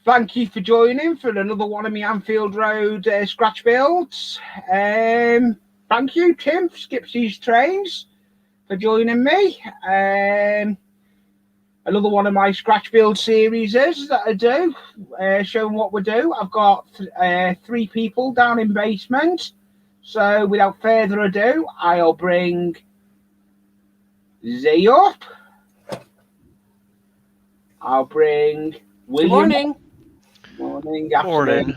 thank you for joining for another one of my Anfield Road scratch builds. Thank you, Tim, Skipsy's Trains, for joining me. Another one of my scratch build series that I do, showing what we do. I've got 3 people down in basement. So without further ado, I'll bring Z up. I'll bring William. Morning. Morning, afternoon.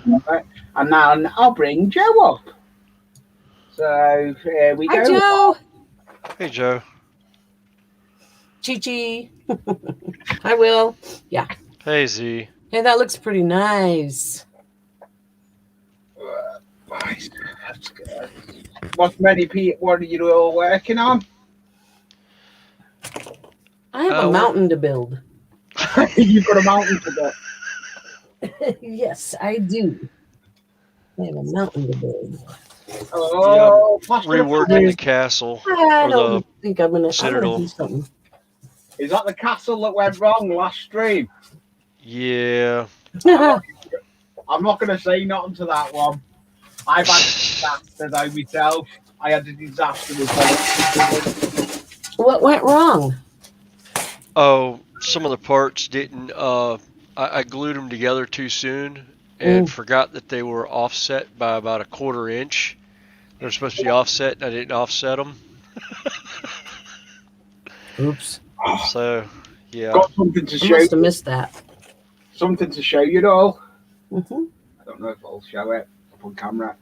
And then I'll bring Joe up. So here we go. Hi, Joe. Hey, Joe. Chi-chi. Hi, Will. Yeah. Hey, Z. Hey, that looks pretty nice. That's good. What are you all working on? I have a mountain to build. You've got a mountain to build. Yes, I do. I have a mountain to build. Oh, yeah, reworking the castle. I don't think I'm gonna do something. Is that the castle that went wrong last stream? Yeah. I'm not going to say nothing to that one. I've had a disaster though myself. I had a disaster with that. What went wrong? Oh, some of the parts didn't. I glued them together too soon and forgot that they were offset by about 1/4 inch. They're supposed to be offset, and I didn't offset them. Oops. So, yeah. Got something to show. I must have missed that. Something to show you all. I don't know if I'll show it up on camera.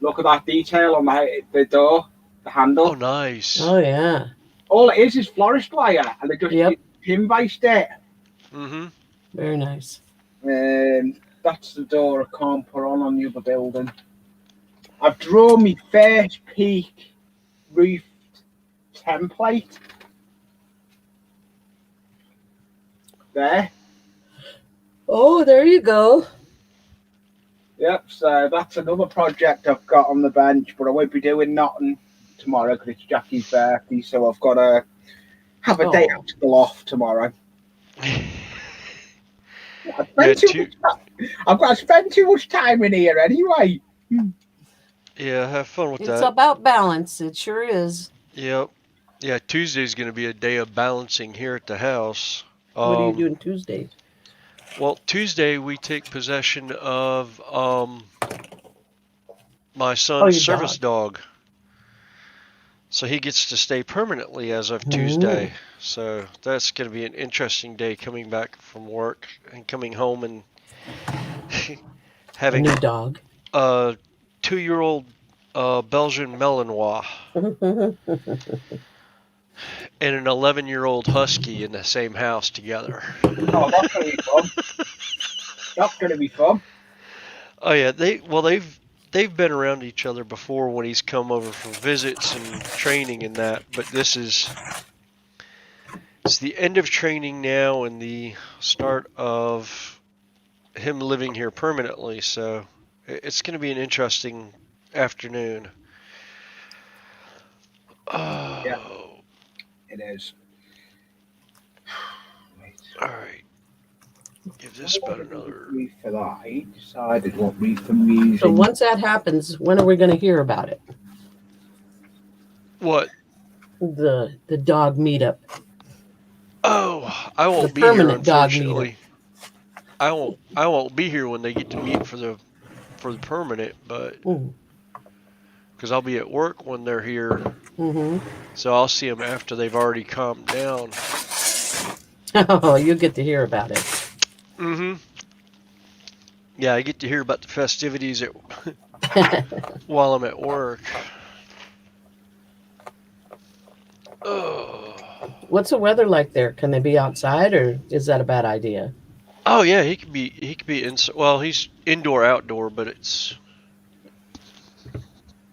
Look at that detail on the door, the handle. Oh, nice. Oh, yeah. All it is florist wire, and they just pin-based it. Very nice. That's the door I can't put on the other building. I've drawn my first peak roof template. There. Oh, there you go. Yep, so that's another project I've got on the bench, but I won't be doing nothing tomorrow because it's Jackie's birthday, so I've got to have a day out to the loft tomorrow. I've got to spend too much time in here anyway. Yeah, have fun with that. It's about balance. It sure is. Yep. Yeah, Tuesday's going to be a day of balancing here at the house. What are you doing Tuesday? Well, Tuesday we take possession of my son's service dog. So he gets to stay permanently as of Tuesday. So that's going to be an interesting day coming back from work and coming home and having a new dog. A 2-year-old Belgian Malinois. And an 11-year-old husky in the same house together. Oh, that's going to be fun. That's going to be fun. Oh yeah, they've been around each other before when he's come over for visits and training and that. But it's the end of training now and the start of him living here permanently. So it's going to be an interesting afternoon. Yeah. It is. All right. Give this about another. For that, I decided what we can use. So once that happens, when are we going to hear about it? What? The dog meetup. Oh, I won't be here. Unfortunately, I won't be here when they get to meet for the permanent, but because I'll be at work when they're here. So I'll see them after they've already calmed down. Oh, you get to hear about it. Yeah, I get to hear about the festivities while I'm at work. What's the weather like there? Can they be outside, or is that a bad idea? Oh yeah, he could be inside. Well, he's indoor outdoor, but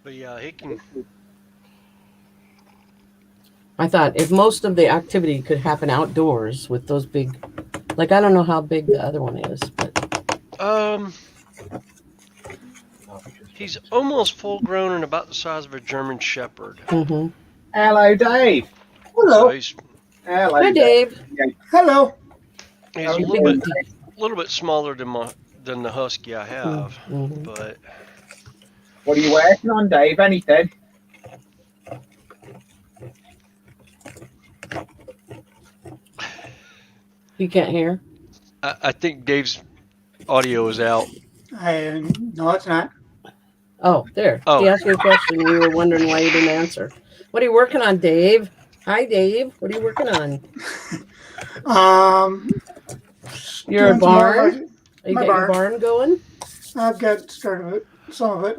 yeah, he can. I thought if most of the activity could happen outdoors with those big, like I don't know how big the other one is, but he's almost full grown and about the size of a German Shepherd. Hello, Dave. Hello. So hello. Hi, Dave. Hello. He's a little bit. little bit smaller than the Husky I have, Mm-hmm. but. What are you working on, Dave? Anything? You can't hear? I think Dave's audio is out. No, it's not. Oh, there. Oh. He asked you a question. You were wondering why you didn't answer. What are you working on, Dave? Hi, Dave. What are you working on? Your Doing some more barn? of Are you my got your barn going? I've got started of it, some of it.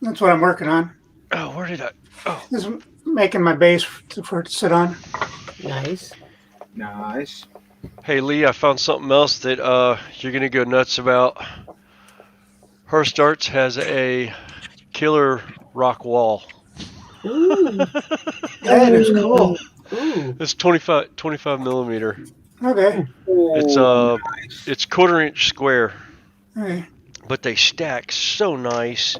That's what I'm working on. Oh, where did I? Oh, This is making my base for it to sit on. Nice. Nice. hey Lee, I found something else that you're gonna go nuts about. Hearst Arts has a killer rock wall. Ooh. That is cool. Ooh. It's 25 millimeter. Okay. It's quarter-inch square, Okay. but they stack so nice.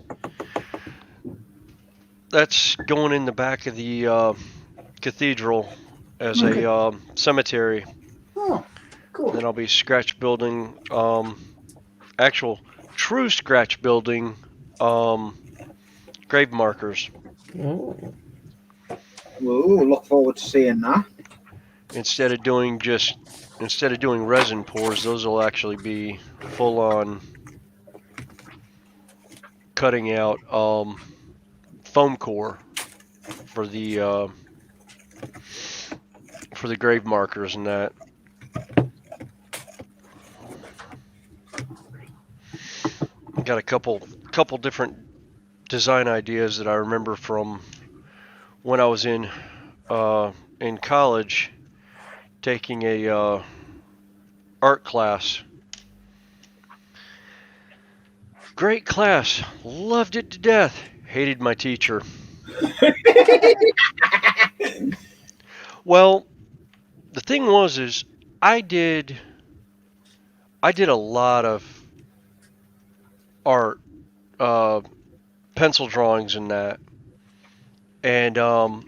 That's going in the back of the cathedral as a cemetery. Oh, cool. Then I'll be scratch building, actual true scratch building, grave markers. Ooh. Ooh, look forward to seeing that. Instead of doing resin pours, those will actually be full on cutting out foam core for the grave markers and that. Got a couple different design ideas that I remember from when I was in college taking a art class. Great class, loved it to death. Hated my teacher. Well, the thing is I did a lot of art, pencil drawings and that, and I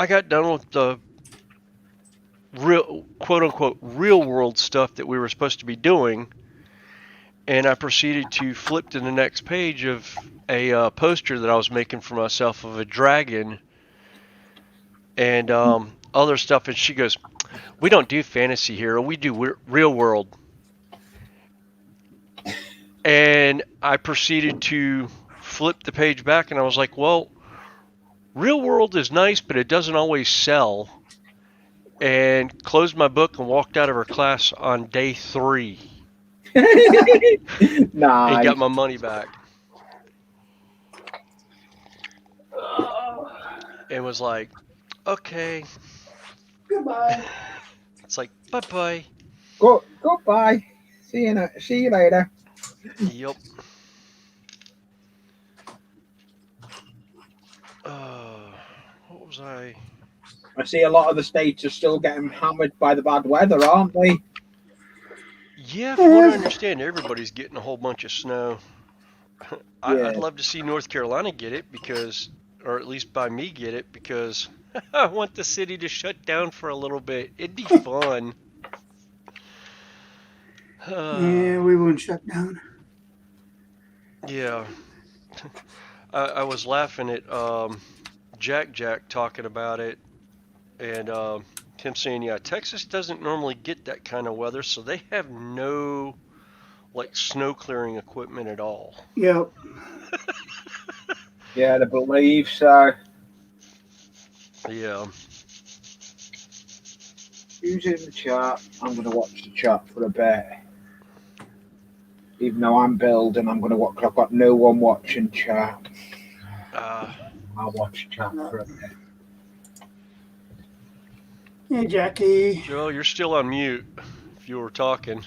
got done with the real, quote unquote, real world stuff that we were supposed to be doing, and I proceeded to flip to the next page of a poster that I was making for myself of a dragon and other stuff, and she goes, "We don't do fantasy here, we do real world." And I proceeded to flip the page back, and I was like, well, real world is nice, but it doesn't always sell. And closed my book and walked out of her class on day 3. Nice. And got my money back. And was like, okay. Goodbye. It's like, bye-bye. Goodbye. See you later. Yep. What was I? I see a lot of the states are still getting hammered by the bad weather, aren't they? Yeah, from what I understand, everybody's getting a whole bunch of snow. I'd love to see North Carolina get it because, or at least by me get it because I want the city to shut down for a little bit. It'd be fun. Yeah, we won't shut down. Yeah. I was laughing at Jack talking about it and him saying, yeah, Texas doesn't normally get that kind of weather, so they have no like snow clearing equipment at all. Yep. Yeah, I believe so. Yeah. Who's in the chat? I'm going to watch the chat for a bit. Even though I'm building, I'm going to watch. I've got no one watching chat. I'll watch chat for a bit. Hey, Jackie. Joe, you're still on mute if you were talking.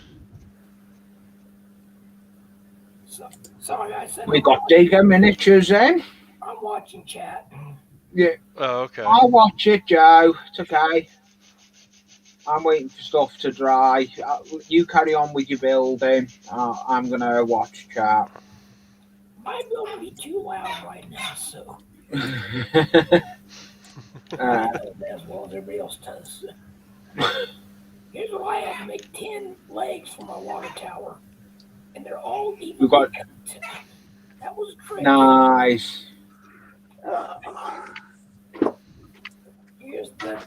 Sorry, I said We got Digger Miniatures in. I'm watching chat. Yeah. Oh, okay. I'll watch it, Joe. It's okay. I'm waiting for stuff to dry. You carry on with your building. I'm going to watch chat. My building be too loud right now, so. As well as everybody else does. Here's Here's what I had to make 10 legs for my water tower. And they're all evenly We got- cut. That was tricky. Nice. Here's the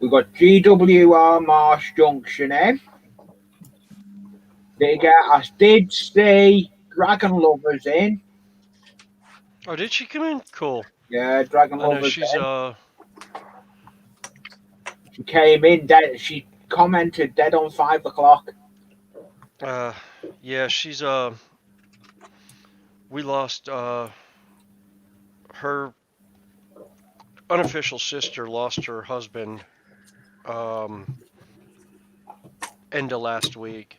We got GWR Marsh Junction in. I did see Dragon Lovers in. Oh, did she come in? Cool. Yeah, Dragon I know Lovers she's in. She came in dead. She commented dead on 5 o'clock. yeah, she's we lost her unofficial sister lost her husband end of last week.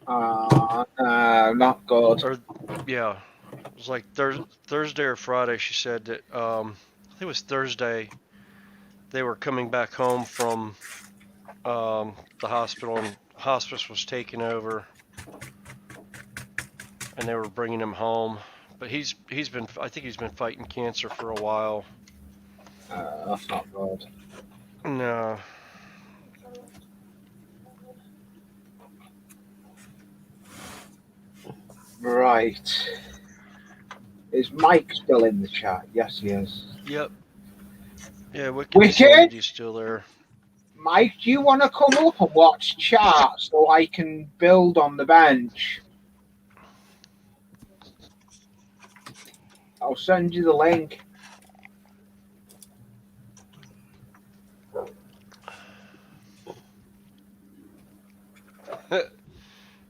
Not good. Or yeah, it was like Thursday or Friday. She said that I think it was Thursday. They were coming back home from the hospital, and hospice was taking over, and they were bringing him home. But I think he's been fighting cancer for a while. That's not good. No. Right. Is Mike still in the chat? Yes, he is. Yep. Yeah, Wicked? He's still there. Mike, do you want to come up and watch chat so I can build on the bench? I'll send you the link.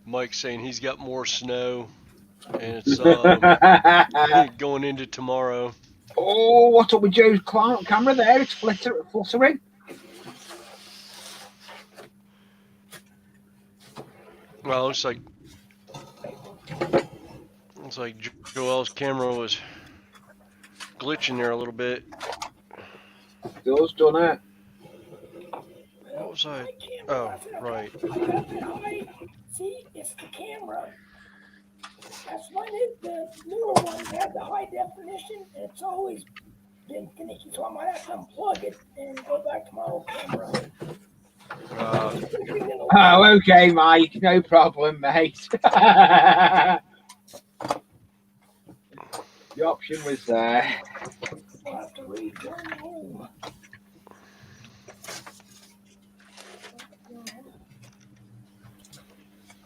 Mike's saying he's got more snow, and it's going into tomorrow. Oh, what's up with Joe's camera there? It's fluttering. Well, it looks like Joel's camera was glitching there a little bit. Does, doesn't it? What was I? Oh, right. See, it's the camera. That's why the newer ones have the high definition, and it's always been finicky, so I might have to unplug it and go back to my old camera. Oh, okay, Mike. No problem, mate. The option was there. I'll have to rejoin home.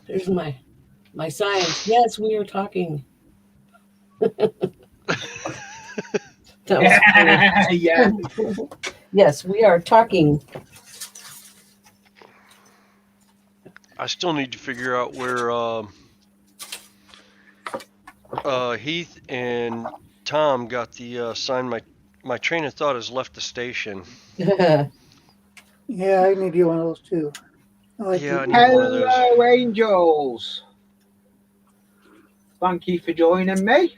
There's my science. Yes, we are talking. Yeah. Yes, we are talking. I still need to figure out where Heath and Tom got the sign. My train of thought has left the station. Yeah, I need you one of those too. I need one of those. Hello, angels. Thank you for joining me.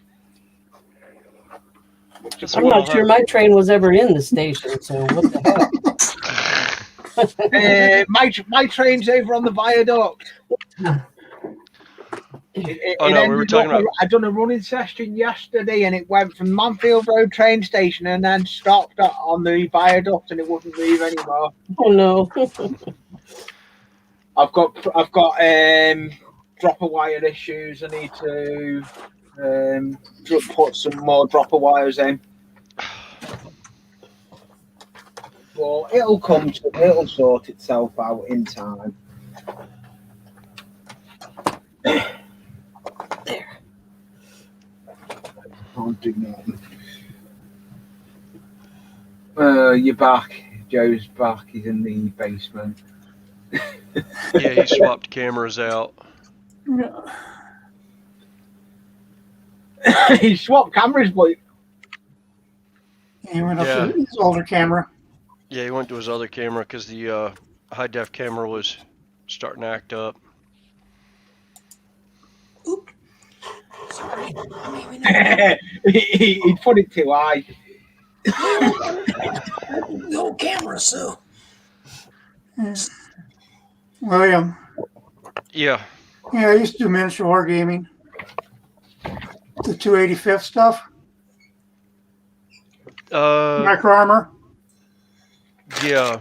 I'm not sure my train was ever in the station, so what the heck? My train's over on the viaduct. We were talking about. I done a running session yesterday, and it went from Manfield Road train station and then stopped on the viaduct, and it wouldn't move anymore. Oh no! I've got dropper wire issues. I need to put some more dropper wires in. Well, it'll sort itself out in time. There. Can't do nothing. You're back. Joe's back. He's in the basement. Yeah, he swapped cameras out. He swapped cameras, but he went up to his older camera. Yeah, he went to his other camera because the high def camera was starting to act up. Oop. Sorry. he put it too high. The old camera, so. William. Yeah. Yeah, I used to do miniature wargaming. The 285th stuff. Micro armor. Yeah.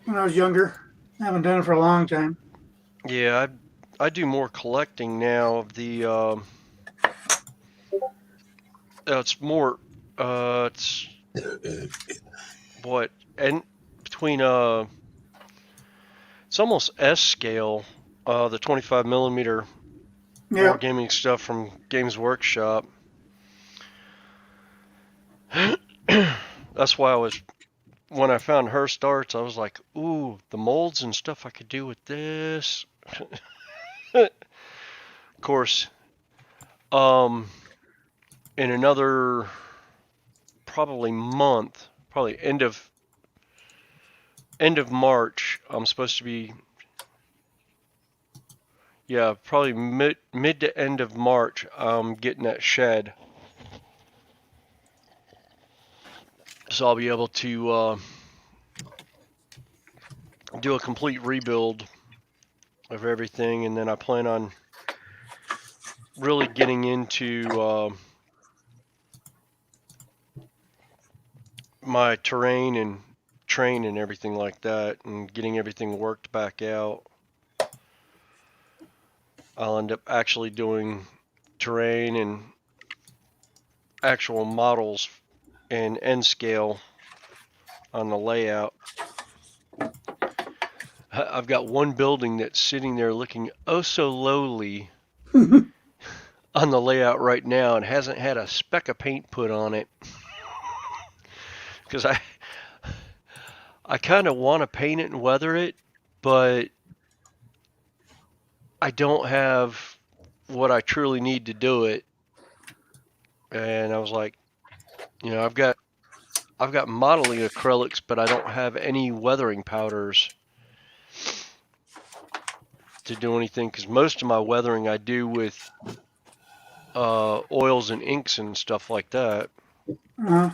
when I was younger. I haven't done it for a long time. Yeah, I do more collecting now of the. It's more. It's what and between it's almost S scale. The 25 millimeter Yeah. wargaming stuff from Games Workshop. That's why when I found her starts, I was like, ooh, the molds and stuff I could do with this. Of course, in another probably month, probably end of March, I'm supposed to be, yeah, probably mid to end of March, I'm getting that shed. So I'll be able to do a complete rebuild of everything, and then I plan on really getting into my terrain and train and everything like that, and getting everything worked back out. I'll end up actually doing terrain and actual models in N scale on the layout. I've got one building that's sitting there looking oh so lowly on the layout right now and hasn't had a speck of paint put on it. Because I kind of want to paint it and weather it, but I don't have what I truly need to do it. And I was like, you know, I've got modeling acrylics, but I don't have any weathering powders to do anything, because most of my weathering I do with oils and inks and stuff like that. Uh,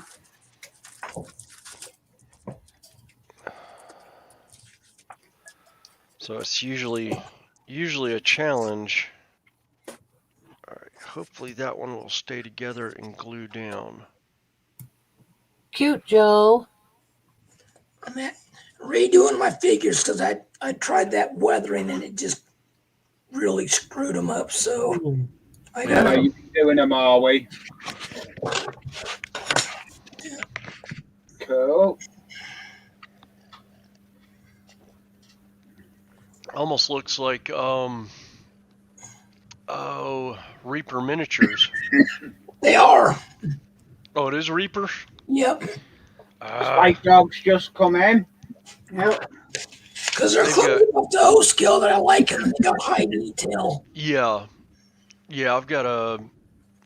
So it's usually a challenge. All right, hopefully that one will stay together and glue down. Cute, Joe. I'm redoing my figures because I tried that weathering and it just really screwed them up. So I got You're doing them, are we? Cool. Almost looks like Reaper miniatures. They are. Oh, it is Reaper? Yep. Spike Dog's just come in. yep. Because they're close enough to O scale that I like them and they got high detail. Yeah. I've got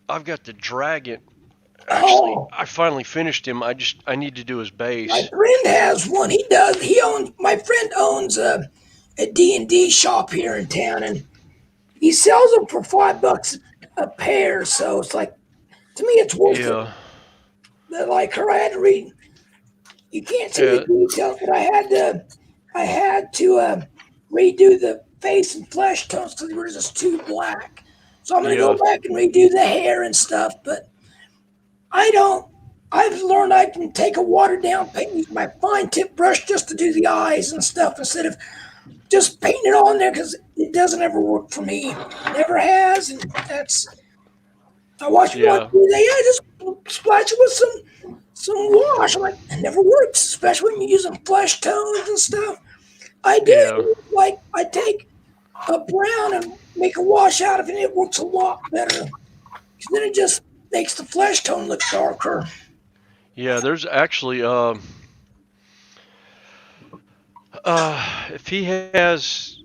the dragon. Actually, I finally finished him. I need to do his base. My friend has one. My friend owns a D&D shop here in town, and he sells them for $5 a pair. So it's like, to me, it's worth it. But like her, I had to read. You can't see the details, but I had to redo the face and flesh tones because they were just too black. So I'm gonna go back and redo the hair and stuff. But I've learned I can take a watered down paint, use my fine tip brush just to do the eyes and stuff instead of just painting it on there, because it doesn't ever work for me. Never has, and I watch people do that. Just splash it with some wash. I'm like, it never works, especially when you're using flesh tones and stuff. I do. Like, I take a brown and make a wash out of it, and it works a lot better. Because then it just makes the flesh tone look darker. Yeah, there's actually if he has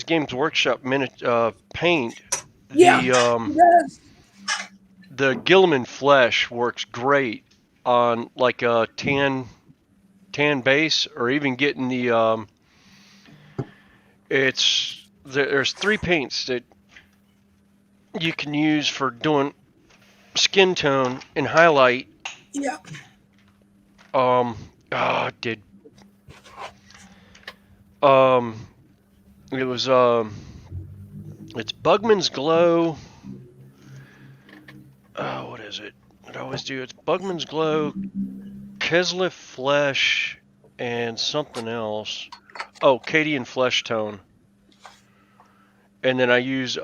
Games Workshop paint, the Gilliman flesh works great on like a tan base, or even getting the there's 3 paints that you can use for doing skin tone and highlight. Yeah. It was it's Bugman's Glow. What is it? I always do. It's Bugman's Glow, Keslev Flesh, and something else. Oh, Katie and Flesh Tone. And then I use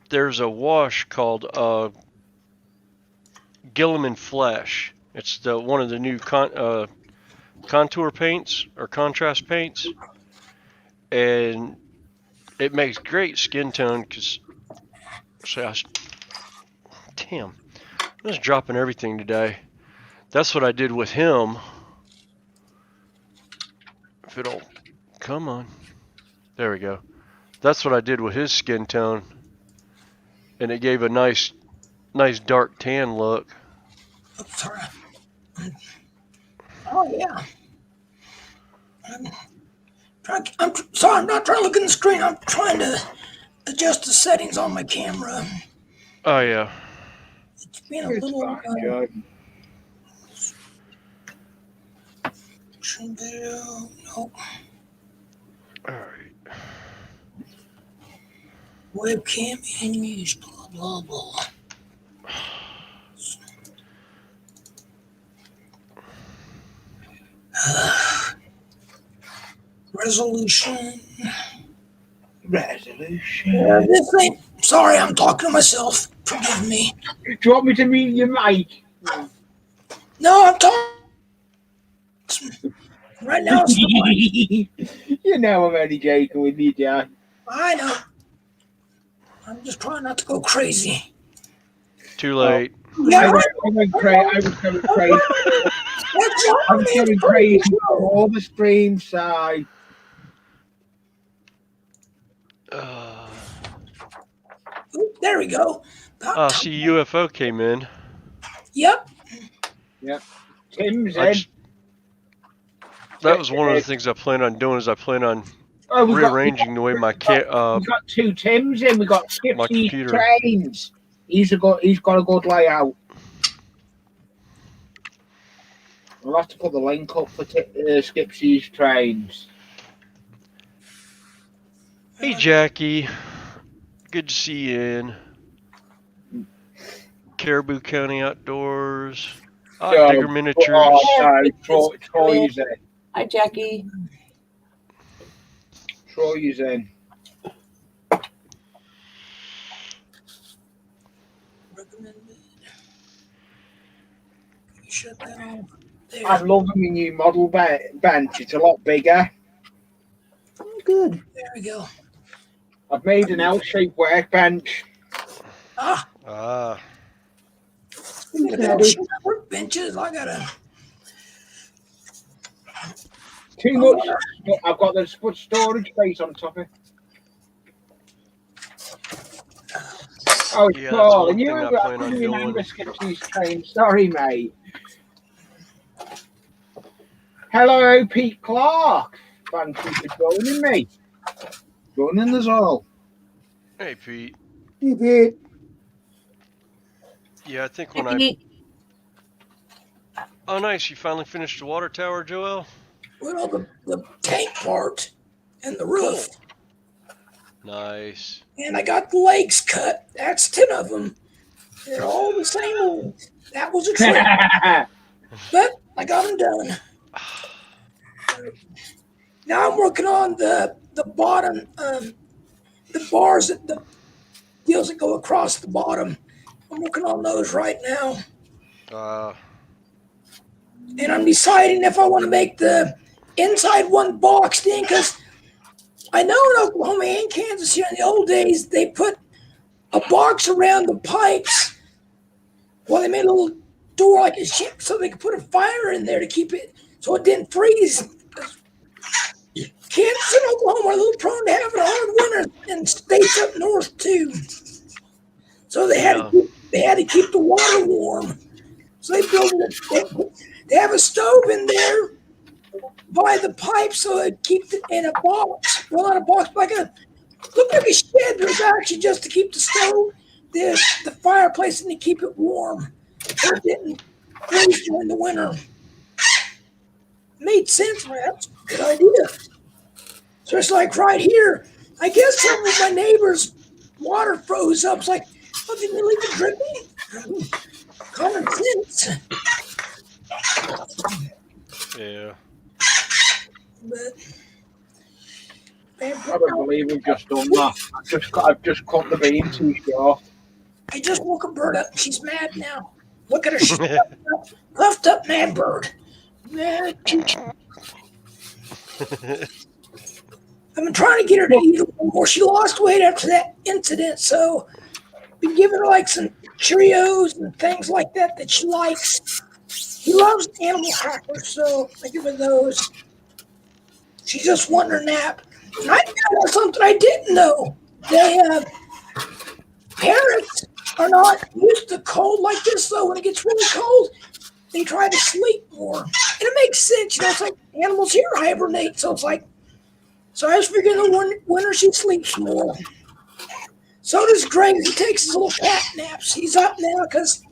there's a wash called Gilliam and Flesh. It's one of the new contour paints or contrast paints, and it makes great skin tone. Damn, I'm just dropping everything today. That's what I did with him. If it'll come on, there we go. That's what I did with his skin tone, and it gave a nice dark tan look. Oops, sorry. Oh yeah. I'm sorry, I'm not trying to look at the screen. I'm trying to adjust the settings on my camera. Oh yeah. It's been a little. Video. Nope. All right. Webcam in use. Blah blah blah. Resolution. This ain't. Sorry, I'm talking to myself. Forgive me. Do you want me to mute your mic? No, I'm talking. Right now, it's you know I'm only joking with you, Jack. I know. I'm just trying not to go crazy. Too late. Yeah, I was going crazy. I was going crazy for all the stream side. There we go. See, UFO came in. Yep. Tim's in. That was one of the things I plan on doing. Is I plan on rearranging the way my we got two Tims in. We got Skipsy's trains. He's got a good layout. We'll have to put the link up for Skipsy's trains. Hey Jackie, good to see you in Caribou County Outdoors. Digger Miniatures. Troy's in. Hi, Jackie. Troy's in. Shut that off. I love my new model bench. It's a lot bigger. Oh, good. There we go. I've made an L-shaped workbench. Workbenches. I gotta. Too much. I've got this put storage space on top of it. Oh, yeah, Paul, and you remember Skipsy's train. Sorry, mate. Hello, Pete Clark. Thank you for joining me. Joining us all. Hey, Pete. Hey, Pete. Yeah, I think when Oh, nice. You finally finished the water tower, Joel? Well, the tank part and the roof. Nice. And I got the legs cut. That's 10 of them. They're all the same old. That was a trick. But I got them done. Now I'm working on the bottom, the bars, the deals that go across the bottom. I'm working on those right now. And I'm deciding if I want to make the inside one boxed in, because I know in Oklahoma and Kansas here in the old days, they put a box around the pipes. Well, they made a little door like a ship so they could put a fire in there to keep it so it didn't freeze. Kansas and Oklahoma are a little prone to having a hard winter, and states up north too. So they had to keep the water warm. So they have a stove in there by the pipe so it keeps it in a box. Well, not a box, but look like a shed. There's actually just to keep the stove, the fireplace, and to keep it warm. So it didn't freeze during the winter. Made sense, man. That's a good idea. So it's like right here. I guess some of my neighbors' water froze up. It's like, oh, didn't they leave it dripping? Common sense. Yeah. But man, I don't believe we've just done that. I've just cut the beam too short. I just woke a bird up. She's mad now. Look at her. She's puffed up mad bird. Man, I've been trying to get her to eat a little more. She lost weight after that incident, so been giving her like some Cheerios and things like that she likes. She loves animal crackers, so I give her those. She's just wanting her nap. And I found out something I didn't know. Parrots are not used to cold like this, so when it gets really cold, they try to sleep more. And it makes sense, it's like animals here hibernate, so it's like, so I was figuring the winter she sleeps more. So does Greg. He takes his little cat naps. He's up now because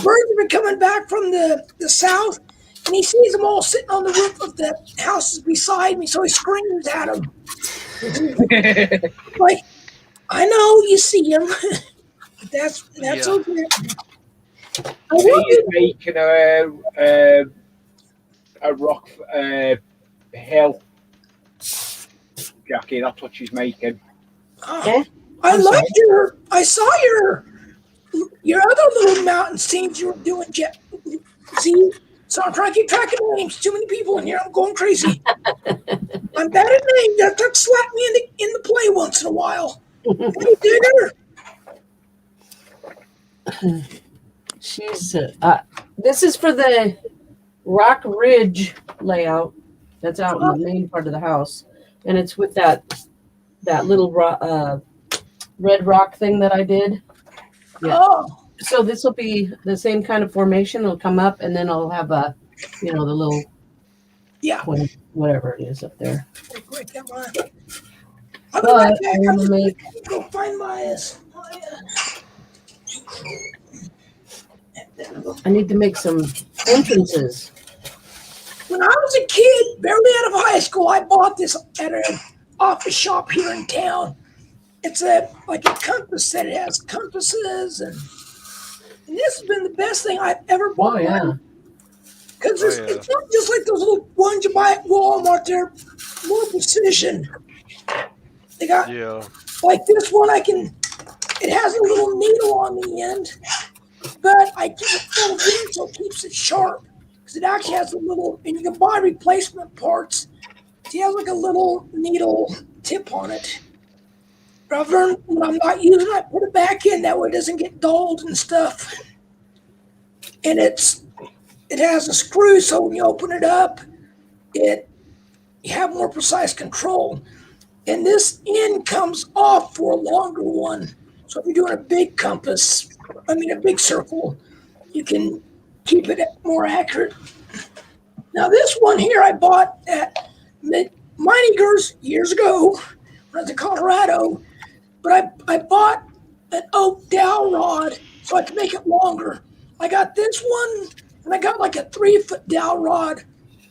birds have been coming back from the south, and he sees them all sitting on the roof of the houses beside me, so he screams at them. Like, I know you see him. That's okay. He's making a rock hill, Jackie. That's what she's making. I liked I saw your other little mountain scenes you were doing, Jeff. See, so I'm trying to keep track of names. Too many people in here. I'm going crazy. I'm bad at names. That slap me in the play once in a while. Hey, Digger. She's this is for the Rock Ridge layout that's out in the main part of the house, and it's with that little red rock thing that I did. Yeah. Oh. So this will be the same kind of formation. It'll come up, and then I'll have the little whatever it is up there. Quick, come on. But I'm gonna make. Go find my. I need to make some entrances. When I was a kid, barely out of high school, I bought this at an office shop here in town. It's like a compass set. It has compasses, and this has been the best thing I've ever bought. Oh, yeah. Because it's not just like those little ones you buy at Walmart. They're more precision. They got like this one. It has a little needle on the end, but I keep it full of heat so it keeps it sharp. Because it actually has a little, and you can buy replacement parts. It has like a little needle tip on it. But I've learned when I'm not using it, I put it back in. That way it doesn't get dulled and stuff. And it has a screw, so when you open it up, you have more precise control. And this end comes off for a longer one. So if you're doing a big a big circle, you can keep it more accurate. Now this one here I bought at Meiningers years ago when I was in Colorado, but I bought an oak dowel rod so I could make it longer. I got this one, and I got like a 3-foot dowel rod,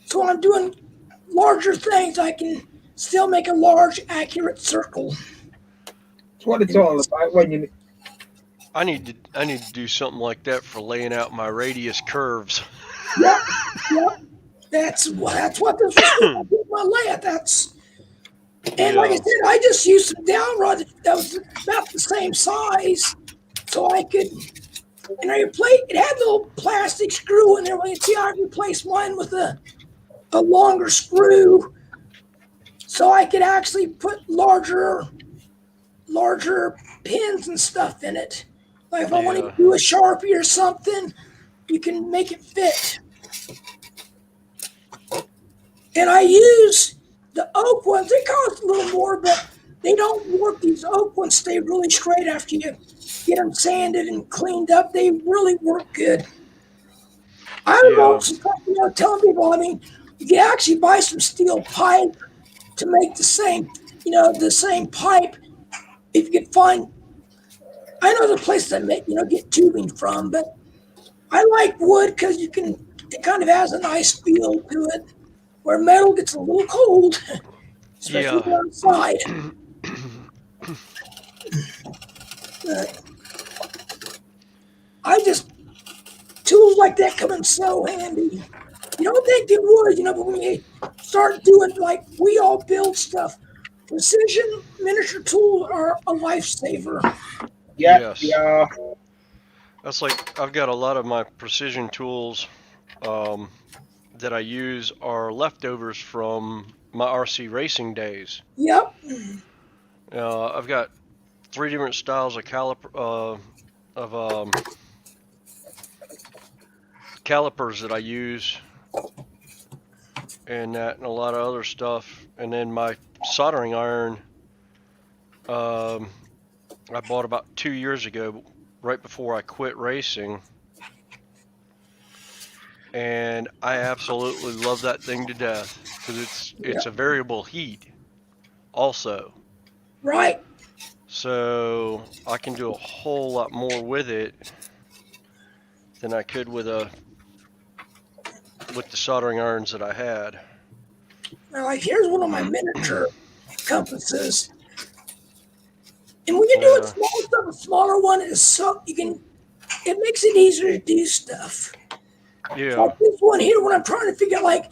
so when I'm doing larger things, I can still make a large, accurate circle. That's what it's all about. When you, I need to do something like that for laying out my radius curves. Yep. That's what this was my layout. And like I said, I just used some dowel rod that was about the same size, so I could. And it had a little plastic screw in there. Well, you see, I replaced mine with a longer screw, so I could actually put larger pins and stuff in it. Like if I want to do a Sharpie or something, you can make it fit. And I use the oak ones. They cost a little more, but they don't warp. These oak ones stay really straight after you get them sanded and cleaned up. They really work good. I was also telling people, you can actually buy some steel pipe to make the same pipe. If you could find, I know the places that make, get tubing from, but I like wood because it kind of has a nice feel to it, where metal gets a little cold, especially outside. Tools like that come in so handy. You don't think they would, but when you start doing like we all build stuff, precision miniature tools are a lifesaver. Yep, Yes. yeah. That's like, I've got a lot of my precision tools that I use are leftovers from my RC racing days. Yep. I've got 3 different styles of calipers that I use, and that, and a lot of other stuff. And then my soldering iron, I bought about 2 years ago, right before I quit racing, and I absolutely love that thing to death because it's a variable heat also. Right. So I can do a whole lot more with it than I could with the soldering irons that I had. Now, like here's one of my miniature compasses. And when you do it small stuff, a smaller one is so it makes it easier to do stuff. Yeah. Like this one here, when I'm trying to figure out, like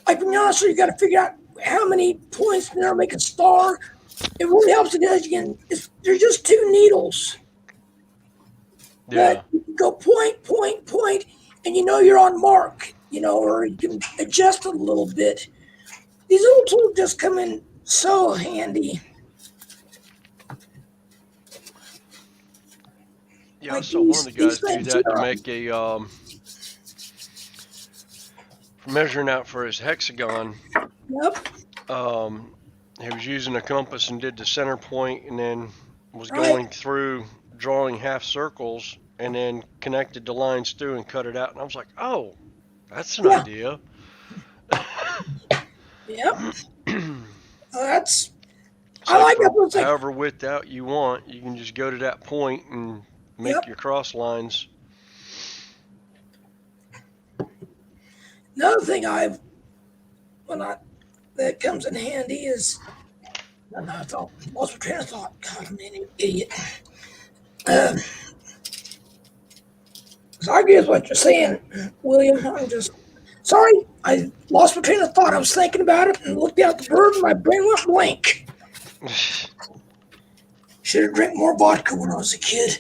to be honest with you, got to figure out how many points there make a star. It really helps because there's just 2 needles. Yeah. But you can go point, and you're on mark, or you can adjust it a little bit. These little tools just come in so handy. Yeah, I saw one of the guys do that to make a measuring out for his hexagon. Yep. He was using a compass and did the center point, and then was going through drawing half circles, and then connected the lines through and cut it out. And I was like, oh, that's an idea. Yep. That's. So I like it. However width out you want, you can just go to that point and make your cross lines. Another thing that comes in handy is, I lost my train of thought. God, I'm an idiot. So I guess what you're saying, William, I'm just sorry. I lost my train of thought. I was thinking about it and looked out the bird and my brain went blank. Should have drank more vodka when I was a kid.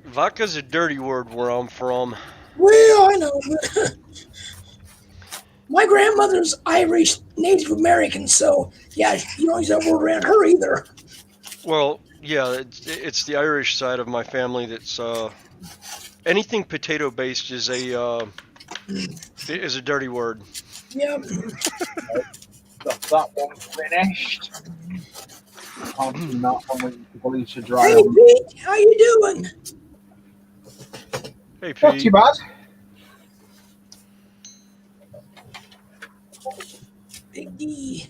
Vodka's a dirty word where I'm from. Well, I know, but my grandmother's Irish, Native American, so yeah, you don't use that word around her either. Well, yeah, it's the Irish side of my family that's anything potato based is a dirty word. Yeah. Got that one finished. Can't do that one with people to dry. Hey Pete, how you doing? Hey Pete. Not too bad. Big D.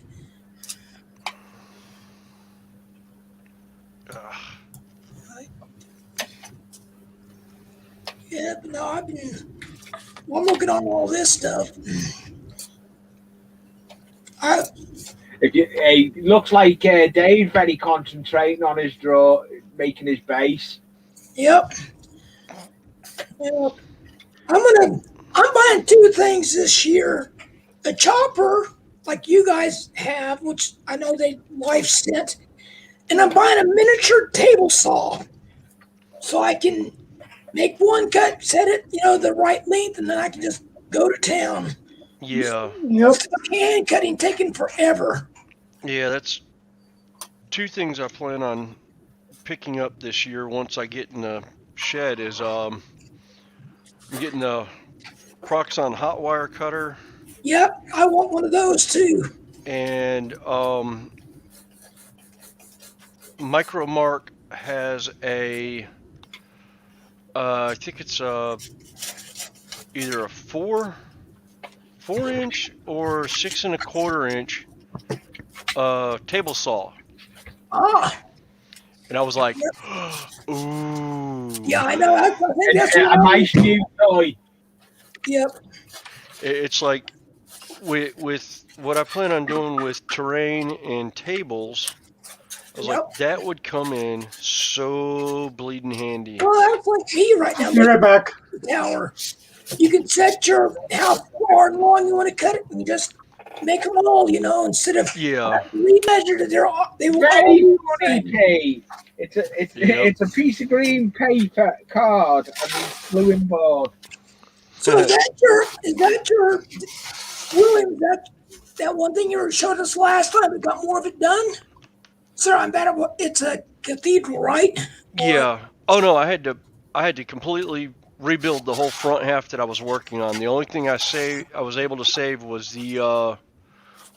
Yeah, but no, I'm looking on all this stuff. It looks like Dave's very concentrating on his draw, making his base. Yep. I'm buying 2 things this year. A chopper, like you guys have, which I know they life sent, and I'm buying a miniature table saw, so I can make one cut, set it, the right length, and then I can just go to town. Yeah. Hand cutting taking forever. Yeah, that's 2 things I plan on picking up this year once I get in the shed is I'm getting the Proxxon hot wire cutter. Yep, I want one of those too. And Micromark has a I think it's either a 4-inch or 6 1/4 inch table saw. And I was like, ooh. Yeah, I know. I think that's a nice new toy. Yep. It's like with what I plan on doing with terrain and tables I was like, that would come in so bleeding handy. Well, that's like me right now. Be right back. Tower. You can set how far and long you want to cut it, and just make them all, instead of remeasured. They will all Very be funny, Pete. It's a piece of green paper card and it's glue and board. So is that your William? That one thing you showed us last time? We got more of it done. Sir, I'm bad at what it's a cathedral, right? Yeah. Oh no, I had to completely rebuild the whole front half that I was working on. The only thing I was able to save was the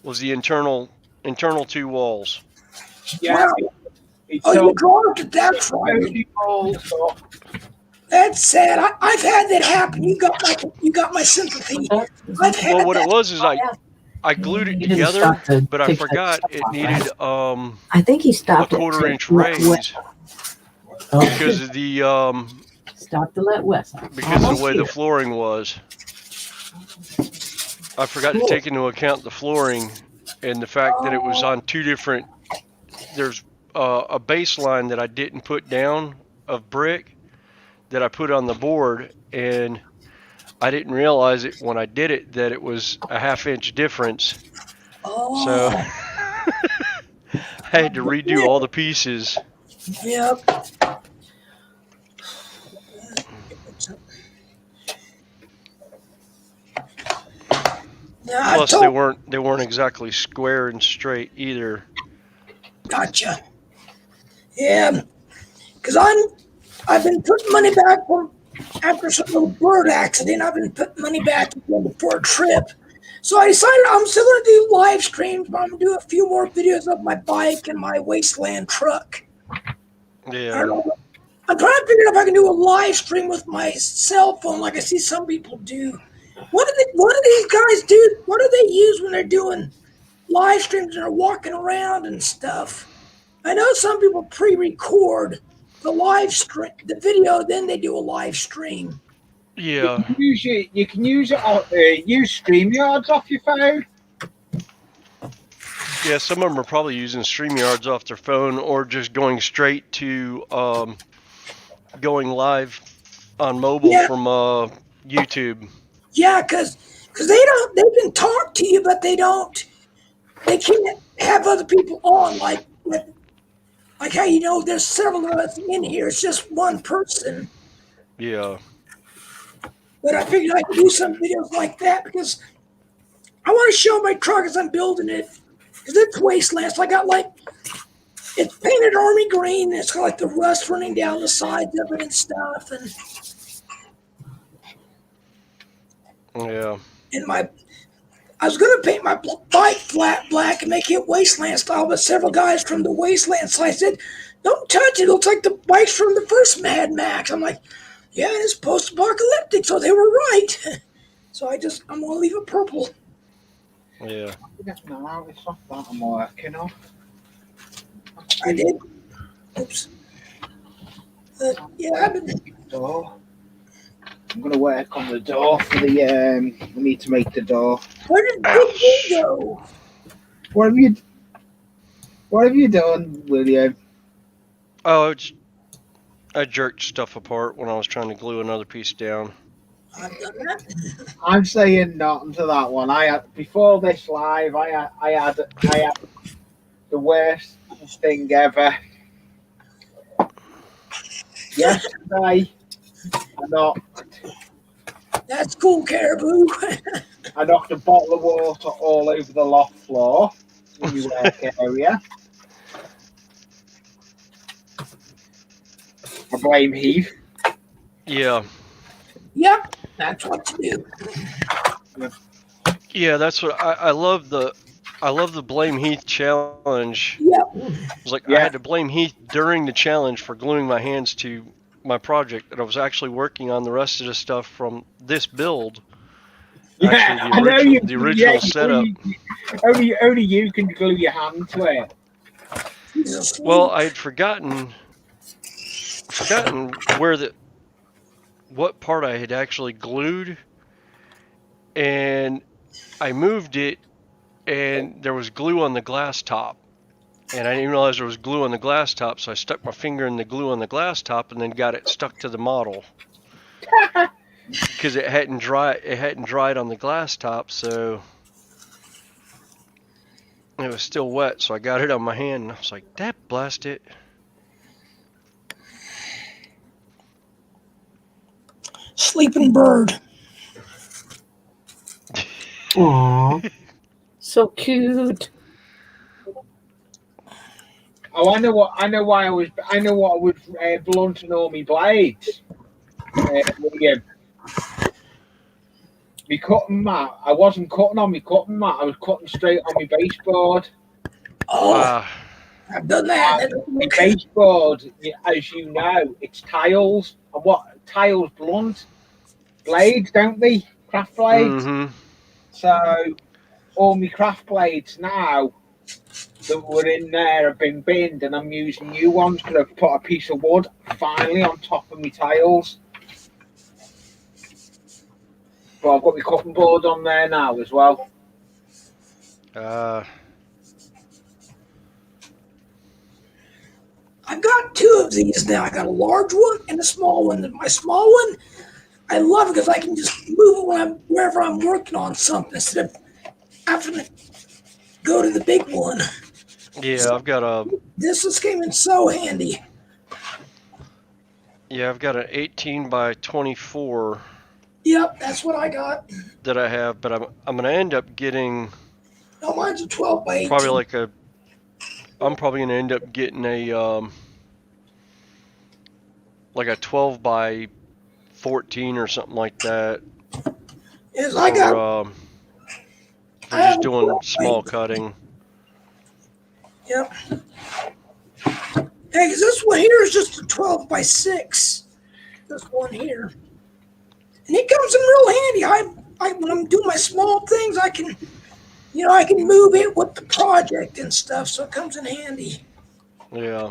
internal two walls. Yeah. Wow. You dropped it. That's right. That's sad. I've had that happen. You got my sympathy. I've had well, what it was is I glued it together, but I forgot it needed I think he stopped a 1/4-inch raise because of the Stop to let Wes. because of the way the flooring was. I forgot to take into account the flooring and the fact that it was on two different. There's a baseline that I didn't put down of brick that I put on the board, and I didn't realize it when I did it that it was a 1/2-inch difference. So I had to redo all the pieces. Yep. Plus, they weren't exactly square and straight either. Gotcha. Yeah, because I've been putting money back after some little bird accident. I've been putting money back before a trip. So I decided I'm still going to do live streams, but I'm going to do a few more videos of my bike and my wasteland truck. Yeah. I'm trying to figure out if I can do a live stream with my cell phone like I see some people do. What do these guys do? What do they use when they're doing live streams and are walking around and stuff? I know some people pre-record the video, then they do a live stream. Yeah. You can use StreamYards off your phone. Yeah, some of them are probably using StreamYards off their phone or just going straight to going live on mobile from YouTube. Yeah, because they can talk to you, but they can't have other people on like how there's several of us in here. It's just one person. Yeah. But I figured I could do some videos like that because I want to show my truck as I'm building it. Because it's wasteland. So I got it's painted army green. And it's got like the rust running down the sides of it and stuff. Yeah. And I was going to paint my bike flat black and make it wasteland style, but several guys from the wasteland side said, "Don't touch it. It looks like the bikes from the first Mad Max." I'm like, yeah, it's post-apocalyptic, so they were right. So I'm going to leave it purple. Yeah. No, it's not that I'm working on. I did. Oops. Yeah, I've been. Door. I'm going to work on the door for the. We need to make the door. Where did Big B go? What have you done, William? Oh, I jerked stuff apart when I was trying to glue another piece down. I've done that. I'm saying nothing to that one. Before this live, I had the worst thing ever. Yesterday, That's cool, Caribou. I knocked a bottle of water all over the loft floor in the work area. I blame Heath. Yeah. Yep, that's what to do. Yeah, that's what I love the blame Heath challenge. Yep. It was like I had to blame Heath during the challenge for gluing my hands to my project that I was actually working on the rest of the stuff from this build. Actually, the original setup. Only you can glue your hand to it. Well, I had forgotten what part I had actually glued, and I moved it, and there was glue on the glass top. And I didn't realize there was glue on the glass top, so I stuck my finger in the glue on the glass top and then got it stuck to the model. Because it hadn't dried on the glass top, so it was still wet, so I got it on my hand and I was like, that blast it. Sleeping bird. Aww. So cute. Oh, I know what I was blunting all my blades. William. Me cutting mat. I wasn't cutting on my cutting mat. I was cutting straight on my baseboard. Oh, I've done that. My baseboard, as you know, it's tiles. And what tiles blunt? Blades, don't they? Craft blades. Mm-hmm. So all my craft blades now that were in there have been binned, and I'm using new ones because I've put a piece of wood finally on top of my tiles. But I've got my cutting board on there now as well. I've got two of these now. I got a large one and a small one. My small one, I love it because I can just move it wherever I'm working on something instead of having to go to the big one. Yeah, So I've got a. This just came in so handy. Yeah, I've got an 18 by 24. Yep, that's what I got. That I have, but I'm gonna end up getting. No, mine's a 12 by 18. Probably like a. I'm probably gonna end up getting a like a 12 by 14 or something like that. Yes, I got. For just doing small cutting. Yep. Hey, this one here is just a 12 by 6. This one here. And it comes in real handy. When I'm doing my small things, I can move it with the project and stuff, so it comes in handy. Yeah.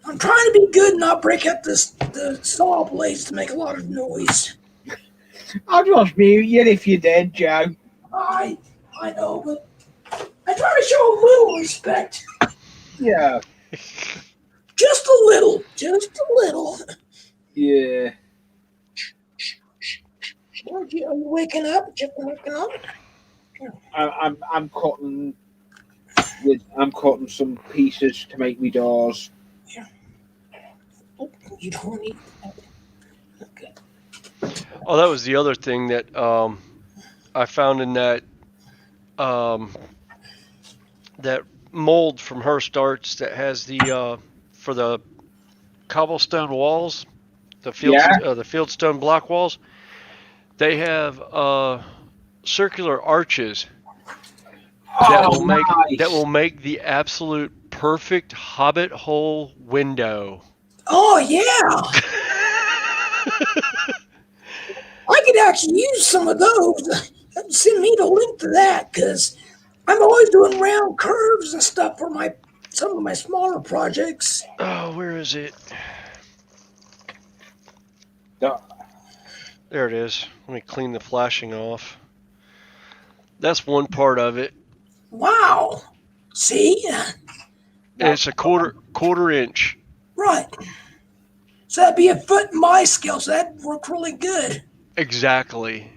I'm trying to be good and not break out the saw blades to make a lot of noise. I'd just mute you if you did, Joe. I know, but I try to show a little respect. Yeah. Just a little. Just a little. Yeah. Are you waking up? Just waking up? I'm cutting some pieces to make me doors. Yeah. Oh, you don't need that. Okay. Oh, that was the other thing that I found in that that mold from Hearst Arts that has the for the cobblestone walls, the fieldstone block walls. They have circular arches that will make the absolute perfect hobbit hole window. Oh yeah. I could actually use some of those. Send me the link to that because I'm always doing round curves and stuff for some of my smaller projects. Oh, where is it? No. There it is. Let me clean the flashing off. That's one part of it. Wow. See? It's a quarter inch. Right. So that'd be a foot in my scale, so that'd work really good. Exactly.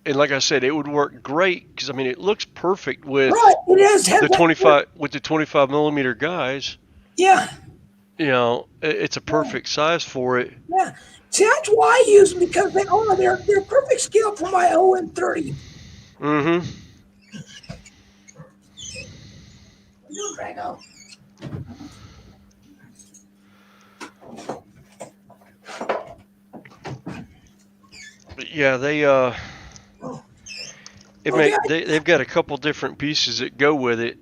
And like I said, it would work great because it looks perfect with the 25 millimeter guys. Yeah. It's a perfect size for it. Yeah. See, that's why I use them because they're perfect scale for my OM30. Mm-hmm. Drago. Yeah, they've got a couple different pieces that go with it,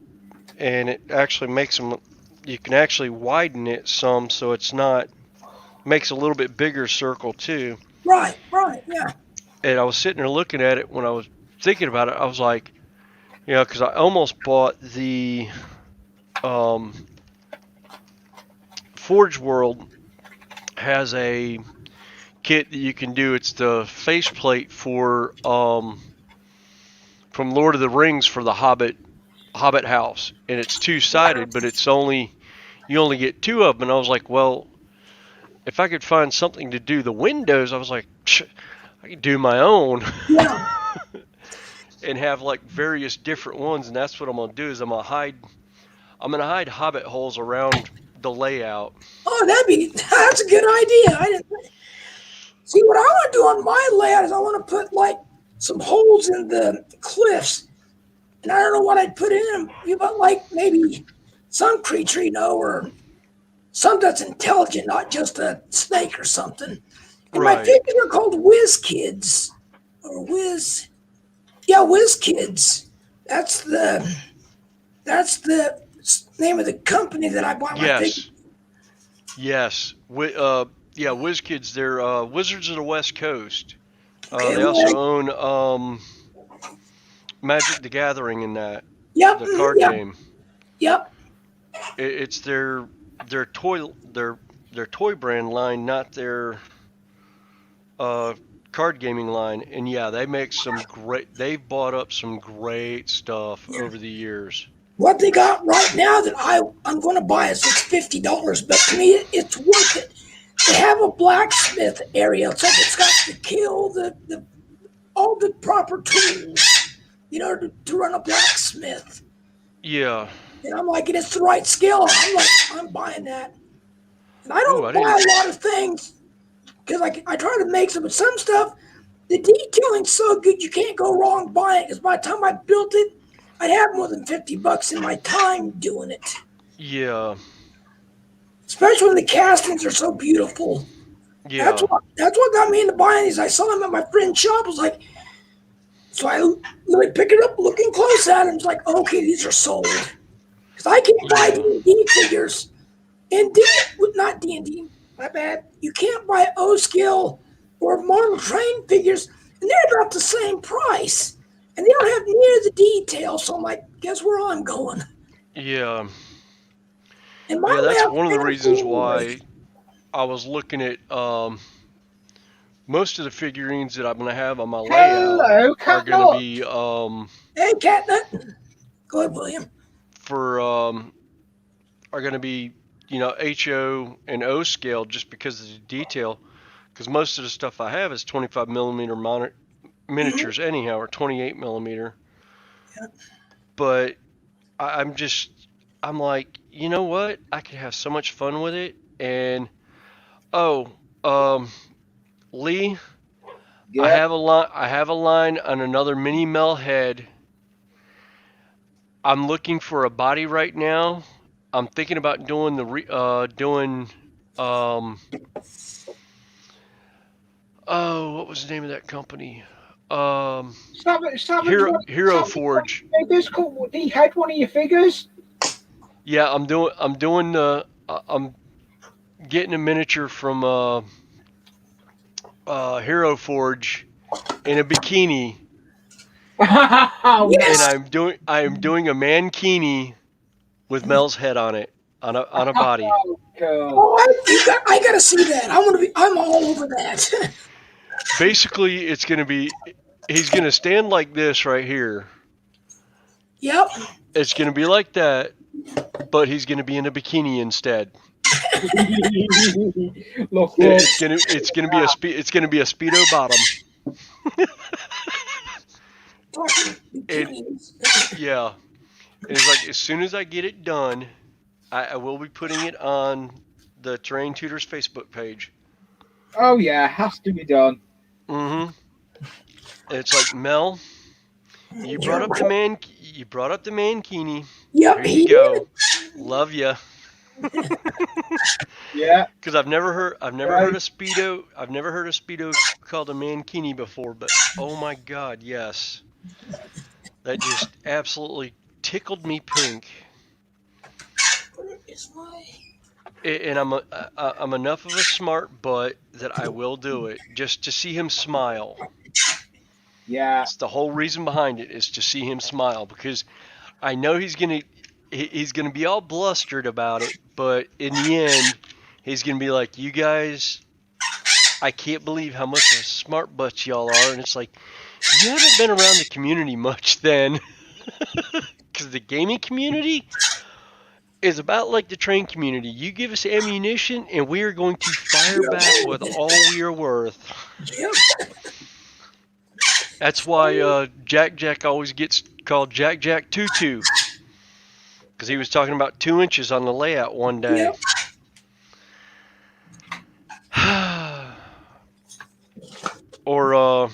and it actually makes them. You can actually widen it some, so it's not. Makes a little bit bigger circle too. Right, yeah. And I was sitting there looking at it when I was thinking about it. I was like, because I almost bought the Forge World has a kit that you can do. It's the faceplate for from Lord of the Rings for the Hobbit house, and it's two-sided, but you only get two of them. And I was like, well, if I could find something to do the windows, I was like, I could do my own. Yeah. And have like various different ones, and that's what I'm gonna do. Is I'm gonna hide hobbit holes around the layout. Oh, that's a good idea. I didn't see what I want to do on my layout is I want to put like some holes in the cliffs, and I don't know what I'd put in them. But like maybe some creature, or something that's intelligent, not just a snake or something. And Right. my figures are called Whiz Kids or Whiz. Yeah, Whiz Kids. That's the name of the company that I bought my figures. Yes. Yeah, Whiz Kids. They're Wizards of the West Coast. Okay, they also own Magic the Gathering in that. Yep. The card game. Yep. It's their toy brand line, not their card gaming line. And yeah, they've bought up some great stuff over the years. What they got right now that I'm going to buy is it's $50, but to me it's worth it. They have a blacksmith area, so it's got the kill, all the proper tools, to run a blacksmith. Yeah. And I'm like, and it's the right scale. I'm like, I'm buying that. And I don't buy a lot of things because I try to make some stuff. The detailing's so good you can't go wrong buying it. Because by the time I built it, I'd have more than $50 in my time doing it. Yeah. Especially when the castings are so beautiful. Yeah. That's what got me into buying these. I saw them at my friend's shop. I was like, so I let me pick it up, looking close at it. It's like, okay, these are sold. Because I can't buy D&D figures. And not D&D, my bad. You can't buy O-Scale or Model Train figures, and they're about the same price. And they don't have near the detail, so I'm like, guess where I'm going? Yeah. And that's one of the reasons why I was looking at most of the figurines that I'm going to have on my layout are going to be hey, Catnut. Go ahead, William. Are going to be HO and O scale just because of the detail, because most of the stuff I have is 25 millimeter miniatures anyhow, or 28 millimeter. Yep. But I'm like, you know what? I could have so much fun with it. And Lee, I have a line on another mini Mel head. I'm looking for a body right now. I'm thinking about doing what was the name of that company? Hero Forge. He had one of your figures. Yeah, I'm getting a miniature from Hero Forge in a bikini. Yes. And I am doing a mankini with Mel's head on it, on a body. I gotta see that. I'm all over that. Basically, he's gonna stand like this right here. Yep. It's gonna be like that, but he's gonna be in a bikini instead. It's gonna be a Speedo bottom. Yeah. It's like, as soon as I get it done, I will be putting it on the Terrain Tutors Facebook page. Oh yeah, has to be done. Mm-hmm. It's like, Mel, you brought up the mankini. Yep. Here you go. Love ya. Yeah. Because I've never heard a Speedo. I've never heard a Speedo called a mankini before, but oh my God, yes. That just absolutely tickled me pink. And I'm enough of a smart butt that I will do it just to see him smile. Yeah. It's the whole reason behind it, is to see him smile, because I know he's gonna be all blustered about it, but in the end, he's gonna be like, you guys, I can't believe how much of a smart butts y'all are. And it's like, You haven't been around the community much then. Because the gaming community is about like the train community. You give us ammunition and we are going to fire back with all we are worth. Yep. That's why Jack always gets called Jack 22. Because he was talking about 2 inches on the layout one day. Yep. Or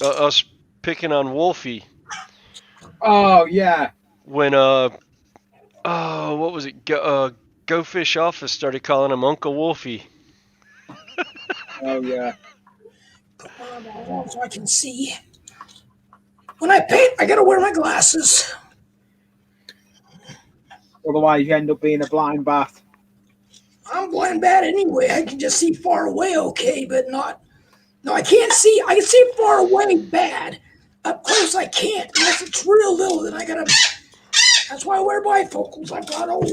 us picking on Wolfie Oh yeah. when what was it? Go Fish Office started calling him Uncle Wolfie. Oh yeah. Put my eyeballs on so I can see. When I paint, I gotta wear my glasses. Otherwise, you end up being a blind bat. I'm blind bad anyway. I can just see far away okay, but not. No, I can't see. I can see far away bad. Up close, I can't. Unless it's real little, then I gotta. That's why I wear bifocals. I got old.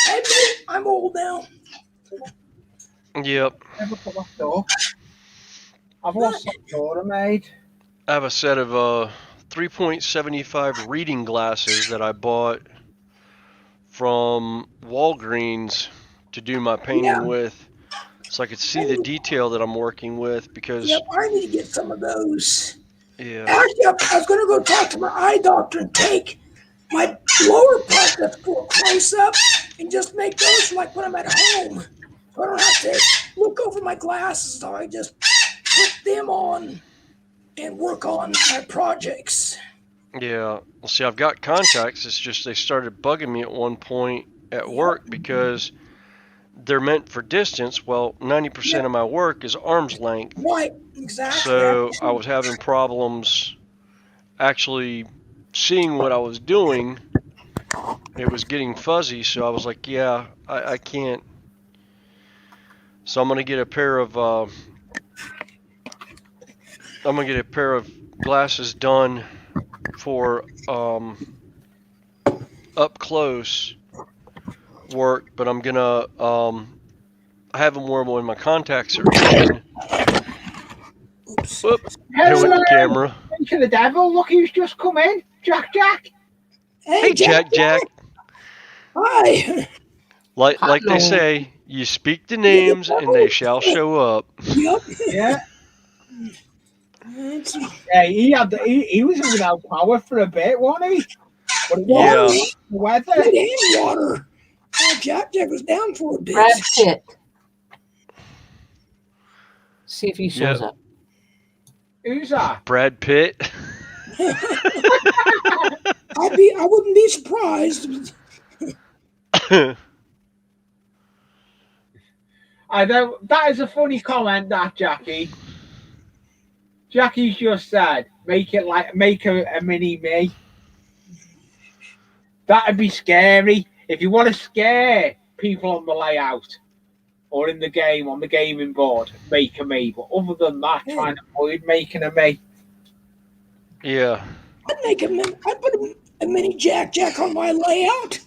I admit, I'm old now. Yep. Never put my door. I've lost some door I made. I have a set of 3.75 reading glasses that I bought from Walgreens to do my painting with, so I could see the detail that I'm working with. Because Yep, I need to get some of those. yeah, Actually, I was gonna go talk to my eye doctor and take my lower part that's for close up and just make those like when I'm at home. So I don't have to look over my glasses. So I just put them on and work on my projects. yeah. Well, see, I've got contacts. It's just they started bugging me at one point at work because they're meant for distance. Well, 90% of my work is arm's length. Right, exactly. So I was having problems actually seeing what I was doing. It was getting fuzzy, so I was like, yeah, I can't. So I'm gonna get a pair of glasses done for up close work, but I'm gonna I have them wear when my contacts are in. Oops. Whoop, there went the camera. To the devil, look who's just come in. Jack. Hey, Jack. Hi. Like they say, you speak the names and they shall show up. Yep. Yeah. Yeah, he was without power for a bit, wasn't he? But Yeah. The weather. Food and water. Jack was down for a bit. Brad Pitt. See if he shows up. Who's that? Brad Pitt. I wouldn't be surprised. I don't. That is a funny comment, that Jackie. Jackie's just said, make a mini me. That'd be scary. If you want to scare people on the layout or in the game on the gaming board, make a me. But other than that, try and avoid making a me. Yeah. I'd put a mini Jack on my layout.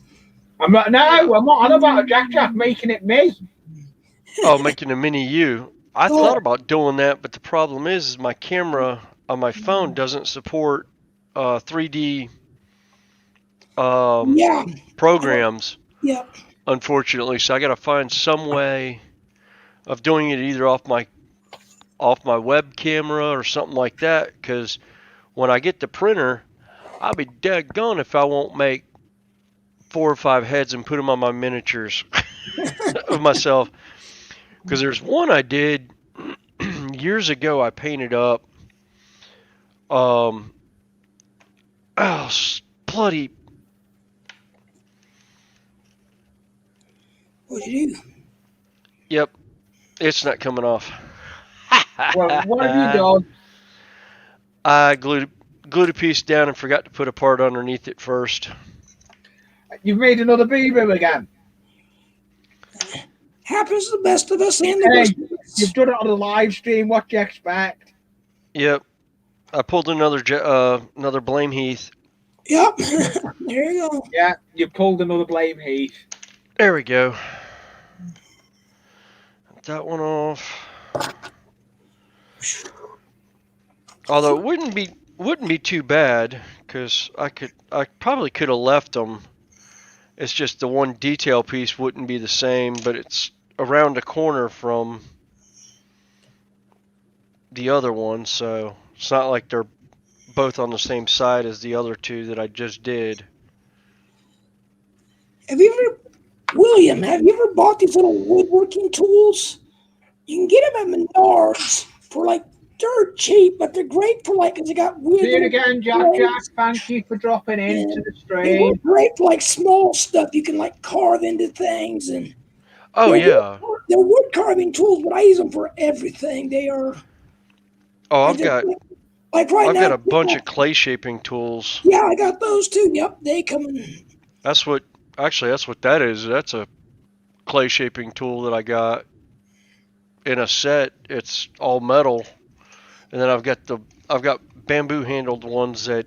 I'm not on about a Jack making it me. Oh, making a mini you. I thought about doing that, but the problem is my camera on my phone doesn't support 3D programs. Yeah. Unfortunately, so I got to find some way of doing it either off my web camera or something like that. Because when I get the printer, I'll be daggone if I won't make 4 or 5 heads and put them on my miniatures of myself. Because there's one I did years ago. I painted up. Bloody. What did you do? Yep, it's not coming off. Well, what have you done? I glued a piece down and forgot to put a part underneath it first. You've made another boo-boo again. Happens to the best of us and the worst of us. You've done it on a live stream. What do you expect? Yep, I pulled another blame Heath. Yep, there you go. Yeah, you pulled another blame Heath. There we go. That one off. Although it wouldn't be too bad, because I probably could have left them. It's just the one detail piece wouldn't be the same, but it's around the corner from the other one, so it's not like they're both on the same side as the other two that I just did. William, have you ever bought these little woodworking tools? You can get them at Menards for like dirt cheap, but they're great for like, because they got weird. See you again, Jack. Thank you for dropping into the stream. They work great for like small stuff. You can like carve into things and. Oh yeah. They're wood carving tools, but I use them for everything. They are. Oh, I've got a bunch of clay shaping tools. Yeah, I got those too. Yep, they come in. That's what that is. That's a clay shaping tool that I got in a set. It's all metal, and then I've got bamboo handled ones that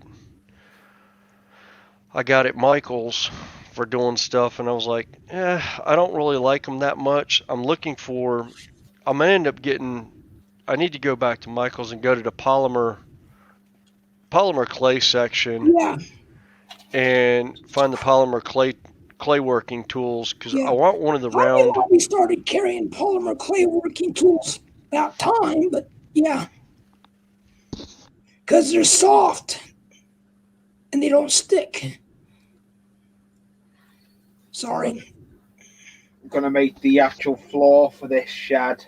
I got at Michael's for doing stuff, and I was like, I don't really like them that much. I'm gonna end up getting. I need to go back to Michael's and go to the polymer clay section. Yeah. And find the polymer clay working tools, because I want one of the round. We started carrying polymer clay working tools about time, but yeah, because they're soft and they don't stick. Sorry. I'm gonna make the actual floor for this shed.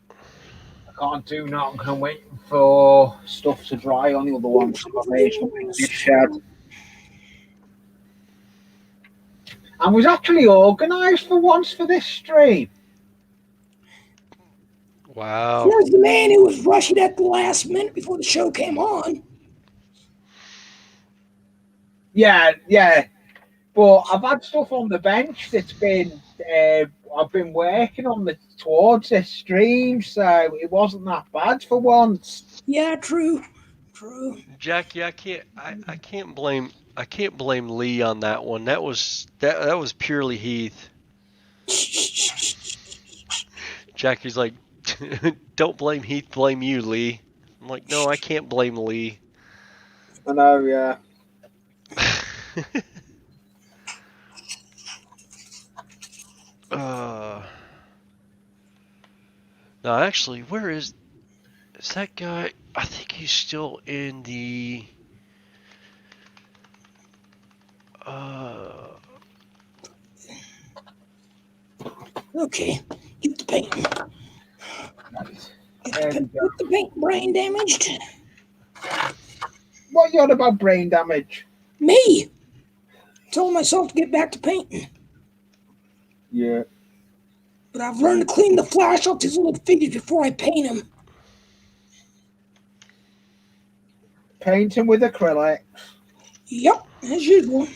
I can't do nothing. I'm waiting for stuff to dry on the other one. So I made this shed. I was actually organised for once for this stream. Wow. There's the man who was rushing at the last minute before the show came on. Yeah. But I've had stuff on the bench that's been I've been working on towards this stream, so it wasn't that bad for once. Yeah, true. Jackie, I can't blame Lee on that one. That was purely Heath. Jackie's like, don't blame Heath, blame you, Lee. I'm like, no, I can't blame Lee. I know, yeah. No, actually, where is that guy? I think he's still in the. Okay, get the paint. Get the paint brain damaged. What are you on about brain damage? Me! Telling myself to get back to painting. Yeah. But I've learned to clean the flash off these little figures before I paint them. Paint them with acrylic. Yep, as usual.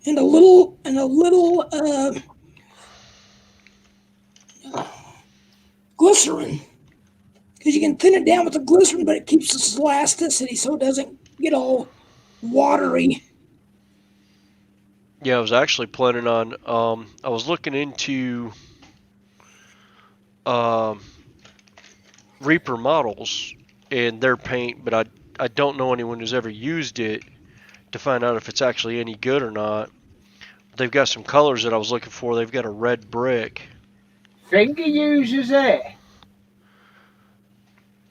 And a little glycerin. Because you can thin it down with the glycerin, but it keeps its elasticity so it doesn't get all watery. Yeah, I was actually planning on. I was looking into Reaper models and their paint, but I don't know anyone who's ever used it to find out if it's actually any good or not. They've got some colors that I was looking for. They've got a red brick. Finger uses it.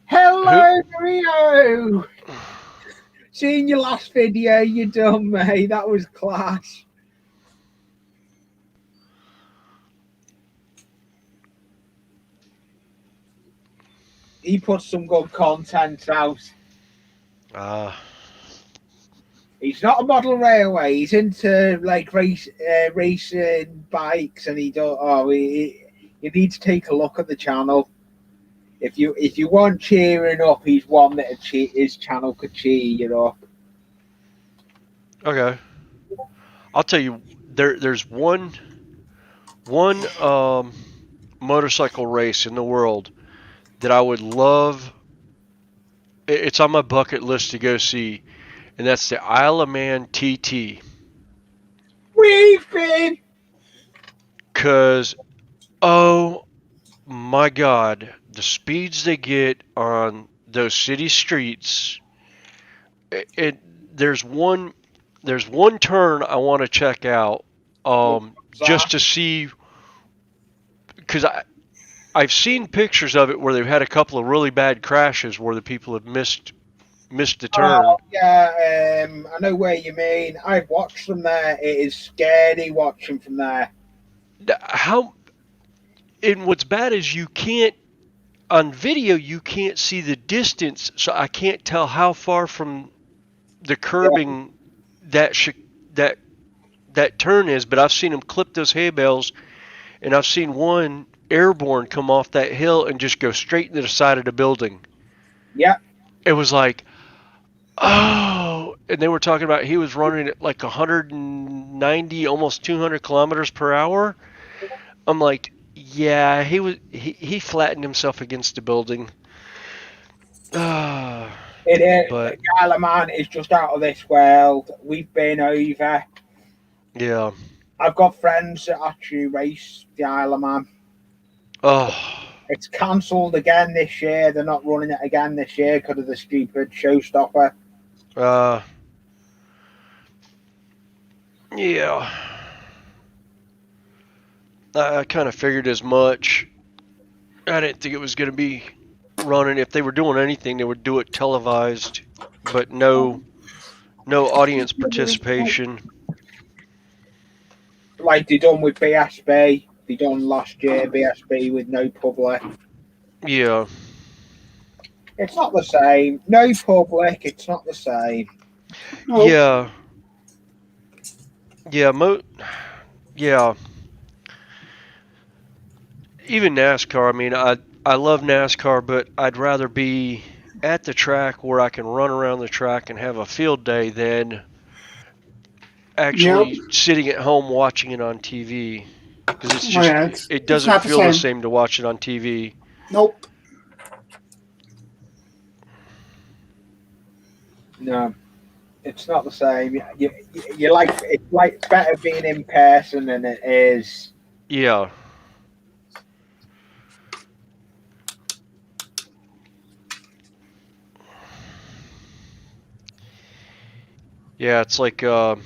Hello, Rio. Seen your last video you done, mate. That was class. He put some good content out. He's not a model railway. He's into like racing bikes, and he don't. Oh, you need to take a look at the channel. If you want cheering up, he's one that his channel could cheer you up. Okay, I'll tell you. There's one motorcycle race in the world that I would love. It's on my bucket list to go see, and that's the Isle of Man TT. We've been. 'Cause, oh my God, the speeds they get on those city streets. There's one turn I want to check out, just to see, because I've seen pictures of it where they've had a couple of really bad crashes where the people have missed the turn. Oh, yeah, I know where you mean. I've watched them there. It is scary watching from there. And what's bad is you can't, on video, you can't see the distance, so I can't tell how far from the curbing that turn is. But I've seen them clip those hay bales, and I've seen one airborne come off that hill and just go straight into the side of the building. Yeah. It was like, oh, and they were talking about he was running at like 190, almost 200 kilometers per hour. I'm like, yeah, he flattened himself against the building. It is. But the Isle of Man is just out of this world. We've been over. yeah, I've got friends that actually race the Isle of Man. oh, It's cancelled again this year. They're not running it again this year because of the stupid showstopper. Yeah. I kind of figured as much. I didn't think it was going to be running. If they were doing anything, they would do it televised, but no audience participation. Like they done with BSB. They done last year, BSB with no public. Yeah. It's not the same. No public, it's not the same. No. Yeah. Yeah. Even NASCAR, I mean, I love NASCAR, but I'd rather be at the track where I can run around the track and have a field day than actually sitting at home watching it on TV. Because it's just, it doesn't feel the same to watch it on TV. Nope. No, it's not the same. You like, it's like better being in person than it is. Yeah. Yeah, it's like I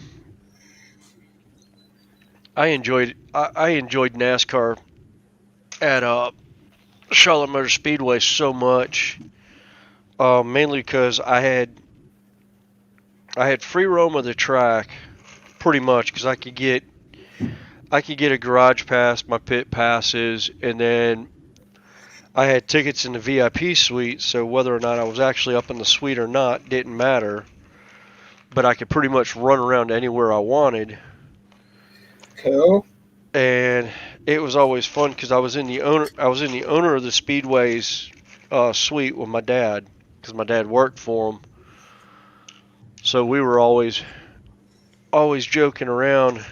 enjoyed NASCAR at Charlotte Motor Speedway so much, mainly because I had free roam of the track, pretty much, because I could get a garage pass, my pit passes, and then I had tickets in the VIP suite, so whether or not I was actually up in the suite or not didn't matter. But I could pretty much run around anywhere I wanted. Cool. And it was always fun because I was in the owner of the Speedway's suite with my dad, because my dad worked for him. So we were always joking around.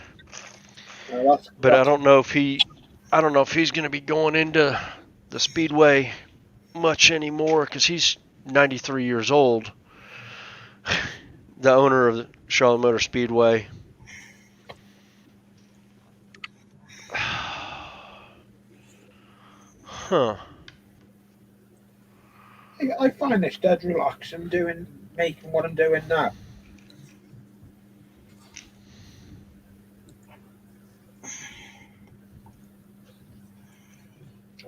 But I don't know if he's going to be going into the Speedway much anymore, because he's 93 years old. The owner of the Charlotte Motor Speedway. Huh. I find this dead relaxing making what I'm doing now.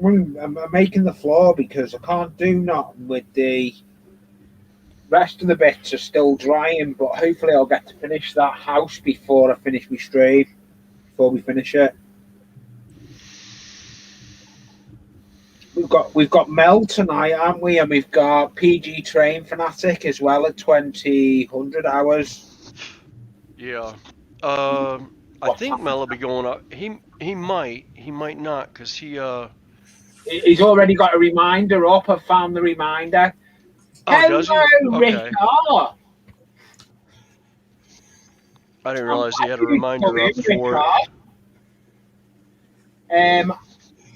I'm making the floor because I can't do nothing with the rest of the bits are still drying, but hopefully I'll get to finish that house before I finish my stream, before we finish it. We've got Mel tonight, haven't we? And we've got PG Train Fanatic as well at 2000 hours. Yeah. I think Mel will be going up. He might not, because he's already got a reminder up. I found the reminder. Oh, Hello, does he? Okay. Rickard. I didn't realize he had a reminder up for it.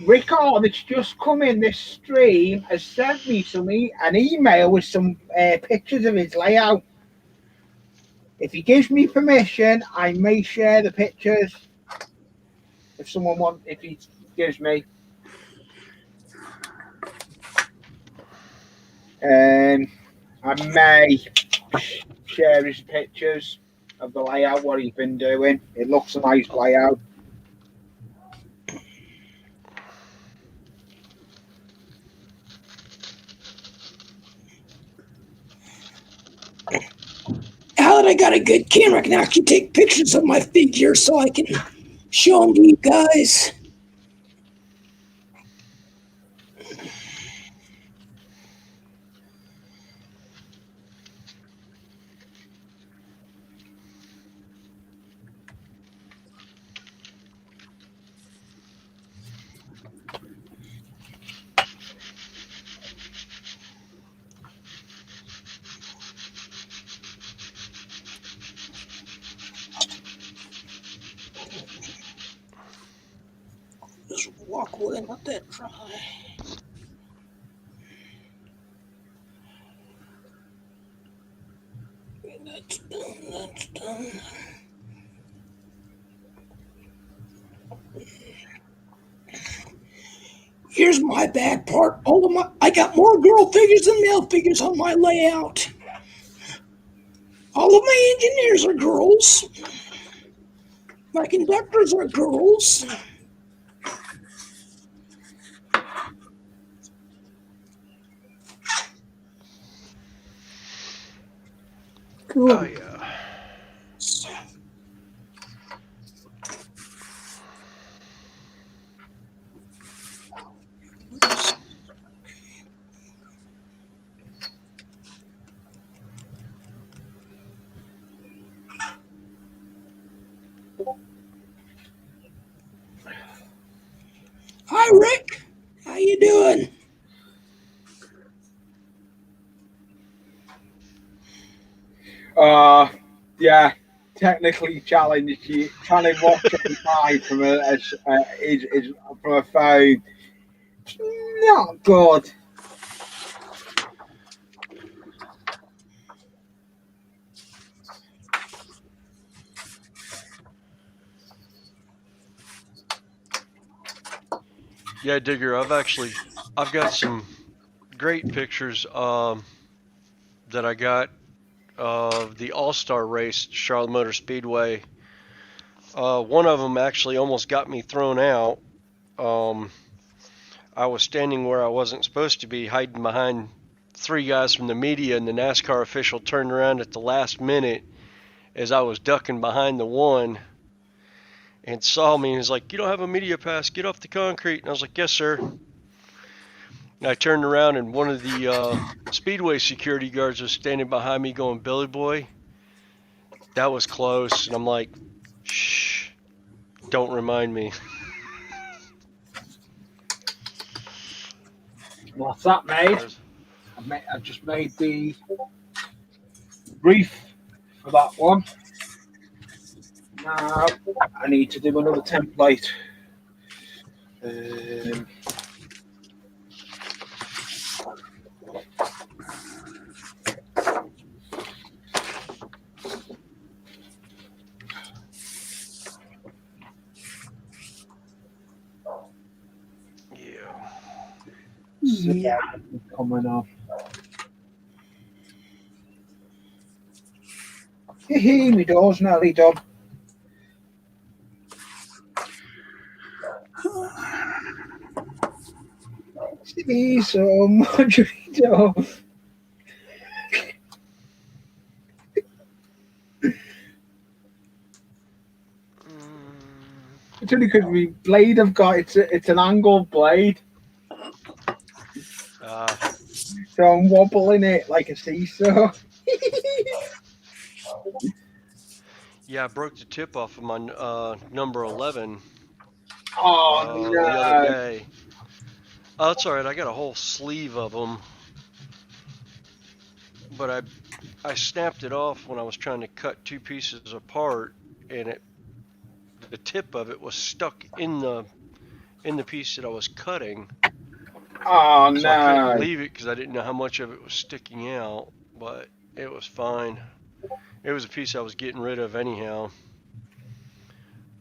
Rickard, that's just come in this stream, has sent me an email with some pictures of his layout. If he gives me permission, I may share the pictures. If he gives me. I may share his pictures of the layout, what he's been doing. It looks a nice layout. Now that I got a good camera, I can actually take pictures of my figure so I can show them to you guys. Just walk away and let that dry. That's done, that's done. Here's my bad part. I got more girl figures than male figures on my layout. All of my engineers are girls. My conductors are girls. Cool. Oh yeah. Hi, Rick. How you doing? Yeah, technically challenged. You trying to watch it live from from a phone. Not good. Yeah, Digger, I've got some great pictures that I got of the All-Star race, Charlotte Motor Speedway. One of them actually almost got me thrown out. I was standing where I wasn't supposed to be, hiding behind 3 guys from the media, and the NASCAR official turned around at the last minute as I was ducking behind the one and saw me and was like, "You don't have a media pass, get off the concrete." And I was like, "Yes, sir." And I turned around and one of the Speedway security guards was standing behind me going, "Billy boy, that was close." And I'm like, "Shh, don't remind me." What's that, mate? I just made the brief for that one. Now I need to do another template. Yeah. Coming up. Hee, my door's nearly done. See so much door. It's only because the blade I've got, it's an angled blade. So I'm wobbling it like a seesaw. Yeah, I broke the tip off of my number 11 Oh, no. the other day. Oh, it's all right. I got a whole sleeve of them, but I snapped it off when I was trying to cut 2 pieces apart, and the tip of it was stuck in the piece that I was cutting. Oh, no. So I couldn't leave it because I didn't know how much of it was sticking out, but it was fine. It was a piece I was getting rid of anyhow.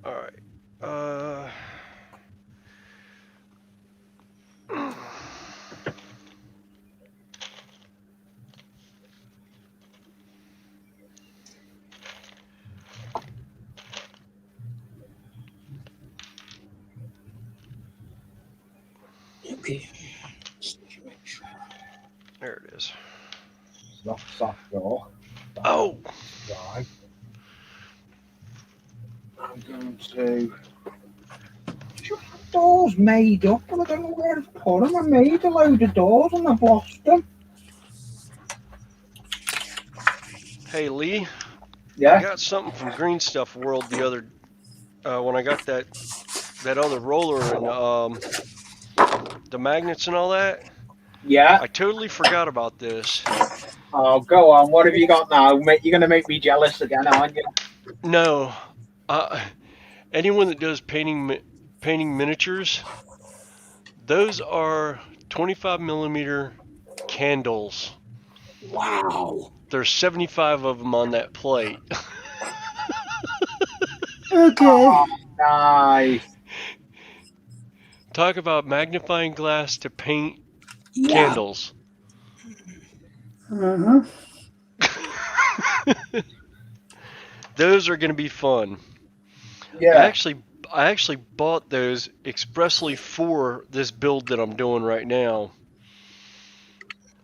All right. Okay. There it is. That's that door. Oh! Right. I'm going to. Doors made up, but I don't know where I've put them. I made a load of doors and I've lost them. Hey, Lee. Yeah. I got something from Green Stuff World the other when I got that other roller and the magnets and all that. Yeah. I totally forgot about this. Oh, go on. What have you got now? You're going to make me jealous again, aren't you? No, anyone that does painting miniatures, those are 25 millimeter candles. Wow. There's 75 of them on that plate. Okay. Nice. Talk about magnifying glass to paint Yeah. candles. Uh-huh. Those are going to be fun. Yeah. I actually bought those expressly for this build that I'm doing right now.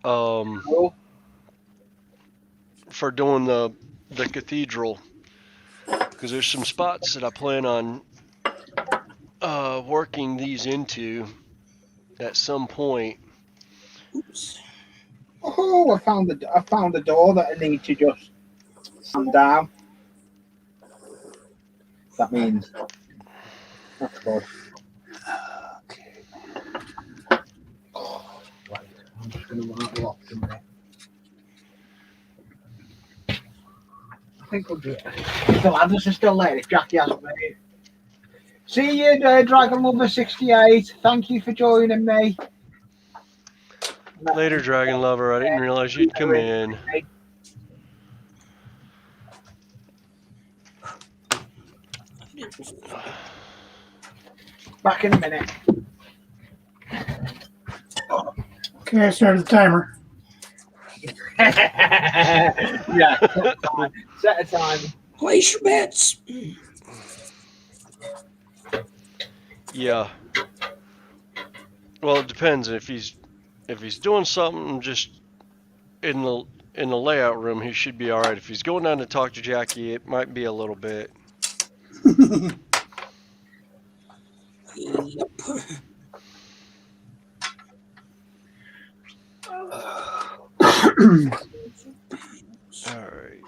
Cool. For doing the cathedral, because there's some spots that I plan on working these into at some point. Oops. Oh, I found the door that I need to just sand down. That means that's good. Okay. Oh, right. I'm just going to mark the option there. I think we'll do it. The ladders are still there if Jackie hasn't moved. See you, Dragon Lover 68. Thank you for joining me. Later, Dragon Lover. I didn't realize you'd come in. Back in a minute. Okay, I started the timer. Yeah, set a time. Place your bets. Yeah. Well, it depends. If he's doing something just in the layout room, he should be all right. If he's going down to talk to Jackie, it might be a little bit. Yep. All right.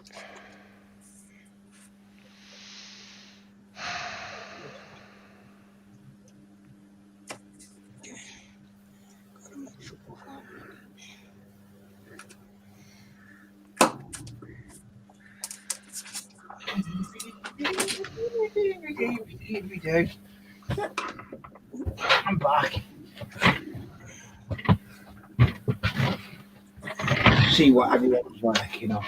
I'm back. See what everyone's working on.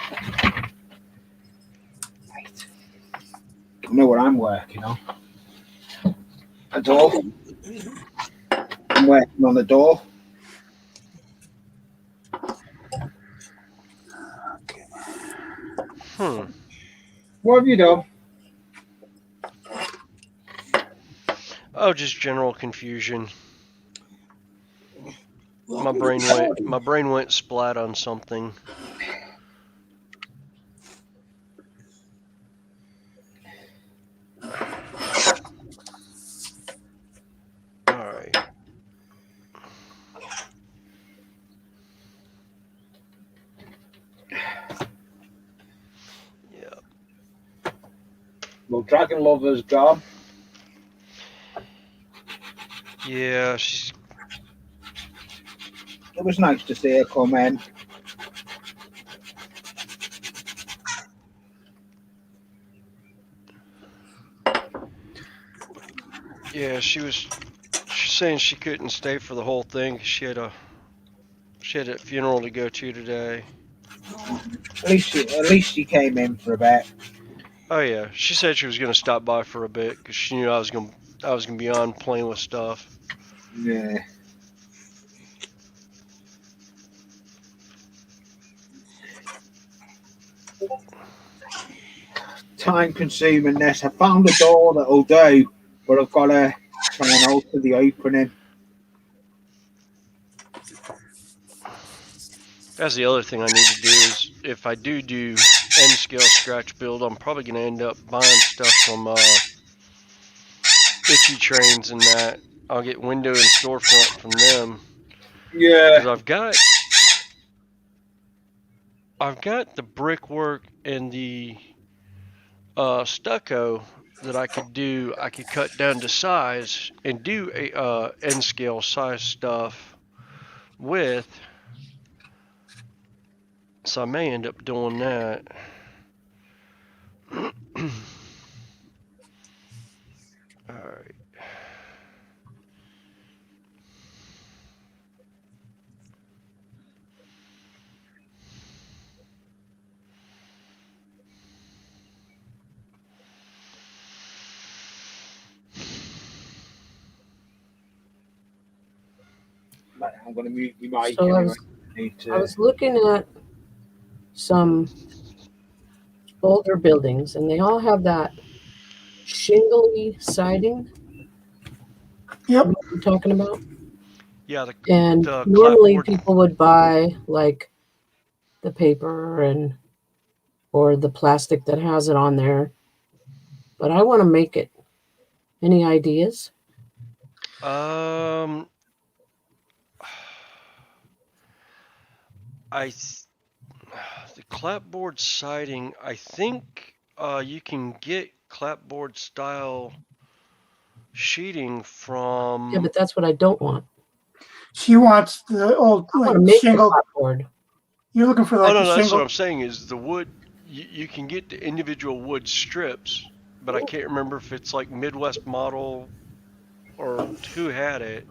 Right. I know what I'm working on. A door. I'm working on the door. What have you done? Oh, just general confusion. Well, My brain went splat on something. All right. Yeah. Well, Dragon Lover's gone. Yeah, It was nice to see her come in. yeah, she's saying she couldn't stay for the whole thing. She had a funeral to go to today. At least she came in for a bit. Oh yeah, she said she was gonna stop by for a bit because she knew I was gonna be on playing with stuff. Yeah. Time consuming this. I found a door that'll do, but I've got to try and alter the opening. That's the other thing I need to do is if I do N scale scratch build, I'm probably gonna end up buying stuff from Itchy Trains and that. I'll get window and storefront from them. Yeah. Because I've got the brickwork and the stucco that I could do. I could cut down to size and do a N scale size stuff with. So I may end up doing that. Alright. I'm going to mute your mic So anyway. I was looking at some older buildings, and they all have that shingly siding. Yep. You know what I'm talking about? Yeah, And the normally clapboard. people would buy like the paper or the plastic that has it on there. But I want to make it. Any ideas? The clapboard siding, I think you can get clapboard style sheeting from. Yeah, but that's what I don't want. She wants the old I want like to make shingle. the clapboard. You're looking for Oh like no, the that's what shingle. I'm saying is the wood. You can get the individual wood strips, but I can't remember if it's like Midwest model or who had it.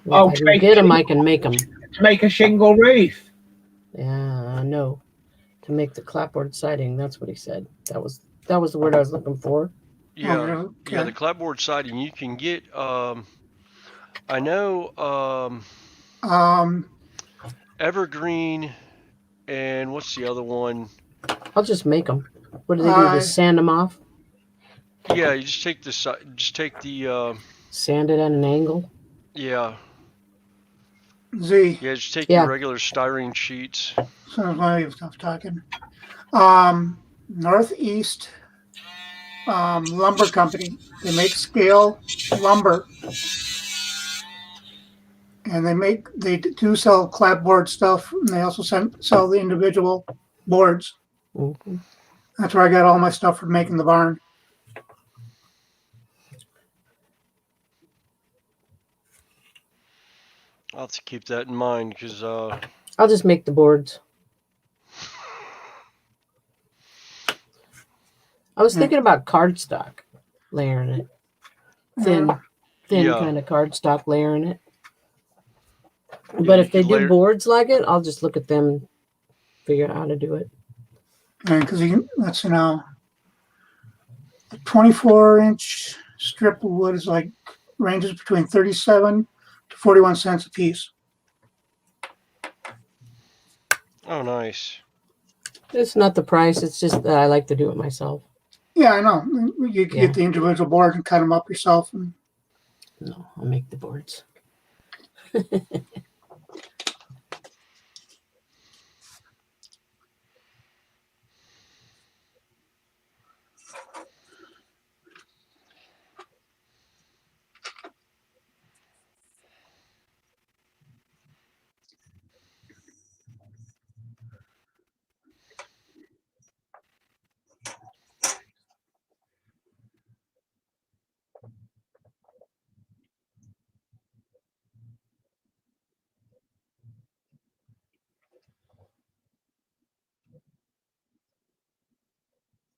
Well, if I can get them, I can make them. To make a shingle roof. Yeah, no. To make the clapboard siding, that's what he said. That was the word I was looking for. Yeah, Okay. yeah, the clapboard siding you can get. I know Evergreen, and what's the other one? I'll just make them. What do they do? Just sand them off? Yeah, you just take the sand it at an angle. Yeah. Z. Yeah, just take your regular styrene sheets. So I stop talking. Northeast Lumber Company. They make scale lumber, and they do sell clapboard stuff, and they also sell the individual boards. Mm-hmm. That's where I got all my stuff for making the barn. I'll have to keep that in mind because I'll just make the boards. I was thinking about cardstock, layering it. Thin kind of cardstock, layering it. But if they do boards like it, I'll just look at them and figure out how to do it. And because that's now a 24-inch strip of wood is like ranges between 37 to 41 cents a piece. Oh, nice. It's not the price. It's just that I like to do it myself. Yeah, I know. You can get the individual board and cut them up yourself. No, I'll make the boards.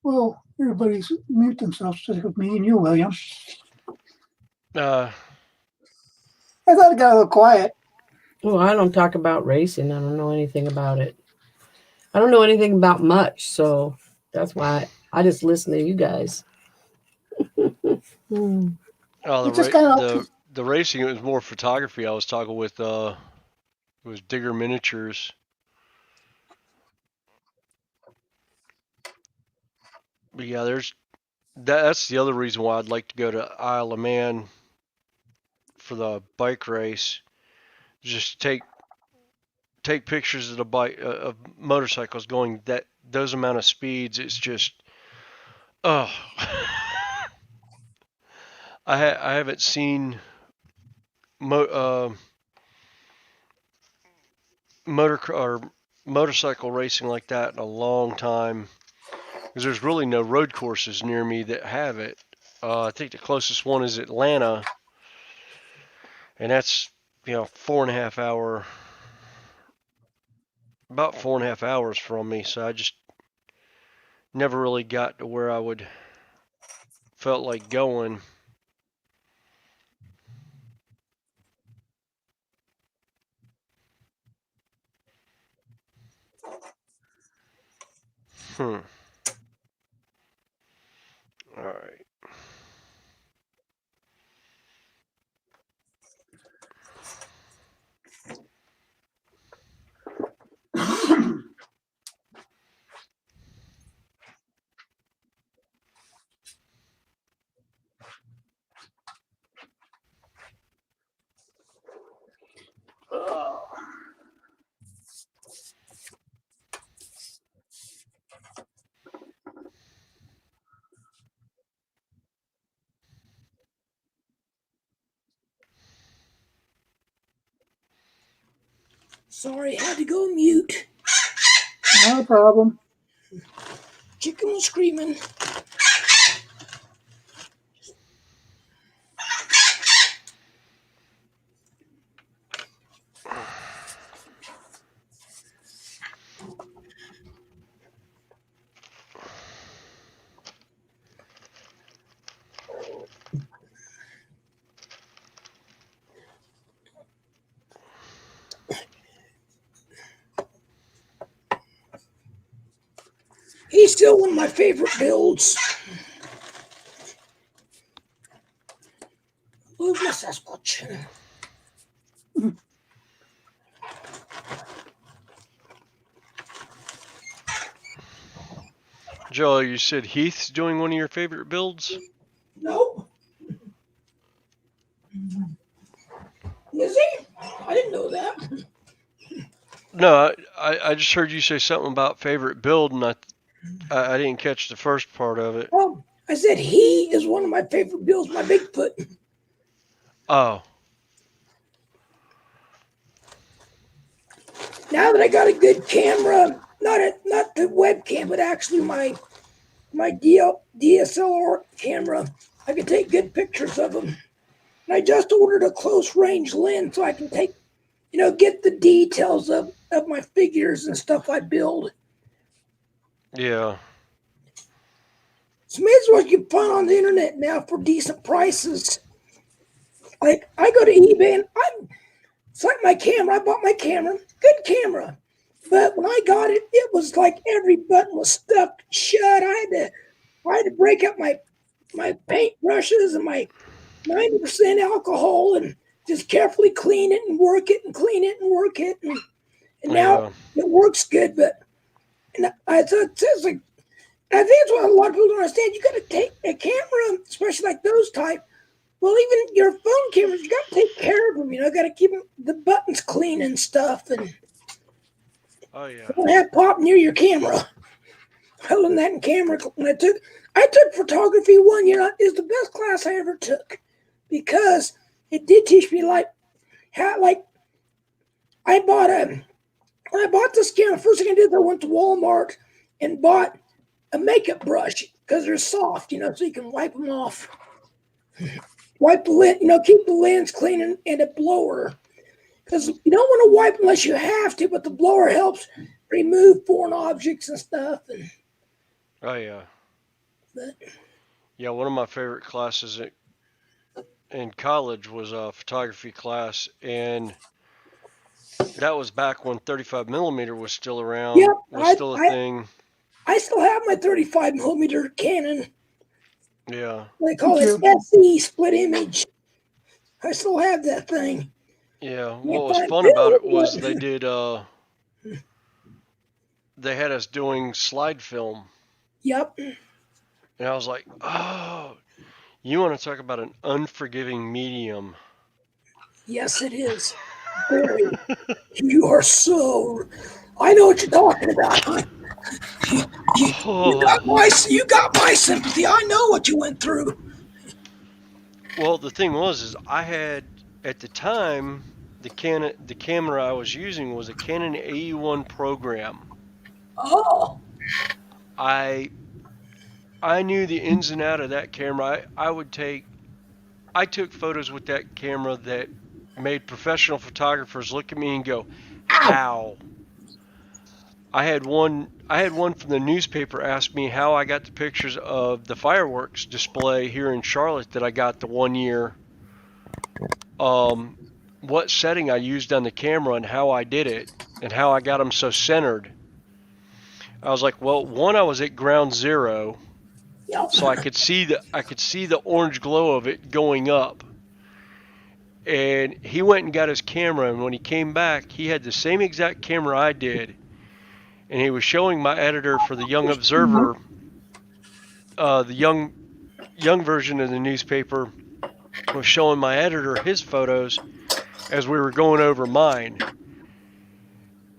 Well, everybody's mute themselves just with me and you, William. I thought it got a little quiet. Well, I don't talk about racing. I don't know anything about it. I don't know anything about much, so that's why I just listen to you guys. Oh, the racing, it was more photography. I was talking with it was Digger Miniatures. But yeah, that's the other reason why I'd like to go to Isle of Man for the bike race. Just take take pictures of the bike of motorcycles going those amount of speeds. It's just, oh, I haven't seen motorcycle racing like that in a long time, because there's really no road courses near me that have it. I think the closest one is Atlanta, and that's, you know, about 4.5 hours from me. So I just never really got to where I felt like going. All right. Sorry, had to go mute. Not a problem. Chicken was screaming. He's still one of my favorite builds. Move my Sasquatch. Joe, you said Heath's doing one of your favorite builds? No. Is he? I didn't know that. No, I just heard you say something about favorite build, and I didn't catch the first part of it. Oh, I said he is one of my favorite builds, my Bigfoot. Oh. Now that I got a good camera, not the webcam, but actually my DSLR camera, I can take good pictures of them. And I just ordered a close range lens so I can take, get the details of my figures and stuff I build. Yeah. It's amazing what you can find on the internet now for decent prices. Like, I go to eBay and it's like my camera. I bought my camera, good camera. But when I got it, it was like every button was stuck shut. I had to break up my paint brushes and my 90% alcohol and just carefully clean it and work it and clean it and work it. And now it works good. But I thought it's like, I think it's what a lot of people don't understand. You got to take a camera, especially like those type. Well, even your phone cameras, you got to take care of them. Got to keep the buttons clean and stuff, and don't have pop near your camera. I learned that in camera when I took photography 1 year. Is the best class I ever took because it did teach me I bought this camera. First thing I did, I went to Walmart and bought a makeup brush because they're soft, so you can wipe them off. Wipe the lens, keep the lens clean and a blower. Because you don't want to wipe unless you have to, but the blower helps remove foreign objects and stuff. Yeah, one of my favorite classes in college was a photography class, and that was back when 35 millimeter was still around, still a thing. I still have my 35 millimeter Canon. Yeah. They call it SE split image. I still have that thing. Yeah. What was fun about it was they had us doing slide film. Yep. And I was like, oh, you want to talk about an unforgiving medium? Yes, it is. Boy, you are so. I know what you're talking about. You got my sympathy. I know what you went through. Well, the thing was, I had at the time the camera I was using was a Canon AE1 program. Oh. I knew the ins and out of that camera. I took photos with that camera that made professional photographers look at me and go, "How?" I had one from the newspaper ask me how I got the pictures of the fireworks display here in Charlotte that I got the 1 year. What setting I used on the camera and how I did it and how I got them so centered. I was like, well, one, I was at ground zero, so I could see the orange glow of it going up. And he went and got his camera, and when he came back, he had the same exact camera I did, and he was showing my editor for the Young Observer, the young version of the newspaper, was showing my editor his photos as we were going over mine.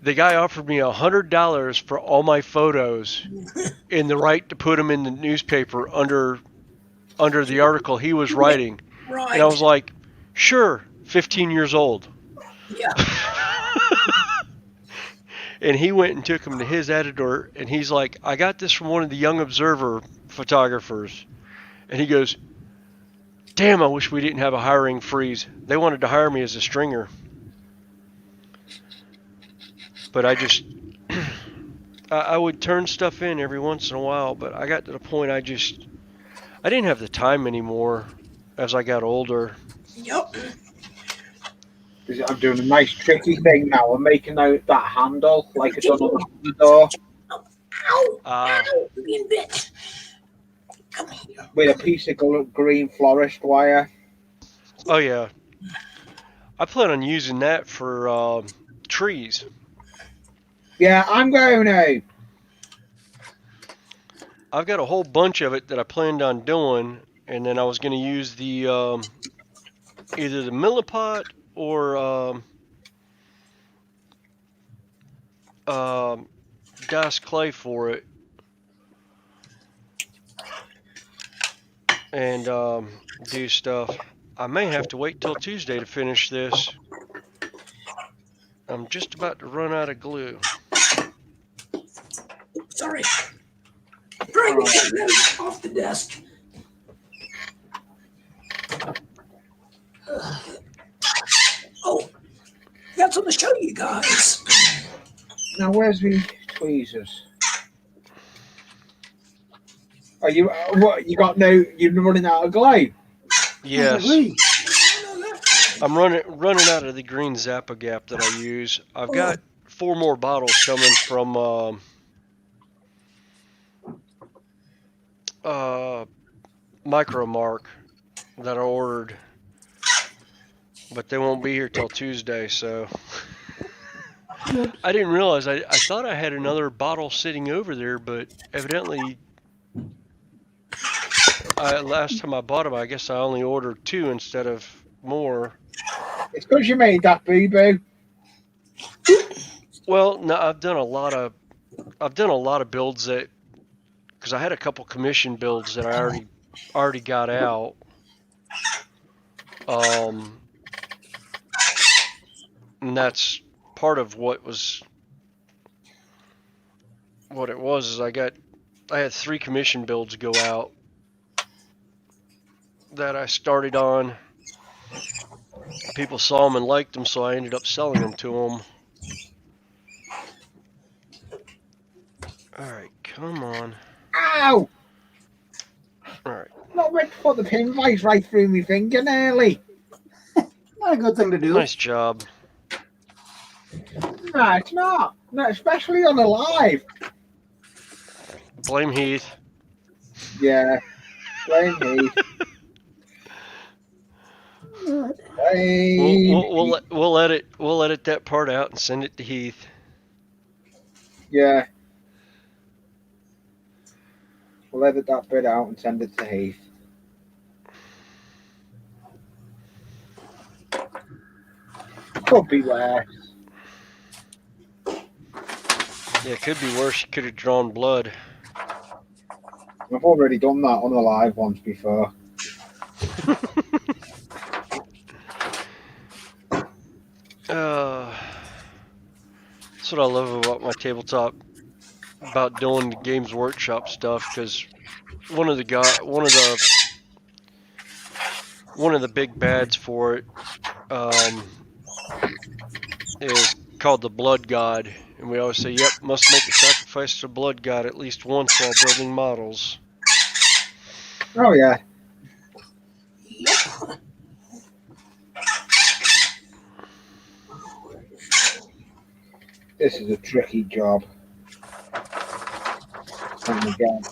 The guy offered me $100 for all my photos and the right to put them in the newspaper under the article he was writing. Right. And I was like, sure, 15 years old. Yeah. And he went and took him to his editor, and he's like, I got this from one of the Young Observer photographers. And he goes, damn, I wish we didn't have a hiring freeze. They wanted to hire me as a stringer. But I would turn stuff in every once in a while, but I got to the point I didn't have the time anymore as I got older. Yep. I'm doing a nice tricky thing now. I'm making out that handle like it's on the door. Ow! Ow! Being bit. Come here. With a piece of green florist wire. Oh yeah, I plan on using that for trees. Yeah, I'm going to. I've got a whole bunch of it that I planned on doing, and then I was going to use the either the milliput or gas clay for it, and do stuff. I may have to wait till Tuesday to finish this. I'm just about to run out of glue. Sorry. Trying to get that off the desk. Oh, got something to show you guys. Now, where's the tweezers? Are you what? You got no? You're running out of glue. Yes. I'm running out of the green Zappa Gap that I use. I've got 4 more bottles coming from Micromark that I ordered, but they won't be here till Tuesday, so I didn't realize. I thought I had another bottle sitting over there, but evidently last time I bought them, I guess I only ordered 2 instead of more. It's because you made that, boo-boo. Well, no, I've done a lot of builds that, because I had a couple commission builds that I already got out. And that's part of what it was is I had 3 commission builds go out that I started on. People saw them and liked them, so I ended up selling them to them. All right, come on. Ow! All right. Not meant to put the pin vice right through my finger nearly. Not a good thing to do. Nice job. No, it's not. No, especially on a live. Blame Heath. Yeah. Blame me. We'll edit that part out and send it to Heath. Yeah. We'll edit that bit out and send it to Heath. Could be worse. Yeah, it could be worse. You could have drawn blood. I've already done that on the live once before. That's what I love about my tabletop, about doing the Games Workshop stuff, because one of the big bads for it is called the Blood God, and we always say, "Yep, must make a sacrifice to the Blood God at least once while building models." Oh yeah. Yep. This is a tricky job. And again.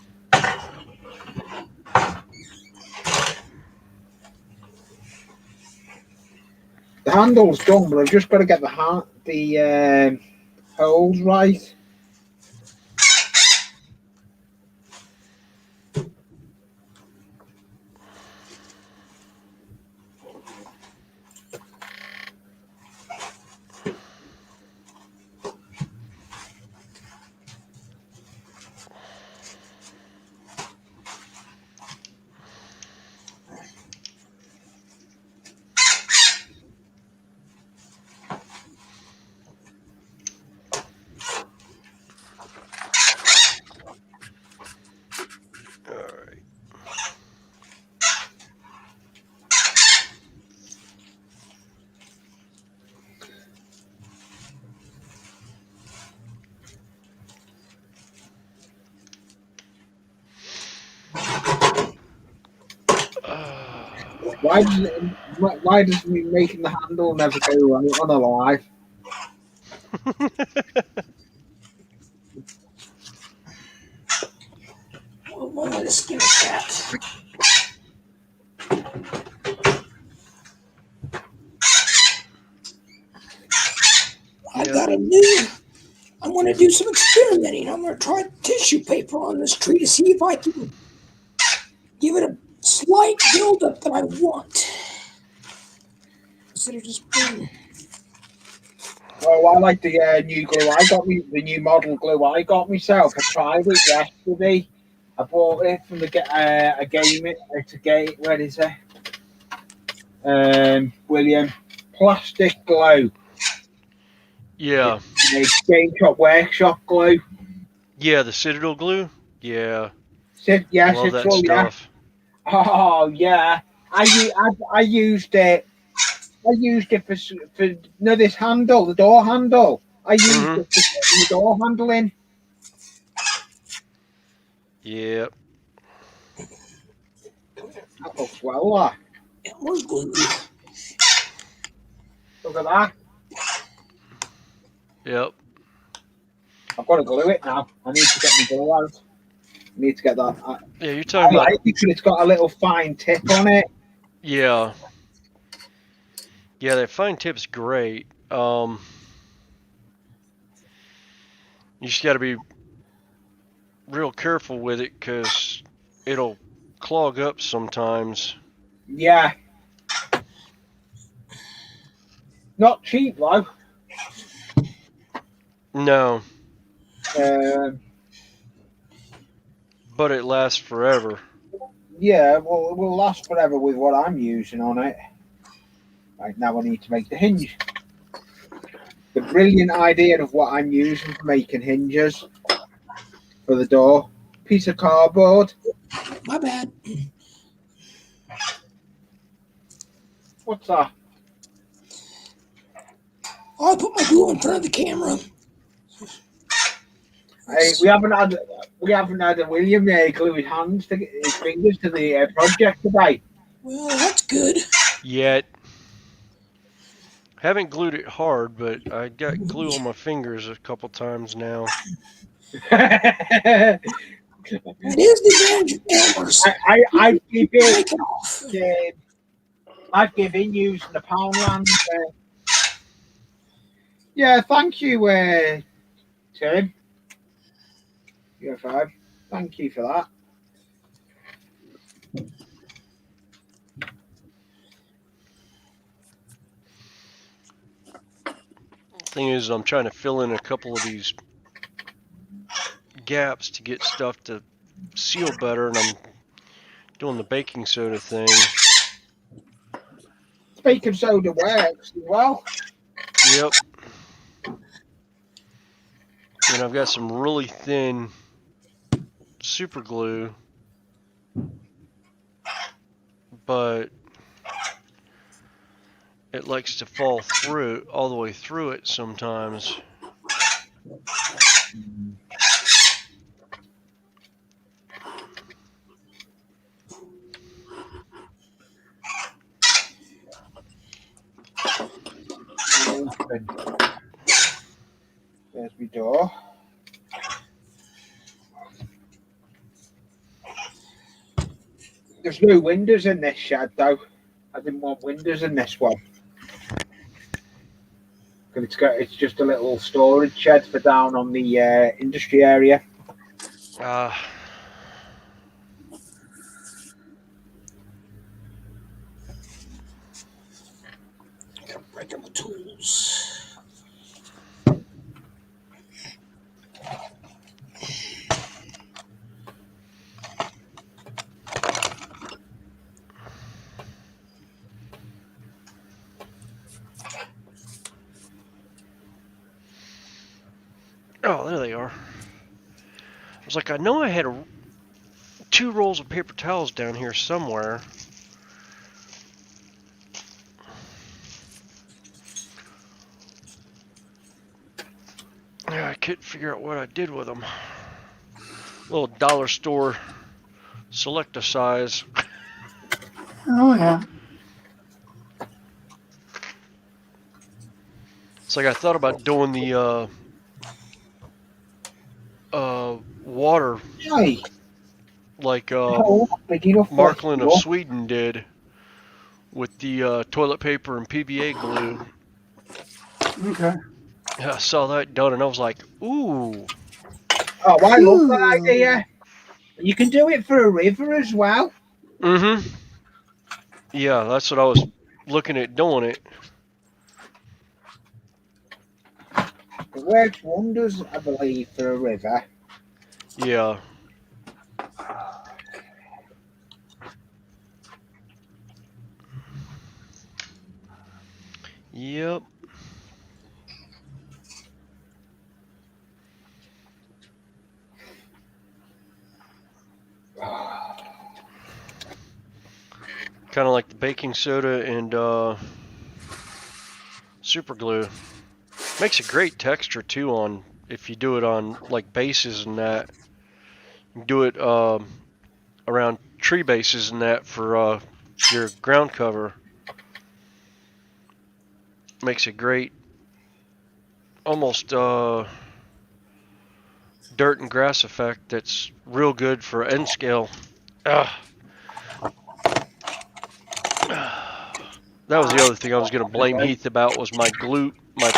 The handle's done, but I've just got to get the holes right. All right. Why does me making the handle never go right on a live? Well, one way to skin a cat. I got a new. I'm going to do some experimenting. I'm going to try tissue paper on this tree to see if I can give it a slight buildup that I want. Instead of just being. Oh, I like the new glue. The new model glue. I got myself. I tried it yesterday. I bought it from a game. It's a game. Where is it? William. Plastic glue. Yeah. Game Shop Workshop glue. Yeah, the Citadel glue. Yeah. Yes, Love it's that all stuff. Yeah. Oh yeah. I used it. I used it for this handle, the door handle. I used it for the door handling. Yep. That looks well, that. It was glue. Look at that. Yep. I've got to glue it now. I need to get my glue out. I need to get that. Yeah, you're talking about. Like it because it's got a little fine tip on it. Yeah. Yeah, that fine tip's great. You just got to be real careful with it because it'll clog up sometimes. Yeah. Not cheap though. No. Um, But it lasts forever. yeah, well, it will last forever with what I'm using on it. Right now, I need to make the hinge. The brilliant idea of what I'm using for making hinges for the door. Piece of cardboard. My bad. What's that? I put my glue in front of the camera. Hey, we haven't had a William glue his fingers to the project today. Well, that's good. Yet. Haven't glued it hard, but I got glue on my fingers a couple times now. That is the advantage of cameras. I've given using the Poundland. Yeah, thank you, Tim. You're 5. Thank you for that. Thing is, I'm trying to fill in a couple of these gaps to get stuff to seal better, and I'm doing the baking soda thing. Baking soda works as well. Yep. And I've got some really thin super glue, but it likes to fall through all the way through it sometimes. There's my door. There's no windows in this shed though. I didn't want windows in this one. It's just a little storage shed for down on the industry area. Breaking my tools. Oh, there they are. I was like, I know I had 2 rolls of paper towels down here somewhere. I couldn't figure out what I did with them. Little dollar store selector size. Oh, yeah. It's like I thought about doing the water Hey, like big enough for Marklin you. of Sweden did with the toilet paper and PVA glue. Okay. I saw that done and I was like, ooh. Oh, I love that idea. You can do it for a river as well. Mm-hmm. Yeah, that's what I was looking at doing it. It works wonders, I believe, for a river. Yeah. Yep. Kind of like the baking soda and super glue. Makes a great texture too on if you do it on like bases and that. You do it around tree bases and that for your ground cover. Makes a great almost dirt and grass effect that's real good for N scale. That was the other thing I was going to blame Heath about was my glue, my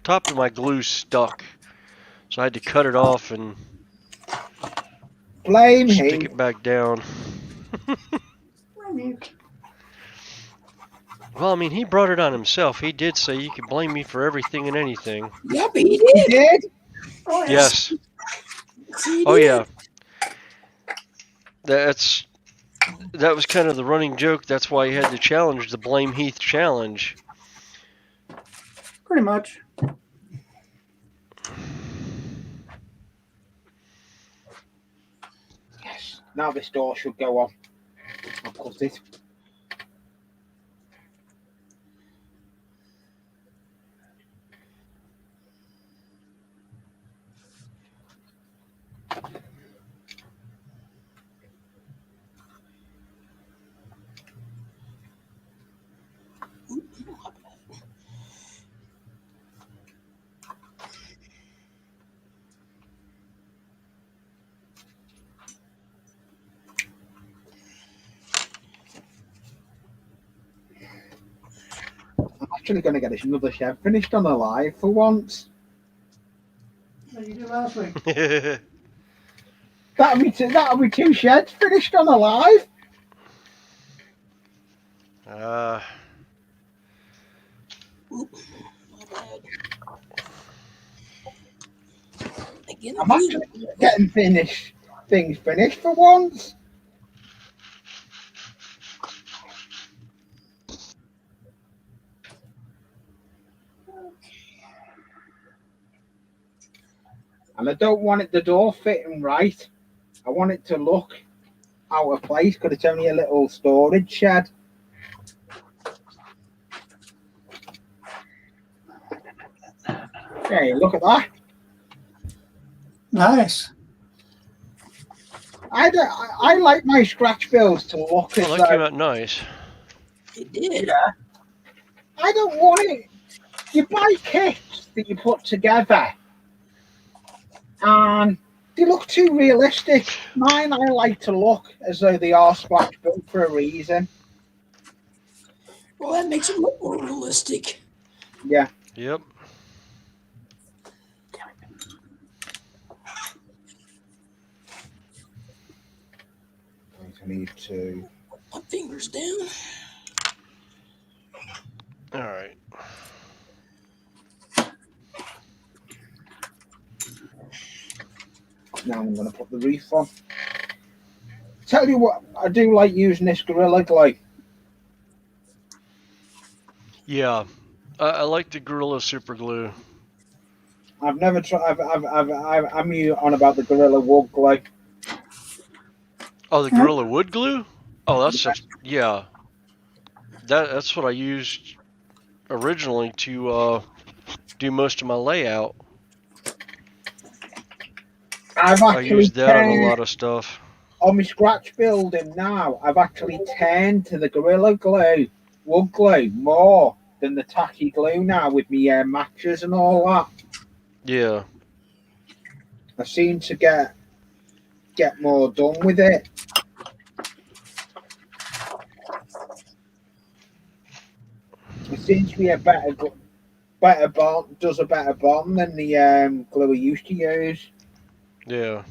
top of my glue stuck. So I had to cut it off and Blame stick him. it back down. Well, I mean, he brought it on himself. He did say you could blame me for everything and anything. Yeah, but he He did. did. Oh, Yes. He Oh did. yeah. That was kind of the running joke. That's why he had the challenge, the Blame Heath challenge. Pretty much. Yes. Now this door should go on. I'll cut it. I'm actually going to get another shed finished on alive for once. Like you did last week. That'll be 2 sheds finished on alive. Oop, my bad. I'm actually getting things finished for once. And I don't want the door fitting right. I want it to look out of place because it's only a little storage shed. Hey, look at that. Nice. I like my scratch builds to look as Well, though... that came out nice. It did. Yeah. I don't want it. You buy kits that you put together and they look too realistic. Mine, I like to look as though they are scratch built for a reason. Well, that makes it look more realistic. Yeah. Yep. I need to... My fingers down. All right. Now I'm going to put the wreath on. Tell you what, I do like using this Gorilla Glue. Yeah, I like the Gorilla Super Glue. I've never tried. I'm you on about the Gorilla Wood Glue. Oh, the Gorilla Wood Glue? Oh, that's just, yeah. That's what I used originally to do most of my layout. I used that on a lot of stuff. On my scratch building now, I've actually turned to the Gorilla Glue, Wood Glue, more than the tacky glue now with me matches and all that. Yeah. I seem to get more done with it. It seems to be a better bond, does a better bond than the glue I used to use. Yeah.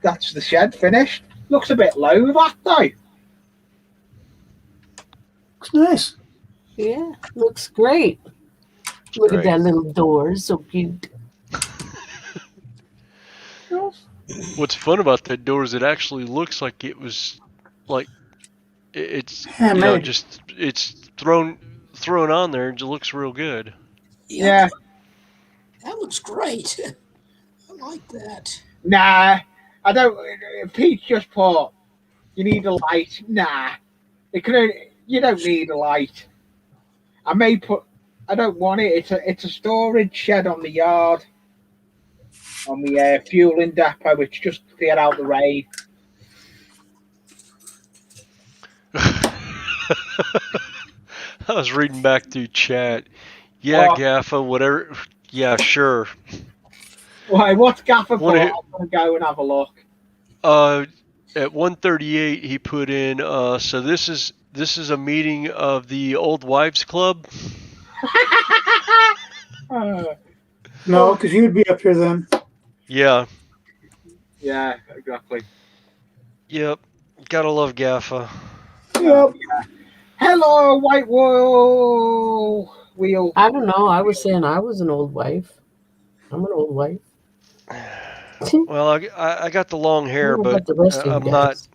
That's the shed finished. Looks a bit low, that though. Looks nice. Yeah, looks great. Look at that little door, so cute. What's fun about that door is it actually looks like it was like it's Handmade. it's thrown on there and it looks real good. Yeah. That looks great. I like that. Nah, I don't. Pete just put, you need a light. Nah, you don't need a light. I may put. I don't want it. It's a storage shed on the yard, on the fueling depot. It's just to get out the rain. I was reading back through chat. Yeah, Gaffa, whatever. Yeah, sure. Why? What's Gaffer put? I'm gonna go and have a look. At 138, he put in. So this is a meeting of the Old Wives Club. No, because you would be up here then. Yeah. Yeah, exactly. Yep. Gotta love Gaffa. Yep. Hello, White Wheel. I don't know. I was saying I was an old wife. I'm an old wife. Well, I got the long hair, but I'm guys.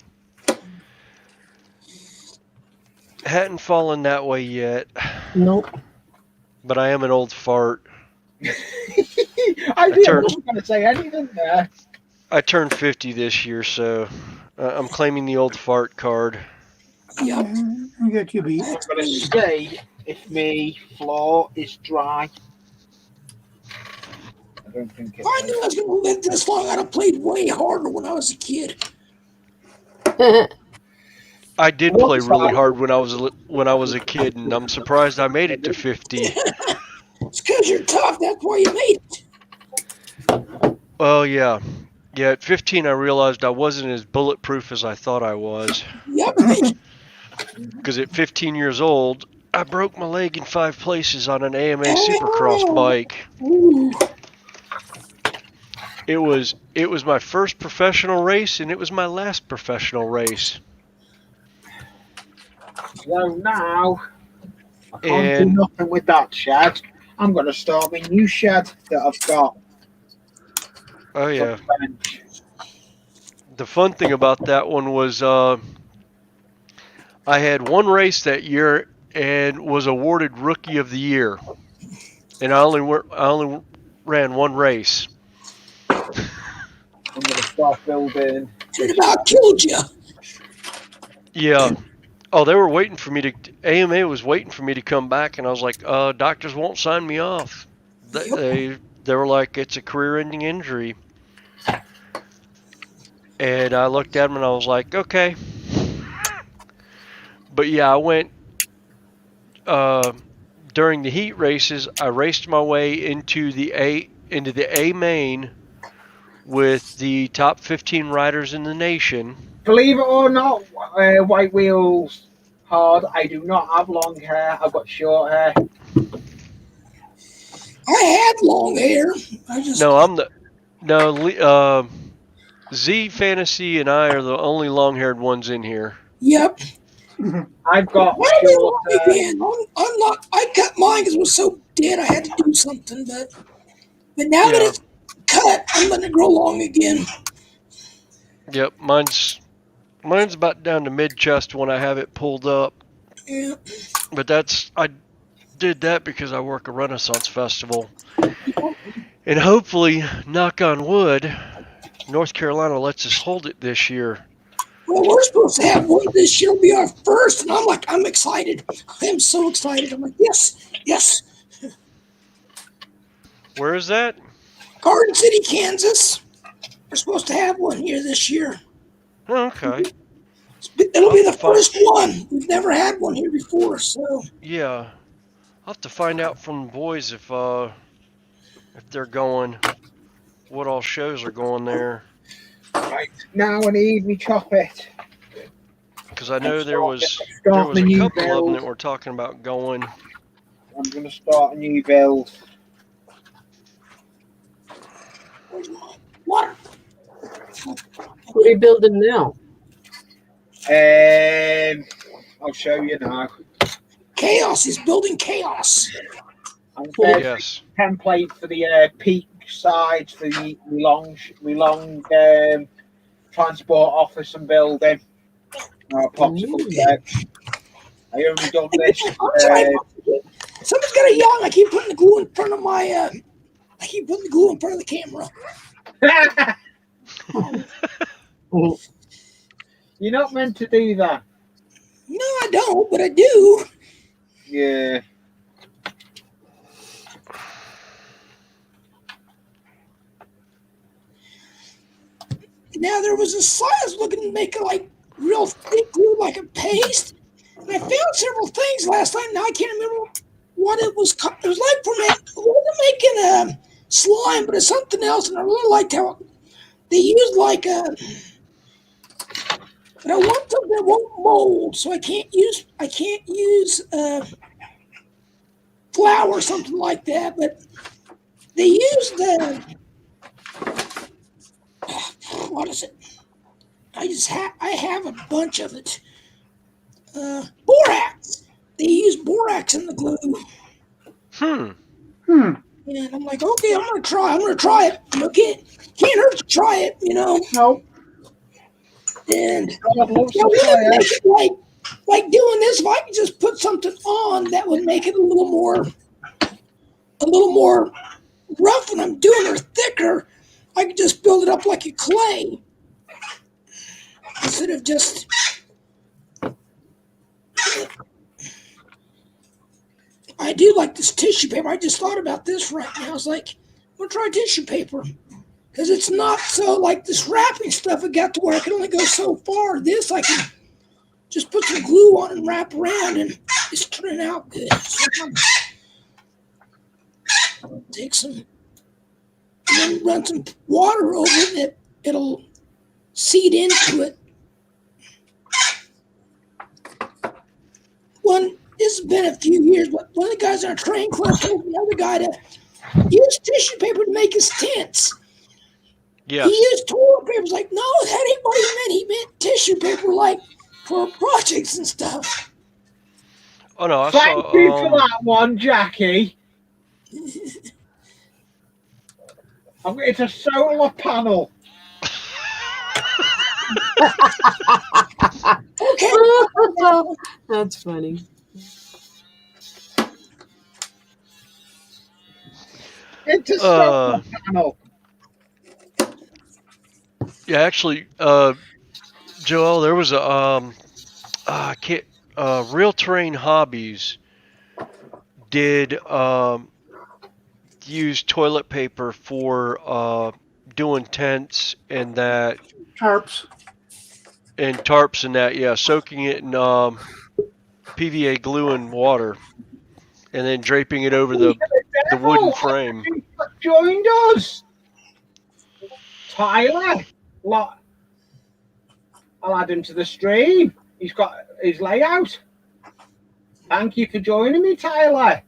not. Hadn't fallen that way yet. Nope. But I am an old fart. I wasn't going to say anything there. I turned 50 this year, so I'm claiming the old fart card. Yep. I got you beat. I'm going to see if my floor is dry. I don't think it I knew I was going to live this long. I'd have played way harder when I was a kid. I did play really hard when I was a kid, and I'm surprised I made it to 50. It's because you're tough. That's why you made it. Well, yeah. Yeah, at 15, I realized I wasn't as bulletproof as I thought I was. Yep. Because at 15 years old, I broke my leg in 5 places on an AMA Supercross bike. Ooh. It was my first professional race, and it was my last professional race. So now I can't do nothing with that shed. I'm going to start my new shed that I've got. Oh yeah. The fun thing about that one was I had one race that year and was awarded Rookie of the Year, and I only ran one race. I'm going to start building. It about killed you. Yeah. Oh, they were waiting for me to. AMA was waiting for me to come back, and I was like, doctors won't sign me off. They were like, it's a career-ending injury. And I looked at them and I was like, okay. But yeah, I went during the heat races. I raced my way into the A main with the top 15 riders in the nation. Believe it or not, White Wheels hard. I do not have long hair. I've got short hair. I had long hair. Z Fantasy and I are the only long-haired ones in here. Yep. I've got Why are they short long again? I'm not. I cut mine because it was so dead. I had to do something, but now that it's cut, I'm letting it grow long again. Yep, mine's about down to mid-chest when I have it pulled up. Yeah. But I did that because I work a Renaissance festival. And hopefully, knock on wood, North Carolina lets us hold it this year. Well, we're supposed to have one this year. It'll be our first, and I'm excited. I am so excited. I'm like, yes. Where is that? Garden City, Kansas. We're supposed to have one here this year. Oh, okay. It'll be the first one. We've never had one here before, so. Yeah. I'll have to find out from the boys if they're going, what all shows are going there. Right, now I need me chop it. Because I know there was a couple of them that were talking about going. I'm going to start a new build. What? What are you building now? I'll show you now. Chaos. He's building chaos. I'm Yes. Template for the peak sides for the long transport office and building. Popsicle bed. I only done this. Somebody's got a yawn. I keep putting the glue in front of my. I keep putting the glue in front of the camera. You're not meant to do that. No, I don't, but I do. Yeah. Now there was a site I was looking to make it like real thick glue, like a paste. And I found several things last time. Now I can't remember what it was. It was like it wasn't making slime, but it's something else. And I really liked how they used like a. But I want something that won't mold, so I can't use flour or something like that. But they used what is it? I have a bunch of it. Borax. They use borax in the glue. And I'm like, okay, I'm gonna try it. Can't hurt to try it, Nope. And make it like doing this. If I could just put something on that would make it a little more rough when I'm doing it, or thicker, I could just build it up like a clay instead of just. I do like this tissue paper. I just thought about this right now. I was like, I'm gonna try tissue paper because it's not so like this wrapping stuff. It got to where I can only go so far. This I can just put some glue on and wrap around, and it's turning out good. So take some, and then run some water over it, and it'll seed into it. One is this has been a few years, but one of the guys on our training club told the other guy to use tissue paper to make his tents. Yes. He used toilet paper. It's like, no, that ain't what he meant. He meant tissue paper, like for projects and stuff. Oh no, I Thank saw. you for that one, Jackie. It's a solar panel. Okay. That's funny. It's a solar panel. Yeah, actually, Joel, there was a Real Terrain Hobbies did use toilet paper for doing tents and that Tarps. and tarps and that. Yeah, soaking it in PVA glue and water, and then draping it over the wooden frame. Joined us, Tyler. I'll add him to the stream. He's got his layout. Thank you for joining me, Tyler.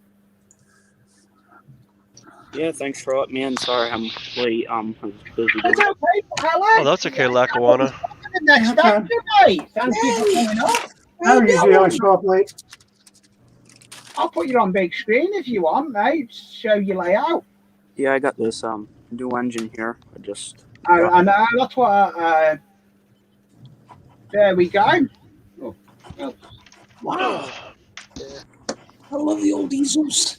Yeah, thanks for letting me in. Sorry, I'm late. I was busy. That's okay, Tyler. Oh, that's okay, Lackawanna. Next up, mate. Thank you for coming up. I usually always show up late. I'll put you on big screen if you want, mate. Show your layout. Yeah, I got this new engine here. I know, that's what there we go. Oh. Wow. I love the old diesels.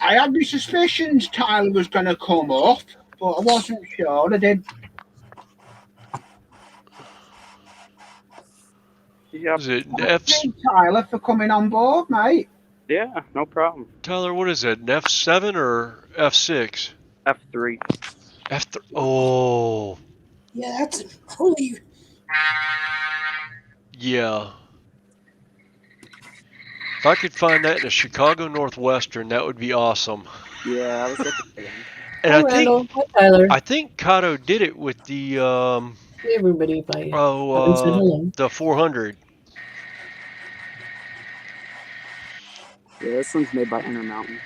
I had my suspicions Tyler was going to come up, but I wasn't sure. I did. Yep. Is it Thank you, Tyler, for coming on board, mate. Yeah, no problem. Tyler, what is it? An F7 or F6? F3. F3. Oh. Yeah, that's holy. Yeah. If I could find that in a Chicago Northwestern, that would be awesome. Yeah, I was looking for them. And Hi, I Randall. think Hi, Tyler. I think Kato did it with the Hey, everybody. If I haven't said hello. the 400. Yeah, this one's made by Intermountain.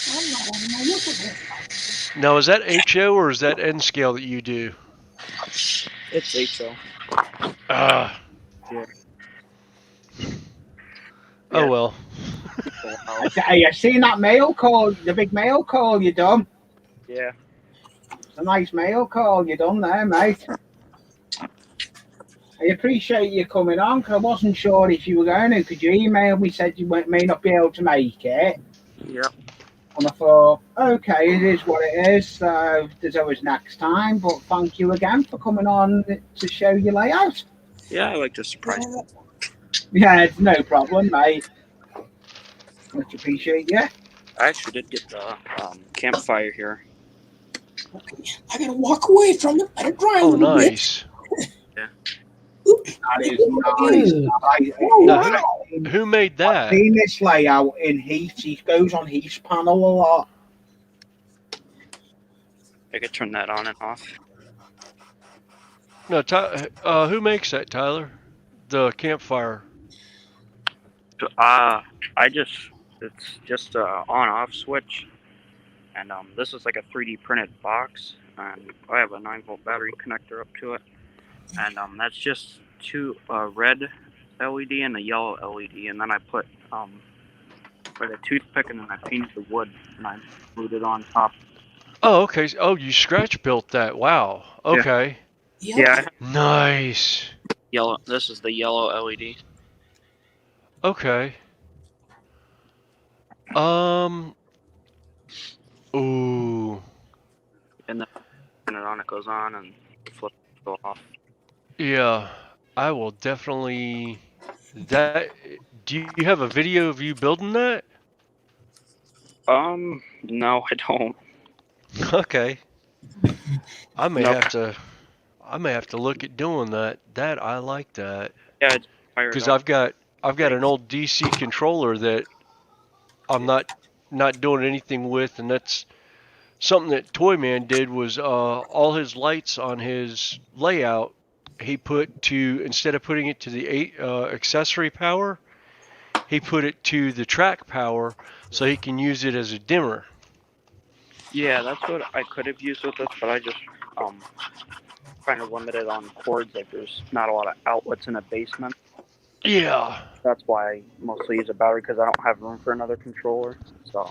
I'm not having no look at this. Now, is that HO or is that N scale that you do? It's HO. Ah. Yeah. Oh well. I seen that mail call, the big mail call you done. Yeah. It's a nice mail call you done there, mate. I appreciate you coming on because I wasn't sure if you were going to. Because you emailed me, said you may not be able to make it. Yep. And I thought, okay, it is what it is. So there's always next time. But thank you again for coming on to show your layout. Yeah, I like to surprise. Yeah, it's no problem, mate. Much appreciate you. I actually did get the campfire here. I gotta walk away from it. Let it dry a Oh, little nice. That is nice. Now, who made that? I've seen this layout in Heat. He goes on Heat's panel a lot. I could turn that on and off. No, who makes that, Tyler? The campfire. It's just a on-off switch, and this is like a 3D printed box, and I have a 9-volt battery connector up to it, and that's just two red LED and a yellow LED, and then I put with a toothpick, and then I painted the wood, and I glued it on top. Oh, okay. Oh, you scratch built that. Wow. Okay. Yeah. Nice. Yellow. This is the yellow LED. Okay. Ooh. And then turn it on, it goes on, and the flip go off. Yeah, I will definitely. That. Do you have a video of you building that? No, I don't. Okay. I may Nope. have to. I may have to look at doing that. That I like that. Yeah, it's fired Because up. I've got an old DC controller that I'm not doing anything with, and that's something that Toyman did. Was all his lights on his layout he put to, instead of putting it to the accessory power, he put it to the track power so he can use it as a dimmer. Yeah, that's what I could have used with this, but I just kind of limited on cords. Like there's not a lot of outlets in a basement. Yeah. That's why I mostly use a battery, because I don't have room for another controller. So.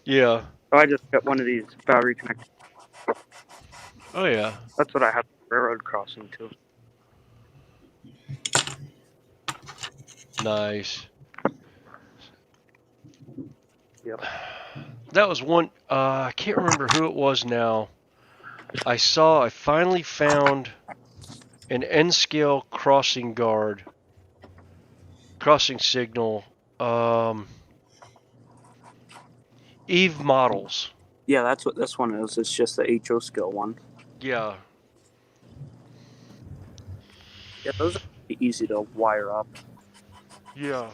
Yeah. So I just got one of these battery connectors. Oh yeah. That's what I have railroad crossing too. Nice. Yep. That was one. I can't remember who it was now. I finally found an N-scale crossing signal. Eve Models. Yeah, that's what this one is. It's just the HO skill one. Yeah. Yeah, those are easy to wire up. Yeah.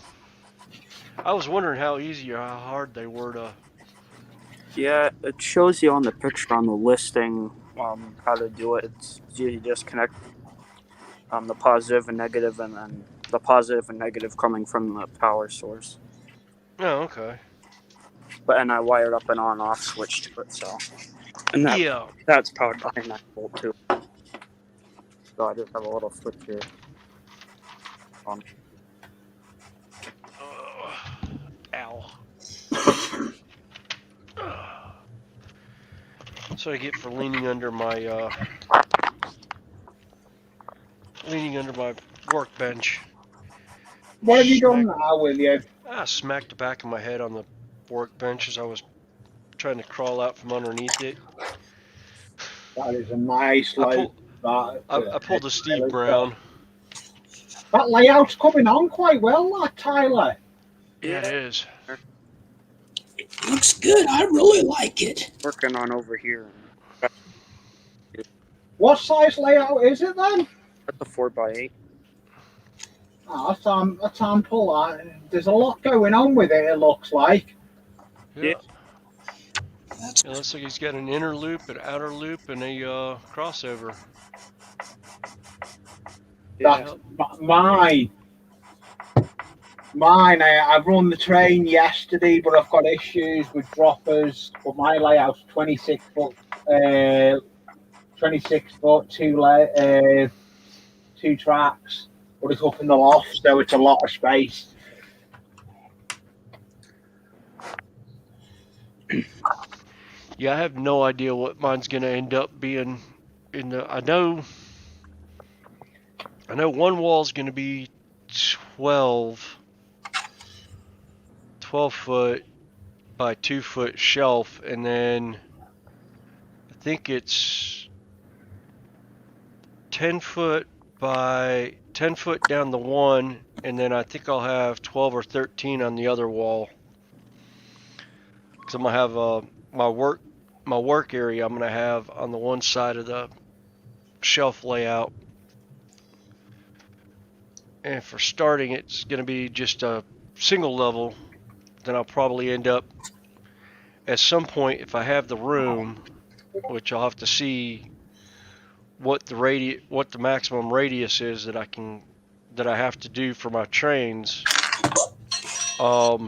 I was wondering how easy or how hard they were to. Yeah, it shows you on the picture on the listing how to do it. You just connect the positive and negative, and then the positive and negative coming from the power source. Oh, okay. And I wired up an on-off switch to it, so. And that's powered by a 9-volt too. So I just have a little switch here. Ow. That's what I get for leaning under my workbench. What have you done now, William? I smacked the back of my head on the workbench as I was trying to crawl out from underneath it. That is a nice layout. I pulled a Steve Brown. That layout's coming on quite well, that, Tyler. Yeah, it is. It looks good. I really like it. Working on over here. What size layout is it then? That's a 4x8. Oh, that's ample. There's a lot going on with it, it looks like. Yeah. It looks like he's got an inner loop, an outer loop, and a crossover. That's mine. I've run the train yesterday, but I've got issues with droppers. But my layout's 26 foot, 2 tracks. But it's up in the loft, so it's a lot of space. Yeah, I have no idea what mine's gonna end up being. I know one wall's gonna be 12 foot by 2 foot shelf, and then I think it's 10 foot by 10 foot down the one, and then I think I'll have 12 or 13 on the other wall. Because I'm gonna have my work area. I'm gonna have on the one side of the shelf layout, and for starting, it's gonna be just a single level. Then I'll probably end up at some point, if I have the room, which I'll have to see what the maximum radius is that I have to do for my trains. I'll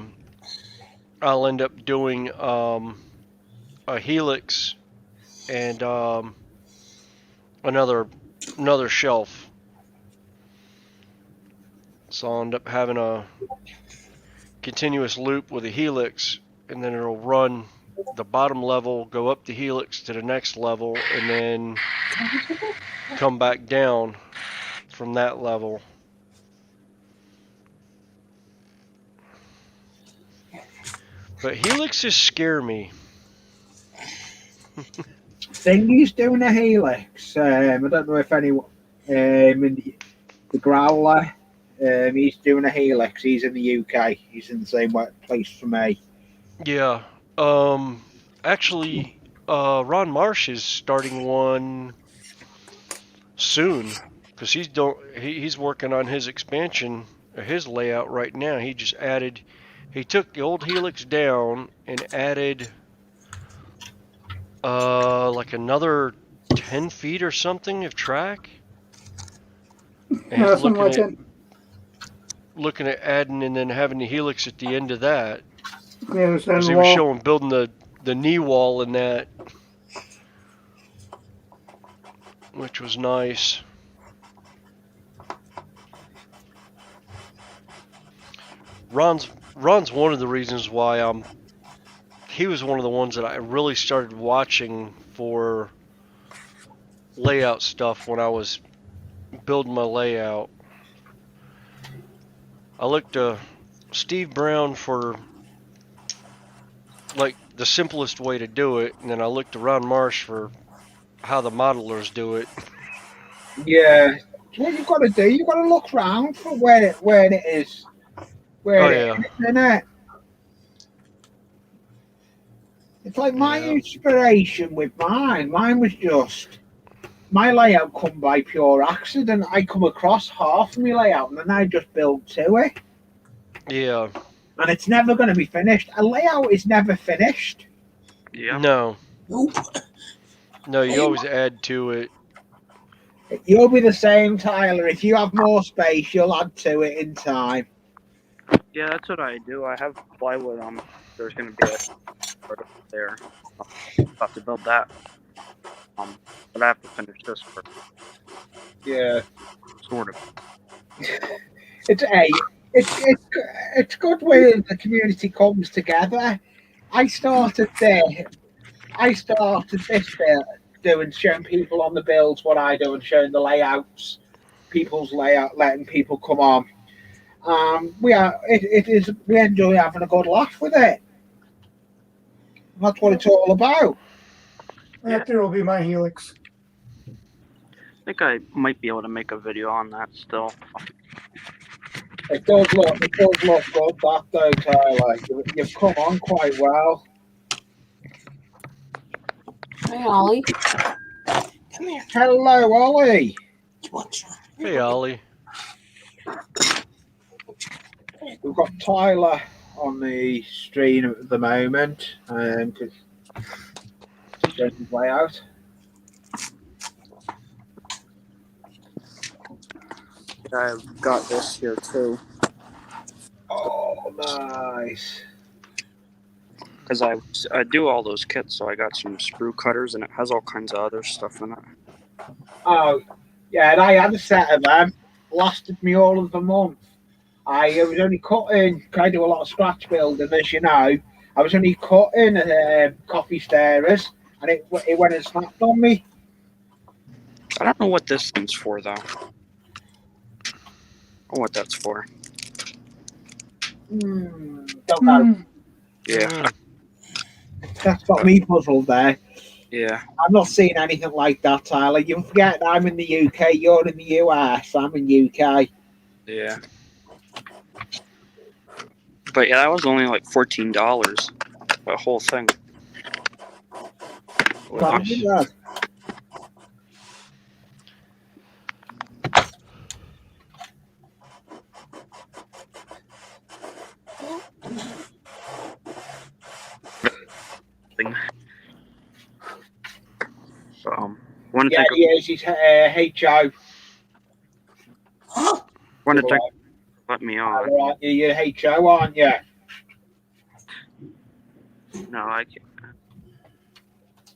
end up doing a helix and another shelf. So I'll end up having a continuous loop with a helix, and then it'll run the bottom level, go up the helix to the next level, and then come back down from that level. But helixes scare me. Thingy's doing a helix. I don't know if anyone in the Growler. He's doing a helix. He's in the UK. He's in the same place for me. Yeah. Actually, Ron Marsh is starting one soon because he's working on his expansion, his layout right now. He took the old helix down and added like another 10 feet or something of track. And Yeah, something like that. looking at adding and then having the helix at the end of that. Yeah, there's that Because he was showing building the knee wall in that, which was nice. Ron's one of the reasons why he was one of the ones that I really started watching for layout stuff when I was building my layout. I looked to Steve Brown for like the simplest way to do it, and then I looked to Ron Marsh for how the modelers do it. Yeah. What you've got to do, you've got to look round for where it is. Where it is, isn't it? It's like my inspiration with mine. Mine was just my layout come by pure accident. I come across half of my layout and then I just built to it. Yeah. And it's never going to be finished. A layout is never finished. Yeah. No. Nope. No, you always add to it. You'll be the same, Tyler. If you have more space, you'll add to it in time. Yeah, that's what I do. I have plywood. There's gonna be a part there. I'll have to build that. But I have to finish this first. Yeah. Sort of. It's good when the community comes together. I started this bit doing showing people on the builds what I do and showing the layouts, people's layout, letting people come on. We enjoy having a good laugh with it. That's what it's all about. That there will be my helix. I think I might be able to make a video on that still. It does look good, that though, Tyler. You've come on quite well. Hey, Ollie. Come here. Hello, Ollie. Hey, Ollie. We've got Tyler on the stream at the moment, because he's showing his layout. I've got this here too. Oh, nice. Because I do all those kits, so I got some sprue cutters, and it has all kinds of other stuff in it. Oh, yeah, and I had a set of them. Lasted me all of the month. I was only cutting, I do a lot of scratch building, as you know. I was only cutting coffee stirrers, and it went and snapped on me. I don't know what this thing's for, though. I don't know what that's for. Don't know. Yeah. That's got me puzzled there. Yeah. I'm not seeing anything like that, Tyler. You forget I'm in the UK, you're in the US, I'm in UK. Yeah. But yeah, that was only like $14. The whole thing. Nice. Thing. So, yeah, he is. He's HO. Want to check? Let me on. Aren't you? You're HO, aren't you? No, I can't.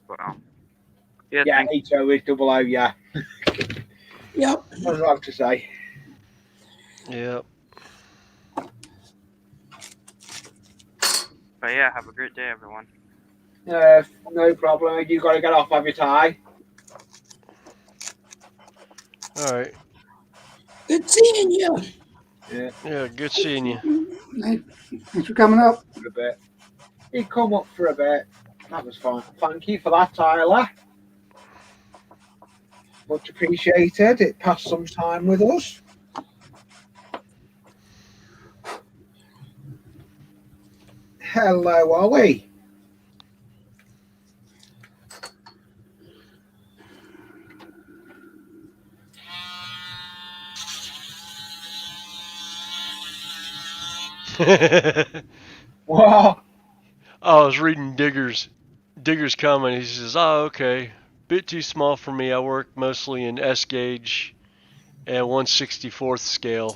Well, yeah, yeah, HO is double O. Yeah. Yep. What was I have to say? Yep. But yeah, have a great day, everyone. No problem. You got to get off, have your tie. All right. Good seeing you. Yeah, good seeing you. Thanks for coming up. For a bit. He come up for a bit. That was fine. Thank you for that, Tyler. Much appreciated. It passed some time with us. Hello, Ollie. What? I was reading Digger's comment. He says, "Oh, okay. bit too small for me. I work mostly in S gauge and 1/64th scale.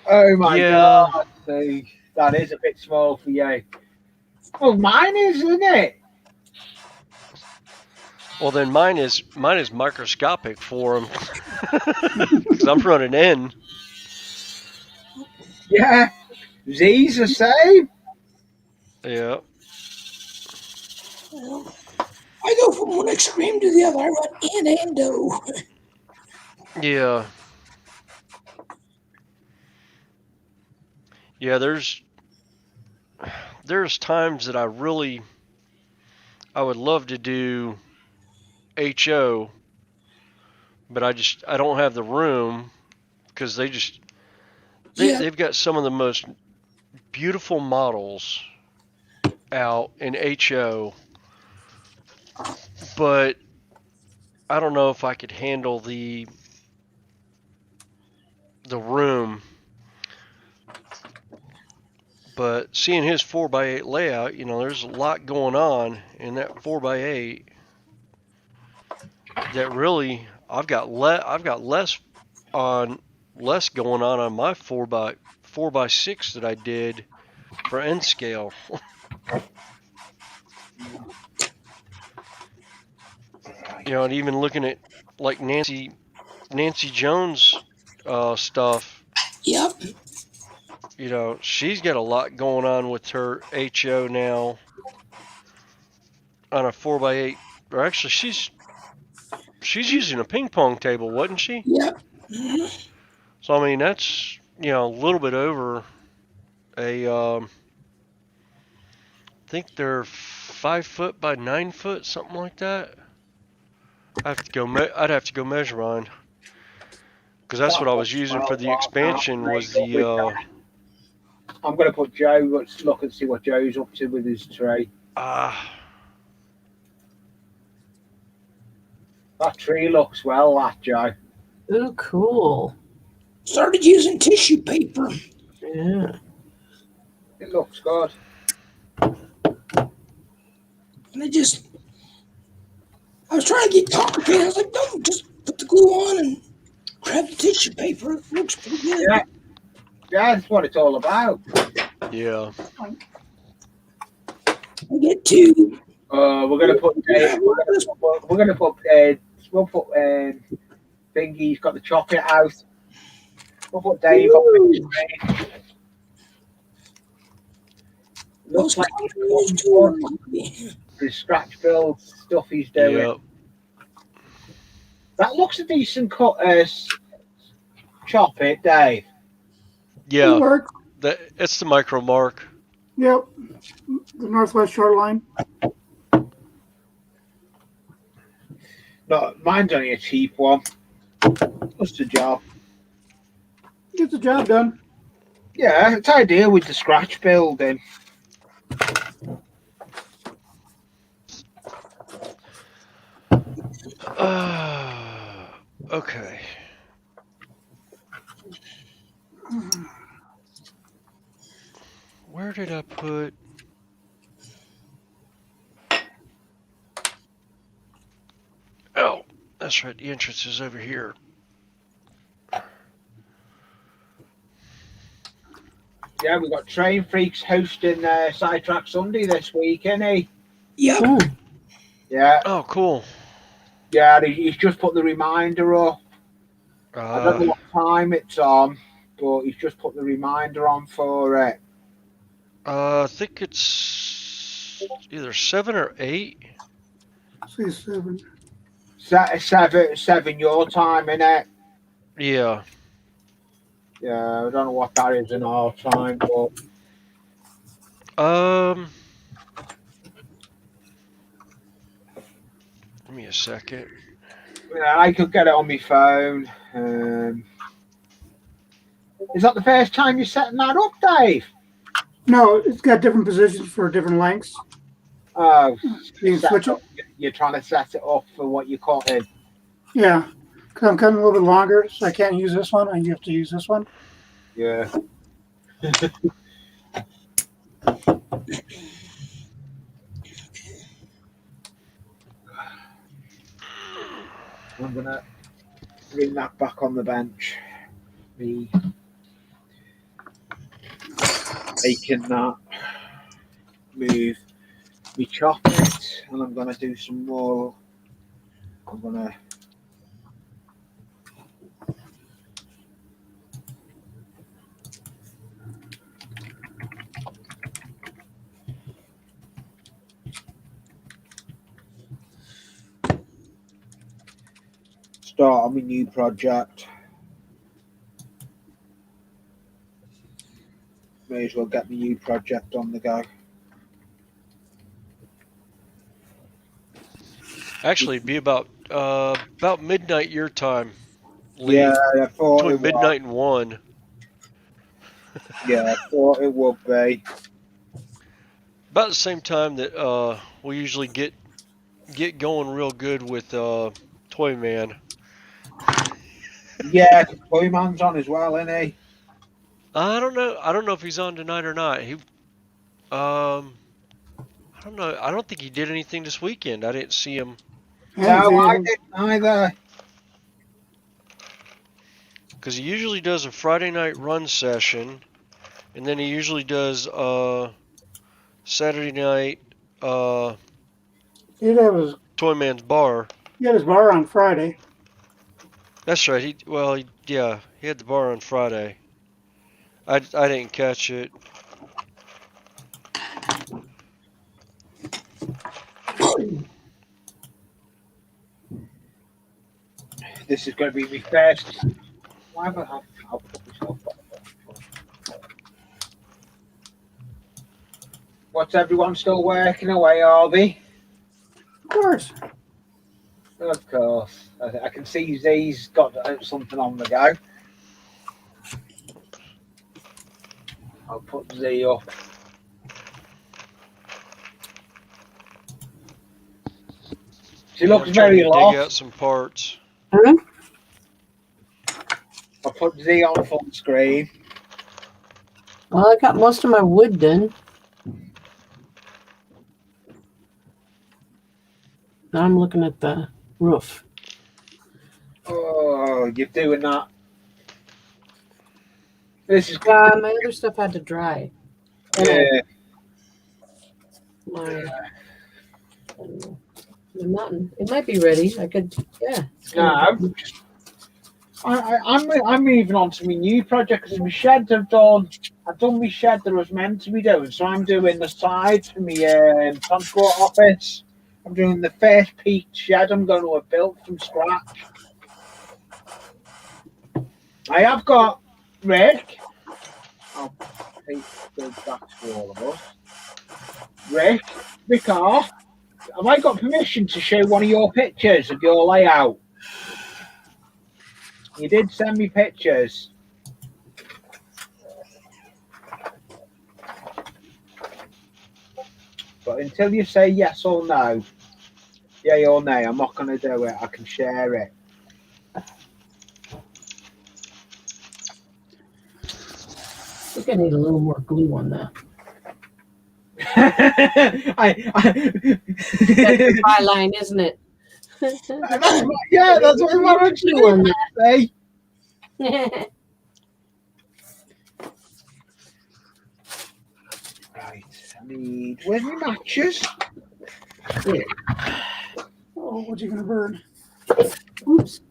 Oh my Yeah. God! See, that is a bit small for you. Well, mine is, isn't it? Well, then mine is microscopic for them because I'm running N. Yeah. Z's the same. Yeah. Well, I go from one extreme to the other. I run in and O. Yeah. Yeah. There's times that I would love to do HO, but I don't have the room because Yeah, they've got some of the most beautiful models out in HO, but I don't know if I could handle the room. But seeing his 4x8 layout, there's a lot going on in that 4x8 that really I've got less going on my 4x6 that I did for N scale. And even looking at like Nancy Jones stuff, yep. she's got a lot going on with her HO now on a 4x8. Or actually, she's using a ping pong table, wasn't she? Yep. So I mean, that's a little bit over a. I think they're 5 foot by 9 foot, something like that. I'd have to go measure on, because that's what I was using for the expansion was the. I'm going to put Joe. Let's look and see what Joe's up to with his tree. That tree looks well, that Joe. Ooh, cool. Started using tissue paper. Yeah. It looks good. And I was trying to get complicated. I was like, no, just put the glue on and grab the tissue paper. It looks pretty good. Yeah. Yeah, that's what it's all about. Yeah. I get two. We're gonna put we'll put Thingy's got the chocolate house. We'll put Dave on the screen. Looks like the scratch build stuff he's doing. Yep. That looks a decent cut. Chop it, Dave. Yeah. It'll work. It's the micro mark. Yep. The Northwest Shoreline. No, mine's only a cheap one. Just a job. Gets the job done. Yeah, it's ideal with the scratch building. Okay. Where did I put? Oh, that's right. The entrance is over here. Yeah, we've got Train Freaks hosting Sidetrack Sunday this week, isn't he? Yep. Ooh. Yeah. Oh, cool. Yeah, he's just put the reminder up. I don't know what time it's on, but he's just put the reminder on for it. I think it's either 7 or 8. Say 7. 7 your time, innit? Yeah. Yeah, I don't know what that is in our time, but give me a second. yeah, I could get it on my phone. Is that the first time you're setting that up, Dave? No, it's got different positions for different lengths. Oh, You can switch it. You're trying to set it up for what you're cutting. Yeah, because I'm cutting a little bit longer, so I can't use this one. I have to use this one. Yeah. I'm gonna bring that back on the bench. Me making that move. We chop it, and I'm gonna do some more. I'm gonna. Start on my new project. May as well get my new project on the go. Actually, it'd be about midnight your time, Lee. Yeah, I thought Between it midnight was. and 1. Yeah, I thought it would be. About the same time that we usually get going real good with Toy Man. Yeah, Toyman's on as well, isn't he? I don't know. I don't know if he's on tonight or not. I don't know. I don't think he did anything this weekend. I didn't see him No, I didn't either. because he usually does a Friday night run session, and then he usually does Saturday night He'd have his Toy Man's bar. he had his bar on Friday. That's right. He had the bar on Friday. I didn't catch it. This is going to be my first. Why have I had? I'll put myself on. What's everyone still working away, are they? Of course. Of course. I can see Z's got something on the go. I'll put Z up. She looks I'm trying very to lost. dig out some parts. Hmm? I'll put Z on full screen. Well, I got most of my wood done. Now I'm looking at the roof. Oh, you're doing that. This is Yeah, my other stuff had to dry. yeah. My, I don't know. The mountain. It might be ready. I could, yeah. No, I'm moving on to my new project because my shed I've done my shed that I was meant to be doing, so I'm doing the side for my transport office. I'm doing the first peaked shed I'm going to have built from scratch. I have got Rick. I'll take those back to all of us. Rick, have I got permission to show one of your pictures of your layout? You did send me pictures. But until you say yes or no, yay or nay, I'm not going to do it. I can share it. I think I need a little more glue on that. That's the high line, isn't it? That's what I want to do on that. Right, I need. Where's my matches? Oh, what's he gonna burn? Oops.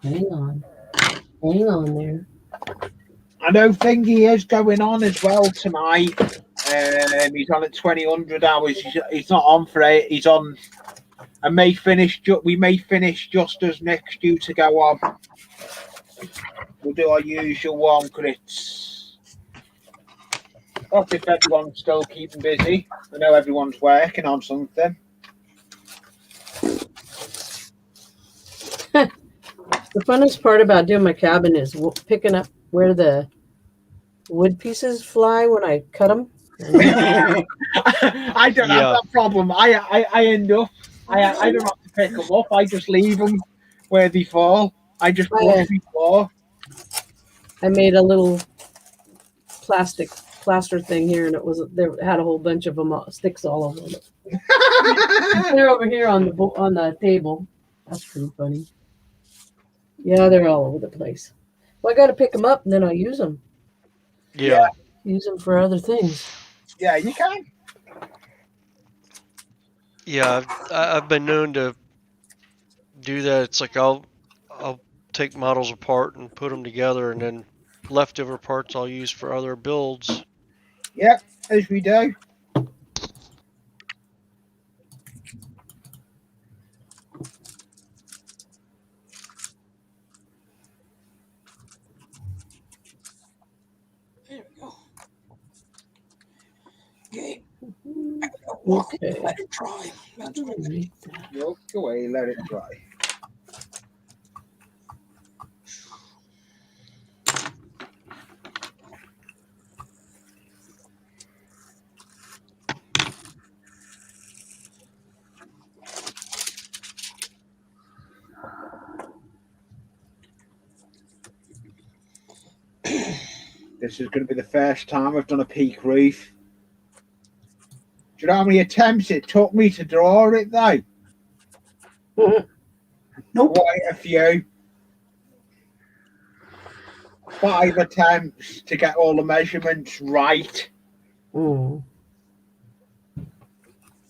Hang on there. I know Thingy is going on as well tonight. He's on at 2000 hours. He's not on for it. He's on. And we may finish just as Nick's due to go on. We'll do our usual one because that's if everyone's still keeping busy. I know everyone's working on something. The funnest part about doing my cabin is picking up where the wood pieces fly when I cut them. I don't have that problem. I end up. I don't have to pick them up. I just leave them where they fall. I just brush before. I made a little plastic plaster thing here, and it had a whole bunch of them sticks all over it. They're over here on the table. That's pretty funny. Yeah, they're all over the place. Well, I got to pick them up, and then I'll use them. Yeah. Use them for other things. Yeah, you can. Yeah, I've been known to do that. It's like I'll take models apart and put them together, and then leftover parts I'll use for other builds. Yep, as we do. There we go. Okay. Okay. Let it dry. That's what I need. Walk away, let it dry. This is going to be the first time I've done a peak roof. Do you know how many attempts it took me to draw it, though? Nope. Quite a few. 5 attempts to get all the measurements right. Mm.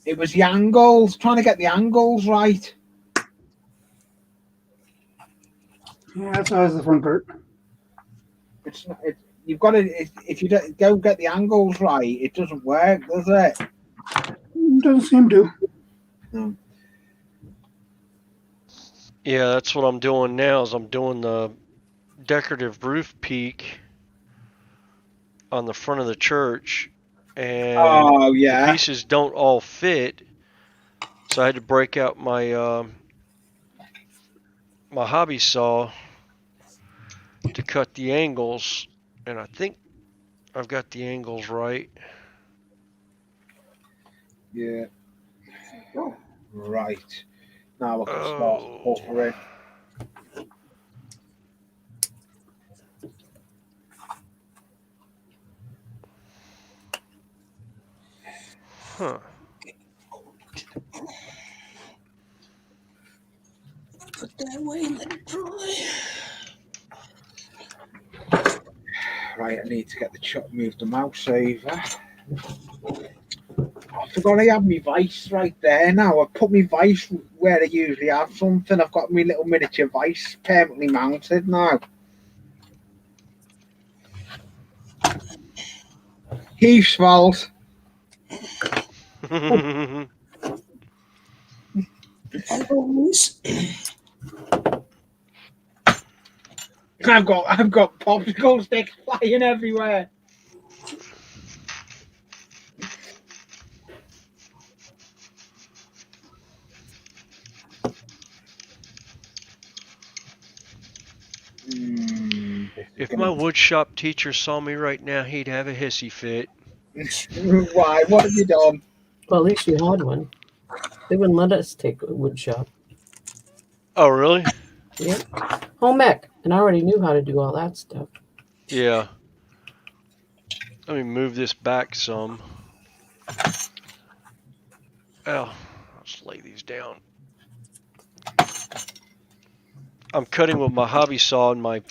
It was the angles, trying to get the angles right. Yeah, that's always the fun part. It's not, you've got to, if you don't get the angles right, it doesn't work, does it? Doesn't seem to. No. Yeah, that's what I'm doing now. Is I'm doing the decorative roof peak on the front of the church, and the pieces don't all fit, so I had to break out my my hobby saw to cut the angles, and I think I've got the angles right. Yeah. Right. Now I can start buffering. Huh. Put that away and let it dry. Right, I need to get move the mouse over. I forgot I have my vice right there now. I put my vice where I usually have something. I've got my little miniature vice permanently mounted now. Heath's fault. As always. I've got popsicle sticks flying everywhere. If my woodshop teacher saw me right now, he'd have a hissy fit. Why? What have you done? Well, at least you had one. They wouldn't let us take a wood shop. Oh, really? Yeah. Home ec. And I already knew how to do all that stuff. Yeah. Let me move this back some. Oh, I'll just lay these down. I'm cutting with my hobby saw in my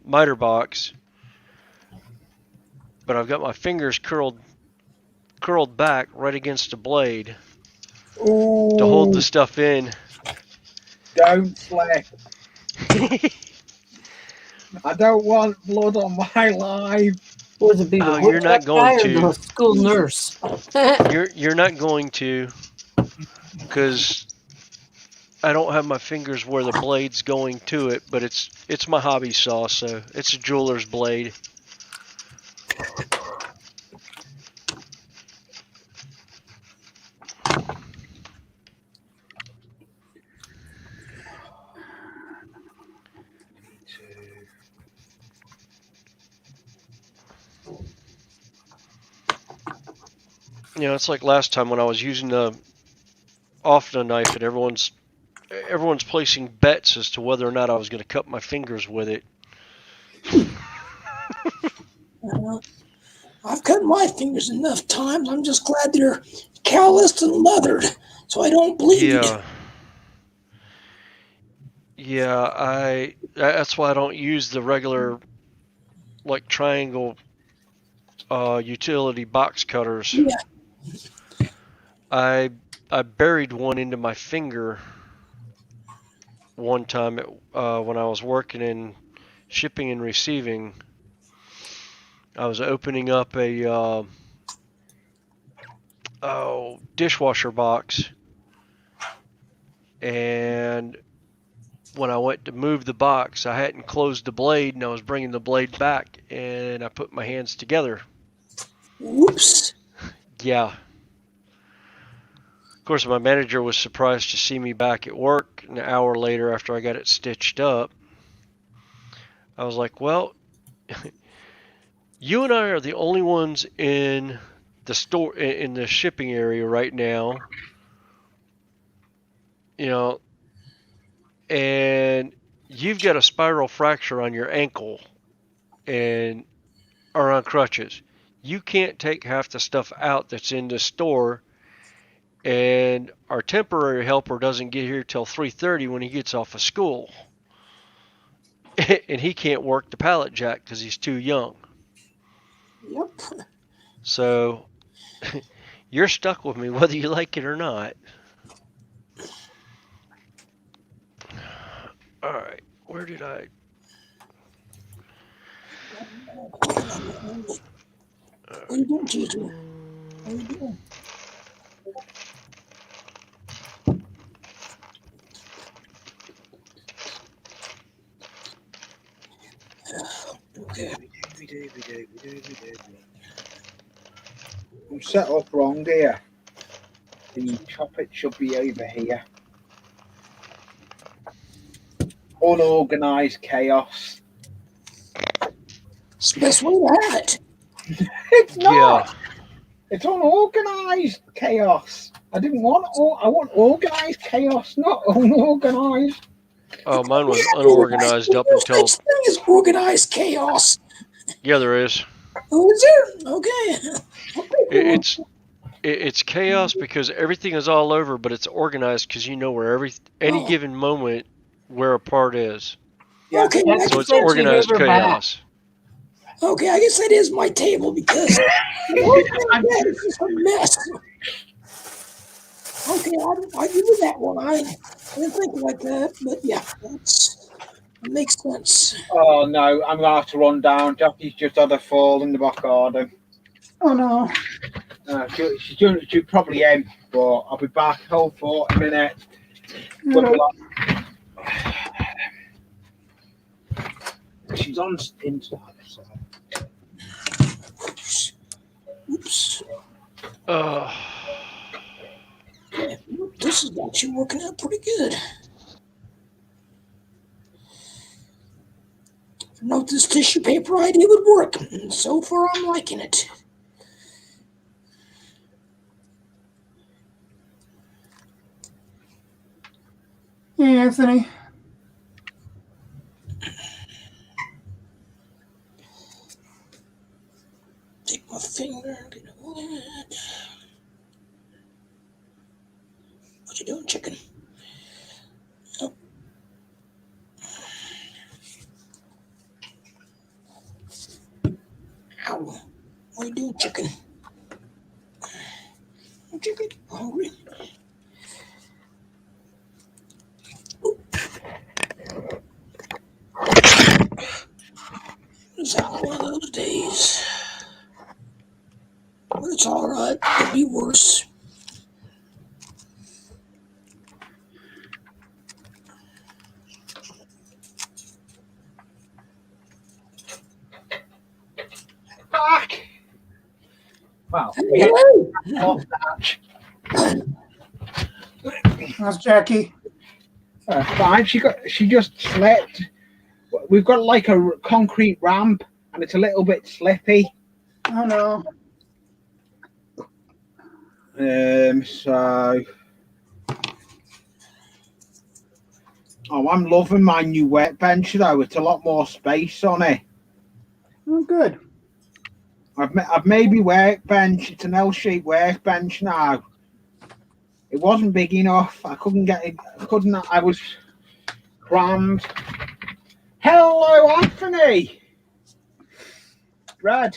miter box, but I've got my fingers curled back right against the blade to hold the stuff in. Don't slip. I don't want blood on my life. Was it be the you're not going to. The school nurse? You're not going to, because I don't have my fingers where the blade's going to it, but it's my hobby saw, so it's a jeweler's blade. You know, it's like last time when I was using the offset knife and everyone's placing bets as to whether or not I was going to cut my fingers with it. I've cut my fingers enough times. I'm just glad they're calloused and leathered, so I don't bleed. Yeah. That's why I don't use the regular like triangle utility box cutters. Yeah. I buried one into my finger one time when I was working in shipping and receiving. I was opening up a dishwasher box, and when I went to move the box, I hadn't closed the blade, and I was bringing the blade back, and I put my hands together. Whoops. Yeah. Of course, my manager was surprised to see me back at work an hour later after I got it stitched up. I was like, well, you and I are the only ones in the store, in the shipping area right now, you know, and you've got a spiral fracture on your ankle and are on crutches. You can't take half the stuff out that's in the store, and our temporary helper doesn't get here till 3:30 when he gets off of school. And he can't work the pallet jack because he's too young. Yep. So you're stuck with me whether you like it or not. All right, where did I? What are you doing, Gigi? What are you doing? Okay. I'm set up wrong here. The topic should be over here. Unorganized chaos. It's the best way to have it. It's not. Yeah. It's unorganized chaos. I didn't want I want organized chaos, not unorganized. Oh, mine was unorganized up until. There's no such thing as organized chaos. Yeah, there is. Oh, is there? Okay. It's chaos because everything is all over, but it's organized because you know where any given moment where a part is. Yeah. Okay. So it's organized chaos. Okay, I guess that is my table because it's just a mess. Okay, I give you that one. I didn't think like that, but yeah, that makes sense. Oh no, I'm gonna have to run down. Jackie's just had a fall in the back garden. Oh no. She's probably in, but I'll be back. Hold 40 minutes. She's on inside. So. Oops. This is actually working out pretty good. I know this tissue paper idea would work. And so far, I'm liking it. Hey, Anthony. Take my finger and get it. What you doing, chicken? Oh. Ow. What are you doing, chicken? Chicken, hungry. It's out one of those days. But it's all right. Could be worse. Back. Wow. Hello. How's Jackie? Fine. She just slept. We've got like a concrete ramp, and it's a little bit slippy. Oh no. So. Oh, I'm loving my new workbench though. It's a lot more space on it. Oh, good. I've made my workbench. It's an L-shaped workbench now. It wasn't big enough. I couldn't get it. I was crammed. Hello, Anthony. Brad,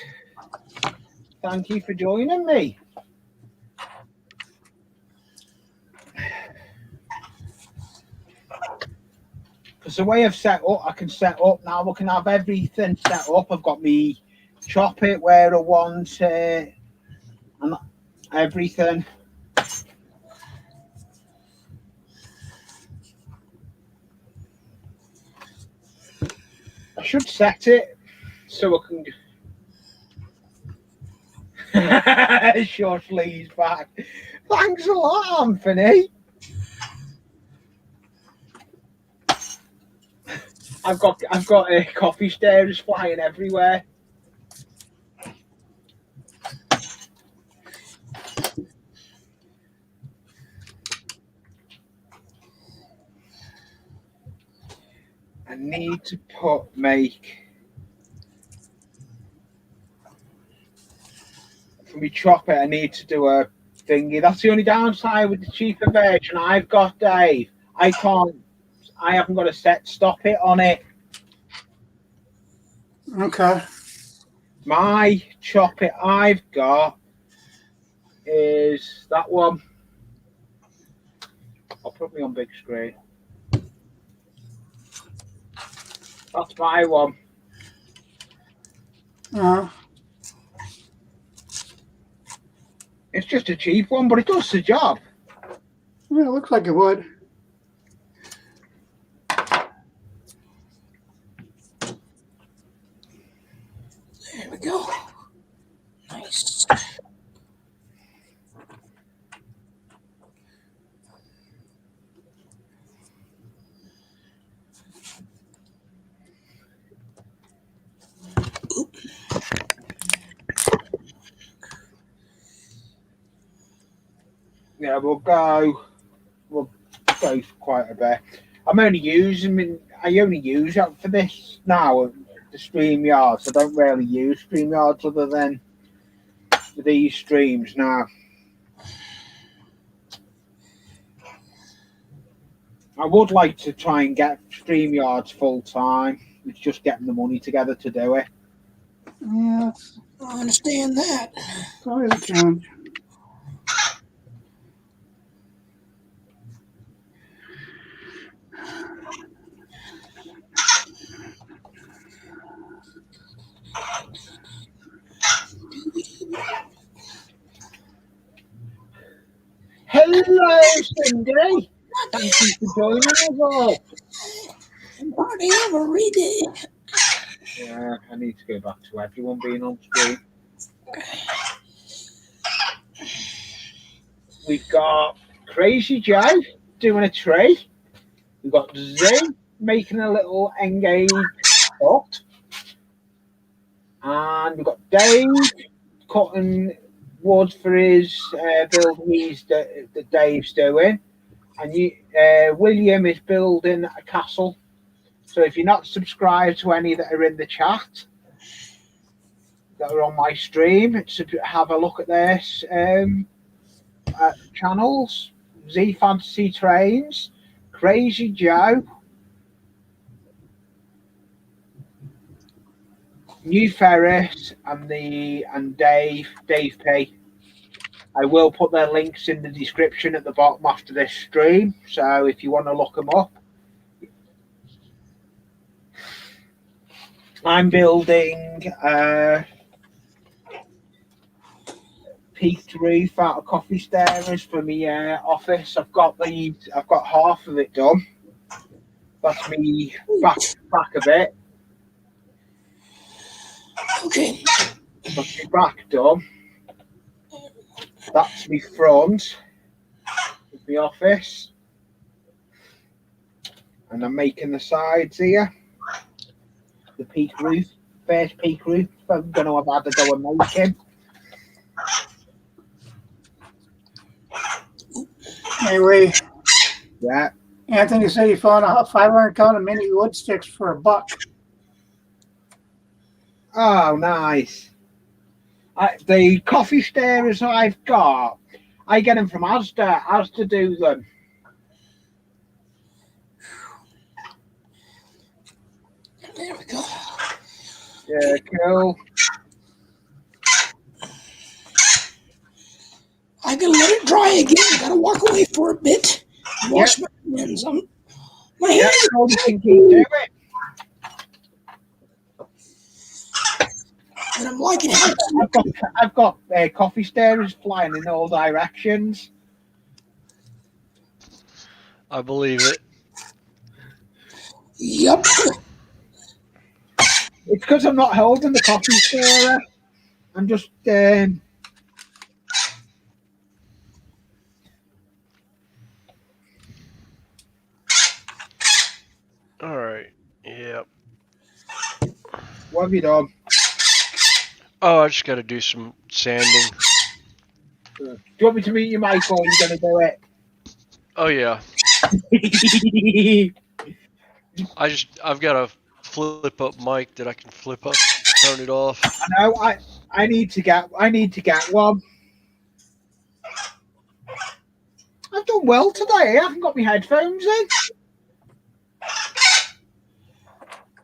thank you for joining me. Because the way I've set up, I can set up now. I can have everything set up. I've got me chop it where I want it, and everything. I should set it so I can. Short sleeves back. Thanks a lot, Anthony. I've got coffee stirrers flying everywhere. I need to for me chop it. I need to do a thingy. That's the only downside with the cheaper version I've got, Dave. I haven't got a set stop it on it. Okay. My chop it I've got is that one. I'll put me on big screen. That's my one. It's just a cheap one, but it does the job. Yeah, it looks like it would. There we go. Nice. Yeah, we'll go quite a bit. I only use it for this now, the StreamYards. I don't really use StreamYards other than for these streams now. I would like to try and get StreamYards full time. It's just getting the money together to do it. Yeah, I understand that. It's always a challenge. Hello, Cindy. Thank you for joining us all. Party over, read it. Yeah, I need to go back to everyone being on screen. We've got Crazy Joe doing a tree. We've got Zoo making a little engaged pot. And we've got Dave cutting wood for his building that Dave's doing. And William is building a castle. So if you're not subscribed to any that are in the chat that are on my stream, have a look at their channels. Z Fantasy Trains, Crazy Joe, New Ferris, and Dave P. I will put their links in the description at the bottom after this stream. So if you want to look them up. I'm building peaked roof out of coffee stirrers for my office. I've got half of it done. That's me back a bit. Okay. That's my back done. That's my front of the office. And I'm making the sides here. The peak roof, first peak roof. I'm going to have had to go and make him. Anyway, Yeah. Anthony said he found a 500 count of mini wood sticks for $1. Oh, nice. The coffee stirrers I've got, I get them from Asda. Asda do them. There we go. Yeah, cool. I gotta let it dry again. I gotta walk away for a bit. Wash my hands. My Yeah, hands. cool. You can keep doing it. And I'm liking how I've got coffee stirrers flying in all directions. I believe it. Yep. It's because I'm not holding the coffee stirrer. I'm just All right. Yep. what have you done? Oh, I just got to do some sanding. Do you want me to mute your mic or are you going to do Oh yeah. it? I've got a flip up mic that I can flip up, turn it off. I know. I need to get one. I've done well today. I haven't got my headphones in.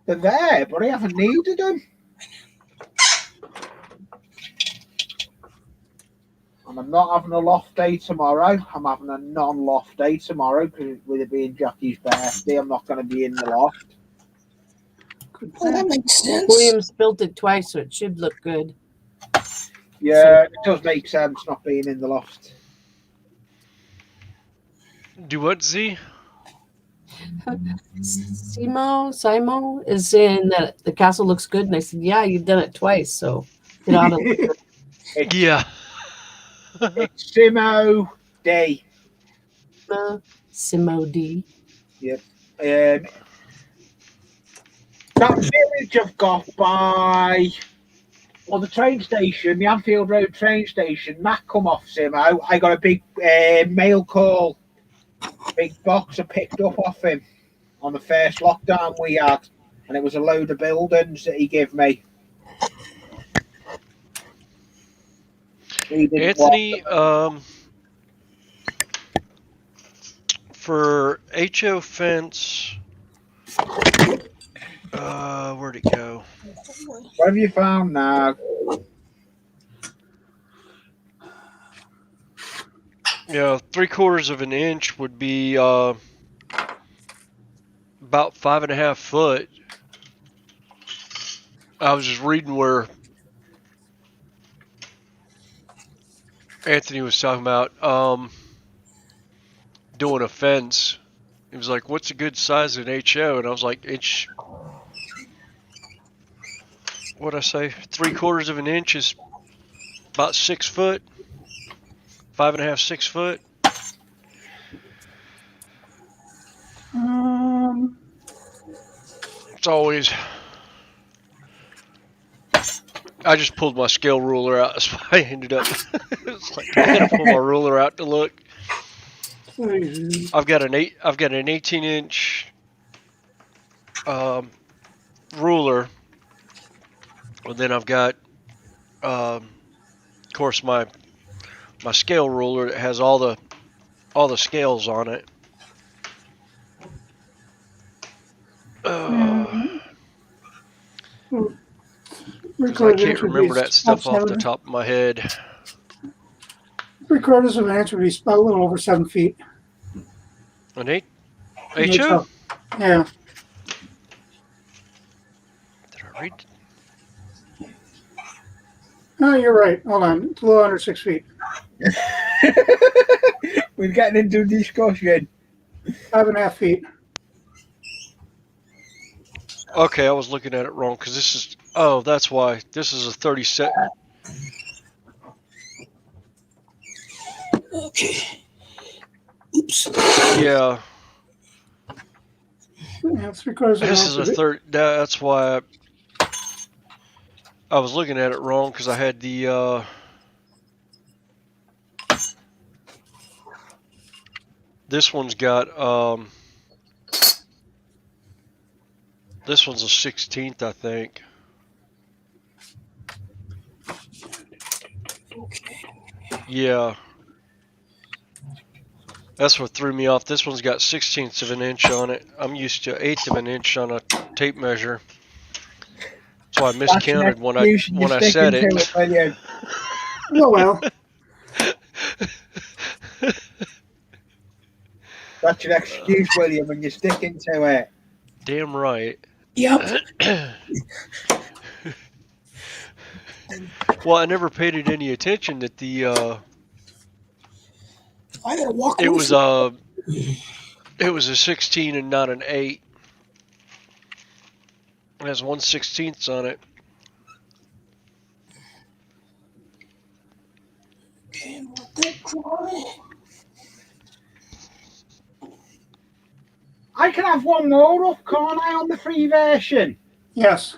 They're there, but I haven't needed them. And I'm not having a loft day tomorrow. I'm having a non-loft day tomorrow because with it being Jackie's birthday, I'm not going to be in the loft. Oh, that makes sense. William spilt it twice, so it should look good. Yeah, it does make sense not being in the loft. Do what, Z? Simo is saying that the castle looks good, and I said, "Yeah, you've done it twice, so it ought to look good." Yeah. It's Simo Day. Simo D. Yep. That village I've got by the train station, the Anfield Road train station, that come off Simo. I got a big mail call, big box I picked up off him on the first lockdown we had, and it was a load of buildings that he gave me. Anthony, for HO fence, where'd it go? What have you found now? Yeah, 3/4 of an inch would be about 5.5 foot. I was just reading where Anthony was talking about doing a fence. He was like, "What's a good size in HO?" And I was like, what'd I say? 3/4 of an inch is about 6 foot. 5.5, 6 foot. It's always. I just pulled my scale ruler out. That's why I ended up. It's like I gotta pull my ruler out to look. I've got an 18-inch ruler, and then I've got, of course, my scale ruler that has all the scales on it. I can't remember that stuff off the top of my head. 3/4 of an inch would be about a little over 7 feet. An HO? Yeah. Did I read? No, you're right. Hold on. It's a little under 6 feet. We're getting into a discussion. 5.5 feet. Okay, I was looking at it wrong because this is. Oh, that's why. This is a 37. Okay. Oops. Yeah. Yeah, 3/4 of an This inch. is a third. That's why I was looking at it wrong because I had the. This one's got. This one's a 16th, I think. Yeah. That's what threw me off. This one's got 1/16 of an inch on it. I'm used to 1/8 of an inch on a tape measure. That's why I miscounted when I said it. Oh, well. That's an excuse, William, when you're sticking to it. Damn right. Yep. Well, I never paid it any attention that the I gotta walk it away was from it was a 16 and not an 8. It has 1/16 on it. and let that dry. I can have one more up, can't I, on the free version? Yes.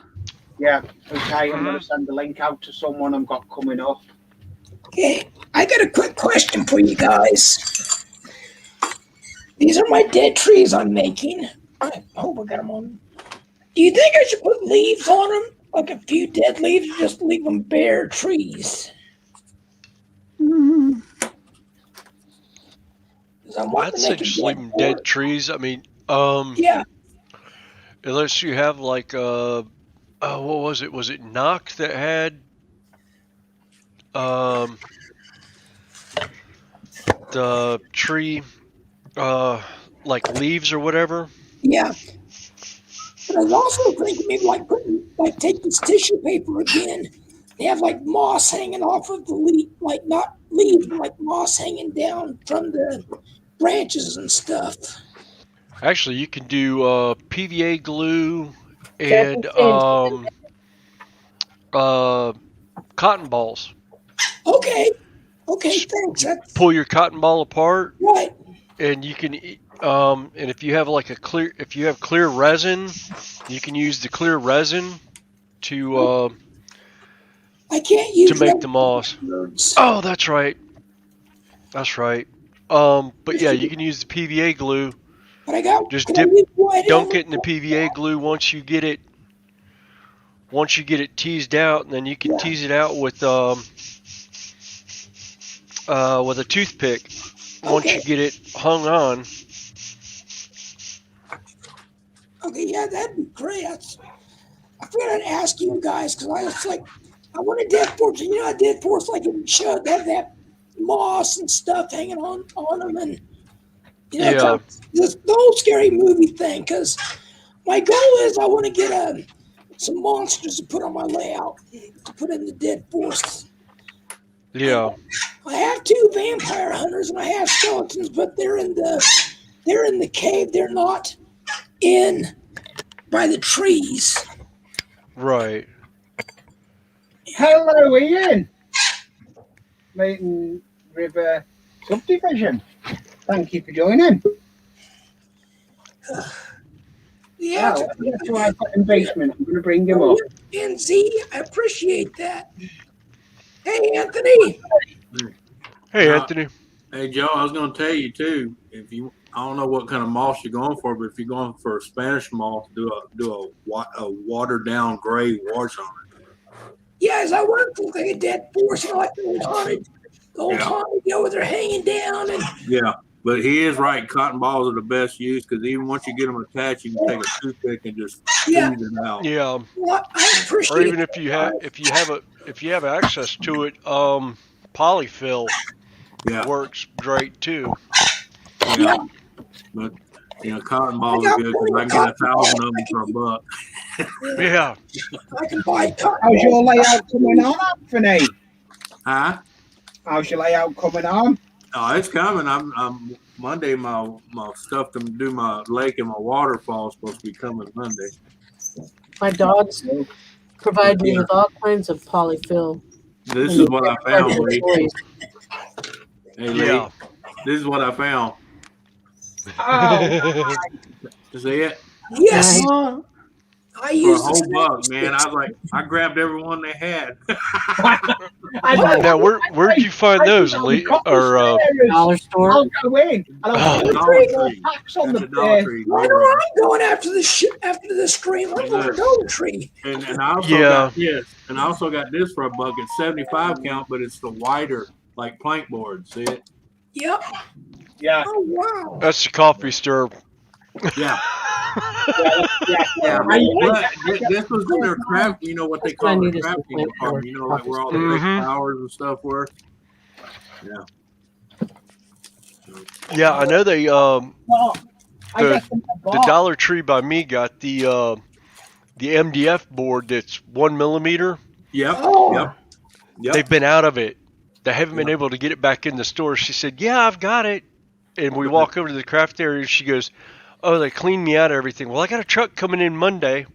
Yeah. Okay, I'm going to send the link out to someone I've got coming up. Okay, I got a quick question for you guys. These are my dead trees I'm making. I hope I got them on. Do you think I should put leaves on them? Like a few dead leaves, or just leave them bare trees? Mm, I'd say just leave them dead trees. I mean, Yeah, unless you have like what was it? Was it Knock that had the tree like leaves or whatever? yeah. But I was also thinking maybe like take this tissue paper again. They have like moss hanging off of the leaf, like not leaves, but like moss hanging down from the branches and stuff. Actually, you can do PVA glue and cotton balls. Okay, thanks. That's Pull your cotton ball apart, right. and you can and if you have like clear resin, you can use the clear resin to I can't use make the moss. Oh, that's right. That's right. But yeah, you can use the PVA glue. But I got Just dunk it in the PVA glue once you get it teased out, and then you can tease it out with a toothpick once you get it hung on. Okay, yeah, that'd be great. I figured I'd ask you guys because I was like, I want a dead forest. You know, a dead forest like in the show. They have that moss and stuff hanging on them, and you know, Yeah. the whole scary movie thing. Because my goal is I want to get some monsters to put on my layout to put in the dead forest. Yeah. I have 2 vampire hunters and I have skeletons, but they're in the cave. They're not in by the trees. Right. Hello, Ian. Maiden River Subdivision. Thank you for joining. Yeah, Oh, that's why I've got in basement. I'm going to bring him up. and Z, I appreciate that. Hey, Anthony. Hey, Anthony. Hey, Joe, I was going to tell you too. I don't know what kind of moss you're going for, but if you're going for a Spanish moss, do a watered down gray wash on it. Yeah, as I work for like a dead forest, like the old haunted, where they're hanging down and. Yeah, but he is right. Cotton balls are the best use because even once you get them attached, you can take a toothpick and just tease it out. Yeah. Well, I appreciate. Or even if you have access to it, polyfill works great too. Yeah. But cotton balls are good because I can get 1,000 of them for $1. Yeah. I can buy cotton. How's your layout coming on, Anthony? Huh? How's your layout coming on? Oh, it's coming. I'm Monday. My stuff to do my lake and my waterfall is supposed to be coming Monday. My dogs provide me with all kinds of polyfill. This is what I found, Lee. Hey, Lee. This is what I found. Oh, See it? Yes. I used for a whole $1, man. I was like, I grabbed every one they had. Now, where'd you find those, Lee? Or dollar store? I'll go in. Dollar Tree. Packs on the Dollar Tree. Why do I going after the stream? I'm going to Dollar Tree. And I also got this. And I also got this for $1. It's 75 count, but it's the wider like plank board. See it? Yep. Yeah. Oh wow. That's the coffee stir. Yeah. Yeah. Yeah. I- But this was in their craft. You know what they That's what I call the needed some crafting plank board. department. You know, like where all the big Mhm. flowers and stuff were. Yeah. Yeah, I know they Well, I The- guess the Dollar Tree by me got the MDF board that's 1 millimeter. Yep. Oh. Yep. They've been out of it. They haven't been Yeah. able to get it back in the store. She said, "Yeah, I've got it." And we walk over to the craft area. And she goes, "Oh, they cleaned me out of everything." Well, I got a truck coming in Monday.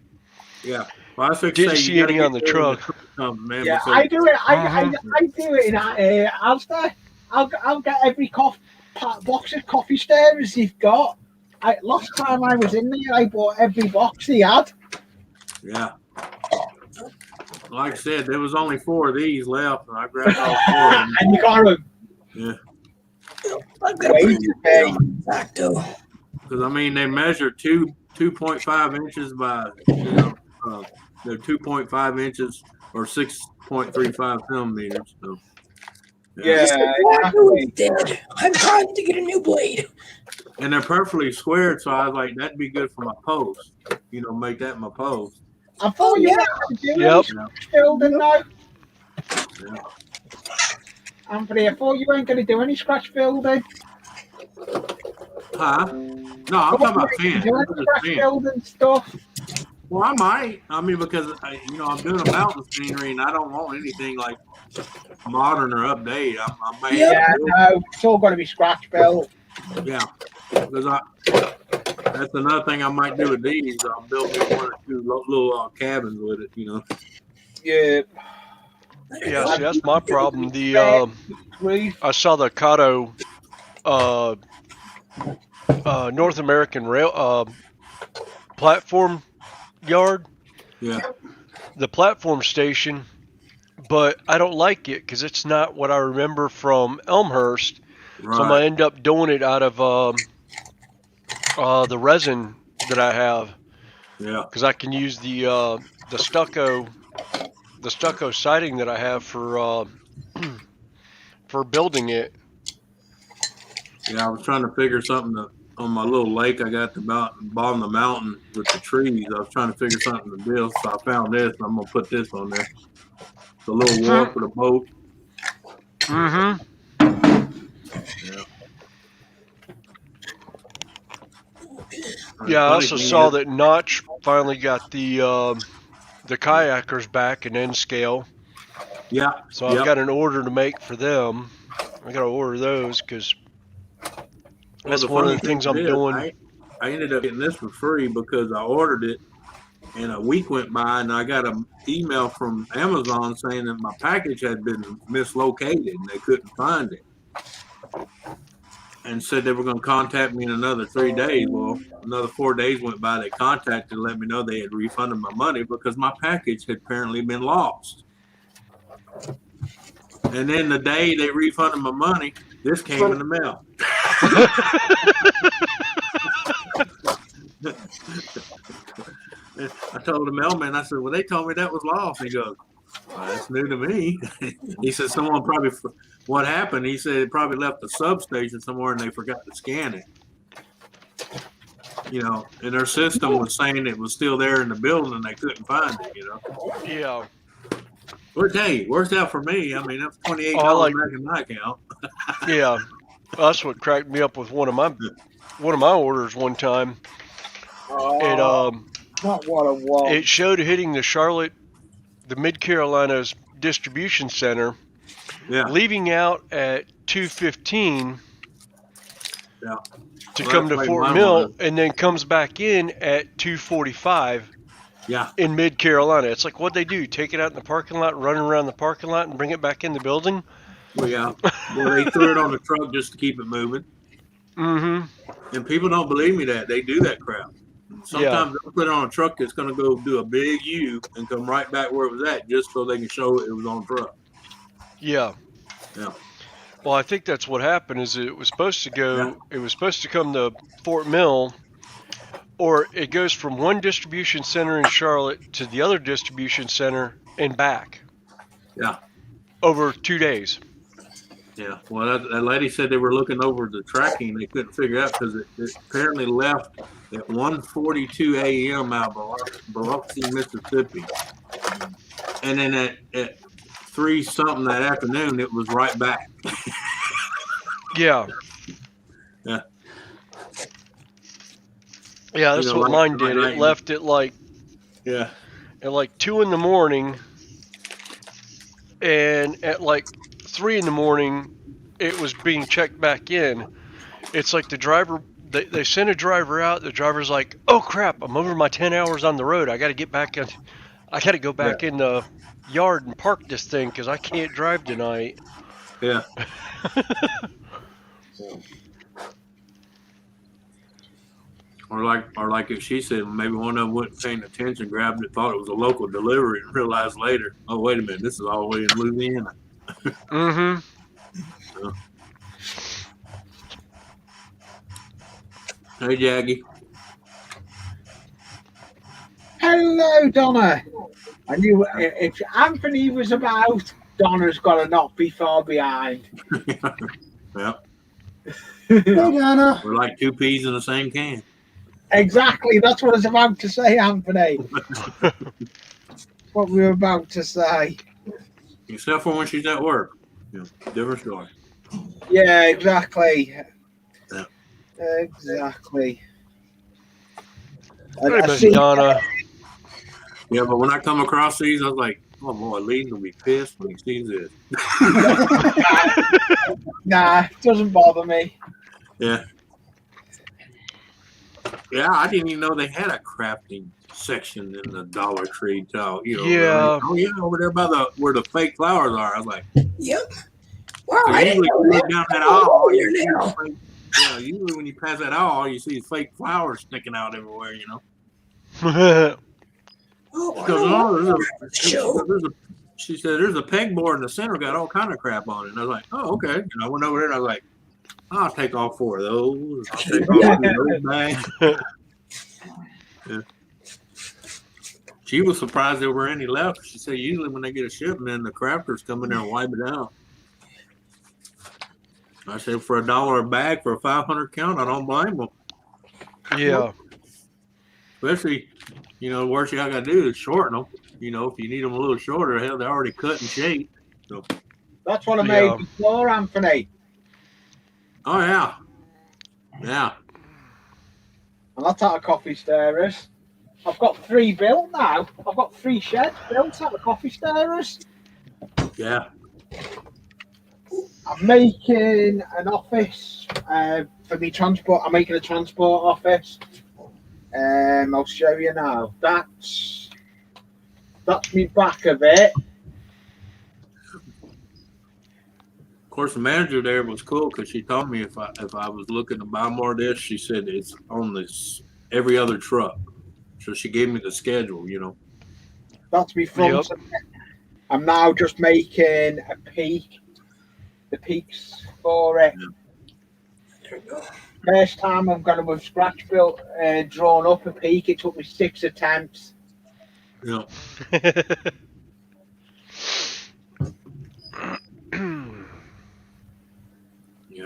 Yeah. Well, I was gonna Didn't say, see you gotta any get on the there when truck. comes, man, Yeah, because- I do it. Mhm. I do it in Asda. I'll get every box of coffee stirrers you've got. Last time I was in there, I bought every box they had. Yeah. Like I said, there was only 4 of these left, and I grabbed all 4 of them. And you got them. Yeah. I've got a pretty good deal on that though. Because I mean, they measure 2.5 inches by, they're 2.5 inches or 6.35 centimeters. So, Yeah. It's dead. I'm trying to get a new blade. And they're perfectly squared, so I was like, that'd be good for my post. You know, make that my post. I thought you yeah. were doing Yep. scratch building now. Yeah. Anthony, I thought you weren't going to do any scratch building. Huh? No, I'm talking about fence. Doing This is scratch fence. building stuff. Well, I might. I mean, because I'm doing a mountain scenery, and I don't want anything like modern or update. I may Yeah, have to no, it's all going to be scratch built. yeah, because that's another thing I might do with these. I'll build me 1 or 2 little cabins with it. You know. Yeah. Yeah, see, that's my problem. I saw the Cotto North American rail platform yard, Yeah. the platform station, but I don't like it because it's not what I remember from Elmhurst. Right. So I'm gonna end up doing it out of the resin that I have, Yeah. because I can use the stucco siding that I have for building it. Yeah. I was trying to figure something on my little lake I got the bottom of the mountain with the trees. I was trying to figure something to build, so I found this. And I'm gonna put this on there. It's a little wharf with a boat. Mm-hmm. Yeah, I also saw that Notch finally got the kayakers back in N scale. Yeah. So I've got an order to make for them. I got to order those because that's one of the things I'm doing. I ended up getting this for free because I ordered it, and a week went by, and I got an email from Amazon saying that my package had been mislocated and they couldn't find it, and said they were going to contact me in another 3 days. Well, another 4 days went by. They contacted and let me know they had refunded my money because my package had apparently been lost. And then the day they refunded my money, this came in the mail. I told the mailman, I said, well, they told me that was lost. He goes, well, that's new to me. He said, what happened? He said, it probably left the substation somewhere and they forgot to scan it. You know, and their system was saying it was still there in the building and they couldn't find it, you know. Yeah. Well, hey, worked out for me. I mean, that's $28 back in my account. Yeah. That's what cracked me up with one of my orders one time. Not what I want. It showed hitting the Mid-Carolina's distribution center, Yeah. leaving out at 2:15 Yeah. to Well, come that's to like Fort mine Mill, was. and then comes back in at 2:45 Yeah. in Mid-Carolina. It's like, what'd they do? Take it out in the parking lot, run around the parking lot, and bring it back in the building? Well, yeah. Well, they threw it on the truck just to keep it moving. Mm-hmm. And people don't believe me that. They do that crap. Sometimes they'll put it on a truck that's going to go do a big U and come right back where it was at just so they can show it was on the truck. Yeah. Yeah. Well, I think that's what happened. Is it was supposed to go. It was supposed to come to Fort Mill, or it goes from one distribution center in Charlotte to the other distribution center and back. Yeah. Over 2 days. Yeah. Well, that lady said they were looking over the tracking. They couldn't figure out because it apparently left at 1:42 a.m. out of Biloxi, Mississippi, and then at 3 something that afternoon, it was right back. Yeah. Yeah. Yeah, that's what mine did. It left at like 2 in the morning, and at like 3 in the morning, it was being checked back in. It's like the driver. They sent a driver out. The driver's like, "Oh crap! I'm over my 10 hours on the road. I got to get back. I got to go back in the yard and park this thing because I can't drive tonight." Yeah. Or like if she said maybe one of them wasn't paying attention, grabbed it, thought it was a local delivery, and realized later, oh wait a minute, this is all the way in Louisiana. Mm-hmm. So. Hey, Jaggy. Hello, Donna. I knew if Anthony was about, Donna's got to not be far behind. Yeah. Hey, Donna. We're like 2 peas in the same can. Exactly. That's what I was about to say, Anthony. What we were about to say. Except for when she's at work. Yeah, different story. Yeah, exactly. Yeah. Exactly. Hey, Miss Donna. Yeah, but when I come across these, I was like, oh boy, Lee will be pissed when he sees this. Nah, doesn't bother me. Yeah. Yeah, I didn't even know they had a crafting section in the Dollar Tree. You know, Yeah. Oh yeah, over there by where the fake flowers are. I was like, Yep. Wow, I usually didn't know when you that. look down that aisle, Here now. usually when you pass that aisle, all you see is fake flowers sticking out everywhere. You know. Oh, I Because don't know. she said there's a pegboard in the center, got all kind of crap on it. And I was like, oh okay. And I went over there and I was like, I'll take all 4 of those. I'll take all 2 of those bags. Yeah. She was surprised there were any left. She said usually when they get a shipment, the crafters come in there and wipe it out. I said for $1 a bag for a 500 count, I don't blame them. Yeah. Especially, the worst y'all got to do is shorten them. If you need them a little shorter, hell, they're already cut and shaped. So. That's what I made before, Anthony. Oh, yeah. Yeah. And that's out of coffee stirrers. I've got 3 built now. I've got 3 sheds built out of coffee stirrers. Yeah. I'm making an office for me transport. I'm making a transport office. I'll show you now. That's me back of it. Of course, the manager there was cool because she told me if I was looking to buy more of this, she said it's on this every other truck. So she gave me the schedule, That's me front. Yep. I'm now just making a peak. The peaks for it. Yeah. First time I'm going to have scratch built, drawn up a peak. It took me 6 attempts. Yeah.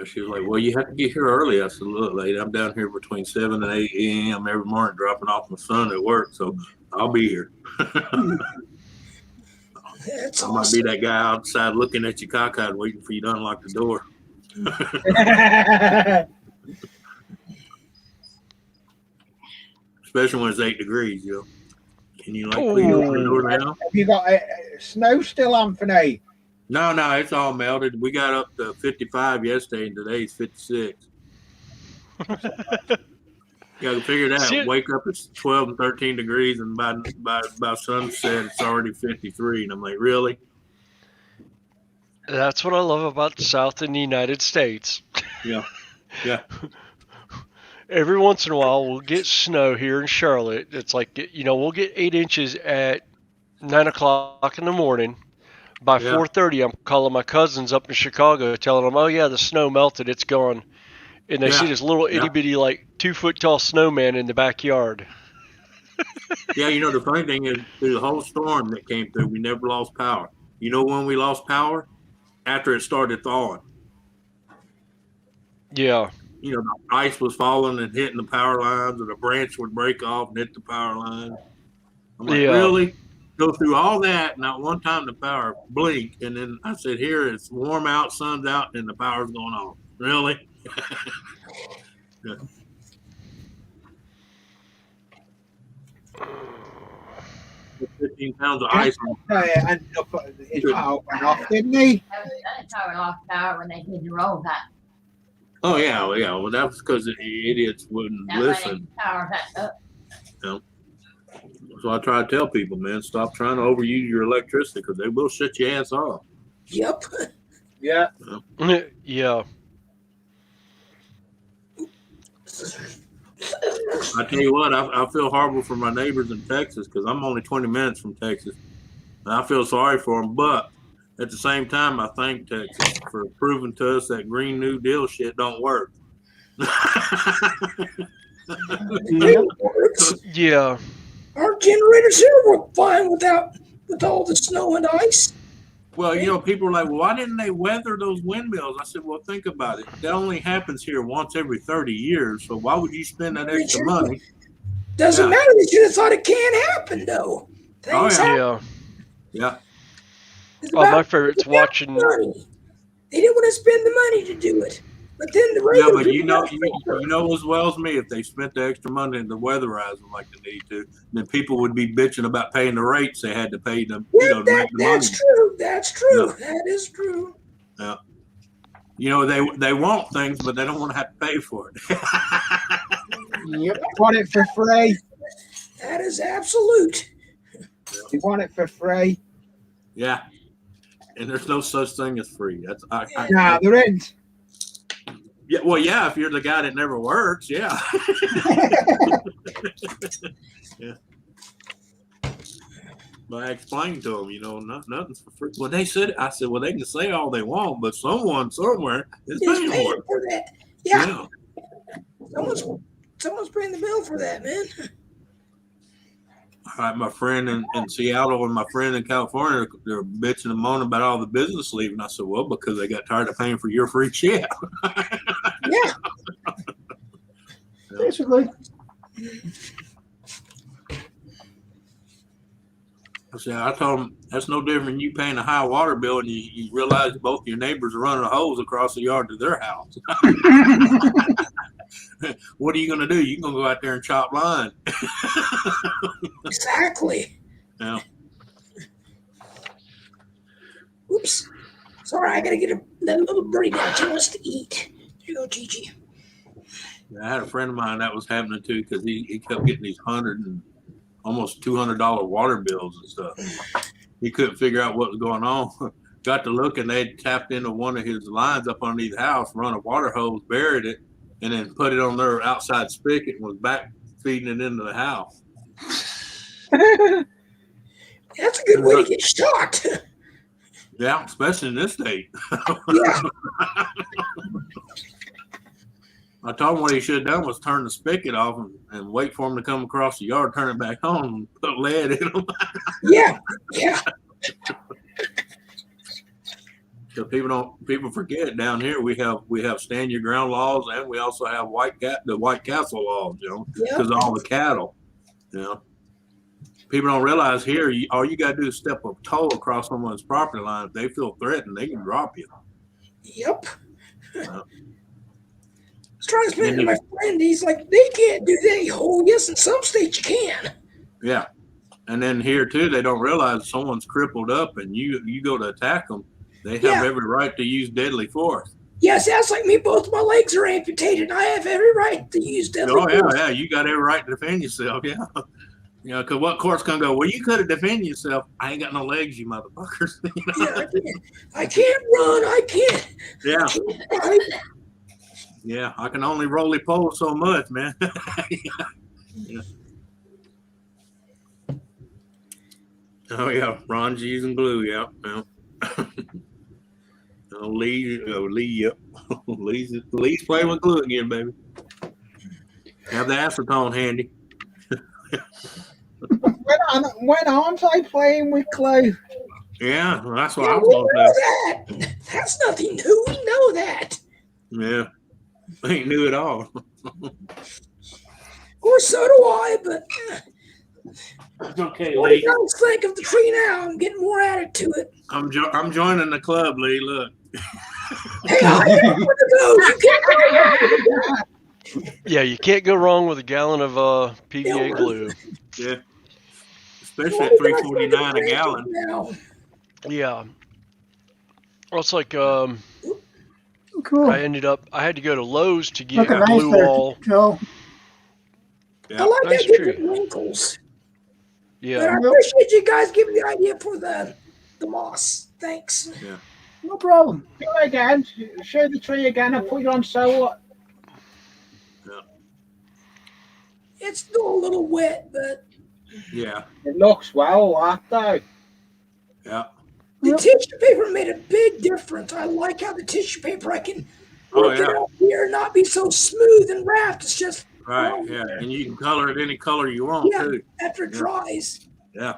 She was like, well, you have to get here early. I said, look, lady, I'm down here between 7 and 8 a.m. every morning dropping off my son at work, so I'll be here. That's I awesome. might be that guy outside looking at you cockeyed waiting for you to unlock the door. Especially when it's 8 degrees, Can you please open the door now? Have you got snow still, Anthony? No, it's all melted. We got up to 55 yesterday, and today's 56. You got to figure that. Wake up, it's 12 and 13 degrees, and by sunset, it's already 53. And I'm like, really? That's what I love about the South in the United States. Yeah. Every once in a while, we'll get snow here in Charlotte. It's like, we'll get 8 inches at 9 o'clock in the morning. By 4:30, I'm calling my cousins up in Chicago, telling them, oh, yeah, the snow melted. It's gone. And they see this little itty-bitty, 2-foot-tall snowman in the backyard. Yeah, the funny thing is, through the whole storm that came through, we never lost power. You know when we lost power? After it started thawing. Yeah. You know, the ice was falling and hitting the power lines, or the branch would break off and hit the power lines. I'm like, Yeah. really? Go through all that, not one time the power blinked, and then I said, here it's warm out, sun's out, and the power's going off. Really? Yeah. 15 pounds of ice. Ended up, his power went off, didn't he? Power off power when they did the roll that. Oh yeah, well, yeah. Well, that was because the idiots wouldn't listen. Power that up. Yeah. So I try to tell people, man, stop trying to overuse your electricity because they will shut your ass off. Yep. Yeah. Yeah. I tell you what, I feel horrible for my neighbors in Texas because I'm only 20 minutes from Texas. And I feel sorry for them, but at the same time, I thank Texas for proving to us that Green New Deal shit don't work. It works. Yeah. Our generators here work fine with all the snow and ice. Well, you know, people are like, well, why didn't they weather those windmills? I said, well, think about it. That only happens here once every 30 years. So why would you spend that extra money? Doesn't matter. They should have thought it can't happen, though. Things happen. Yeah. Yeah. Oh, my favorite's watching. Money. They didn't want to spend the money to do it. But then the Yeah, regular but you know as well as me, if they spent the extra money to weatherize them like they need to, then people would be bitching about paying the rates they had to pay them. Yeah, you know, to make the that's money. true. That's true. Yeah. That is true. Yeah. You know, they want things, but they don't want to have to pay for it. Yep. Want it for free. That is absolute. You want it for free. Yeah. And there's no such thing as free. That's Nah, there ain't. Yeah, well, yeah, if you're the guy that never works, yeah. Yeah. But I explained to them, you know, nothing's for free. Well, I said, well, they can say all they want, but someone somewhere is paying for it. that. Yeah. Someone's paying the bill for that, man. All right, my friend in Seattle and my friend in California, they're bitching and moaning about all the business leaving. I said, well, because they got tired of paying for your free shit. Yeah. Basically. I told them that's no different than you paying a high water bill and you realize both your neighbors are running a hose across the yard to their house. What are you going to do? You're going to go out there and chop line. Exactly. Yeah. Oops. Sorry, I got to get that little birdie down. She wants to eat. Here you go, Gigi. I had a friend of mine that was happening too because he kept getting these $100 and almost $200 water bills and stuff. He couldn't figure out what was going on. Got to look and they tapped into one of his lines up underneath the house, run a water hose, buried it, and then put it on their outside spigot and was back feeding it into the house. That's a good way to get shocked. Yeah, especially in this state. Yeah. I told him what he should have done was turn the spigot off and wait for him to come across the yard, turn it back on, and put lead in them. Yeah. Yeah. So people forget down here we have stand your ground laws and we also have the White Castle laws, you know, because of all the cattle. You know, people don't realize here all you got to do is step a toe across someone's property line. If they feel threatened, they can drop you. Yep. I was trying to explain to my friend. He's like, they can't do that. Oh, yes, in some states you can. Yeah, and then here too, they don't realize someone's crippled up and you go to attack them. They have every right to use deadly force. Yes, that's like me. Both my legs are amputated. I have every right to use deadly force. Oh, yeah. You got every right to defend yourself. Yeah. You know, because what court's going to go, well, you could have defended yourself. I ain't got no legs, you motherfuckers. You know? Yeah, I can't run. I can't. Yeah. Yeah, I can only roly-poly so much, man. Yeah. Oh, yeah. Ron G's and glue, yeah. Lee, yep. Lee's playing with glue again, baby. Have the acetone handy. When aren't I playing with glue? Yeah, well, that's what Yeah, I we was know that. That's nothing new. We know that. Yeah. ain't new at all. Of course, so do I, but It's okay, what do Lee. you guys think of the tree now? I'm getting more added to it. I'm joining the club, Lee. Look. Hey, I got one of those. You can't go wrong with that. Yeah, you can't go wrong with a gallon of PVA glue. Yeah. Especially What at do you guys think of $3.49 a the gallon. branches now? Yeah. Well, it's like Cool. I had to go to Lowe's to get Looking nice glue there, all. Joe. Yeah. I like Nice that gives tree. it wrinkles. But I Yeah. appreciate you guys giving me the idea for the moss. Thanks. No problem. Do it again. Show the tree again. I put you on so. It's still a little wet, but Yeah. It looks well, that though. Yeah. the Yep. tissue paper made a big difference. I like how the tissue paper, I can Oh, work it yeah. out here and not be so smooth and wrapped. It's just Right. Yeah. And you can color it any color you want, yeah, too. after it dries. Yeah.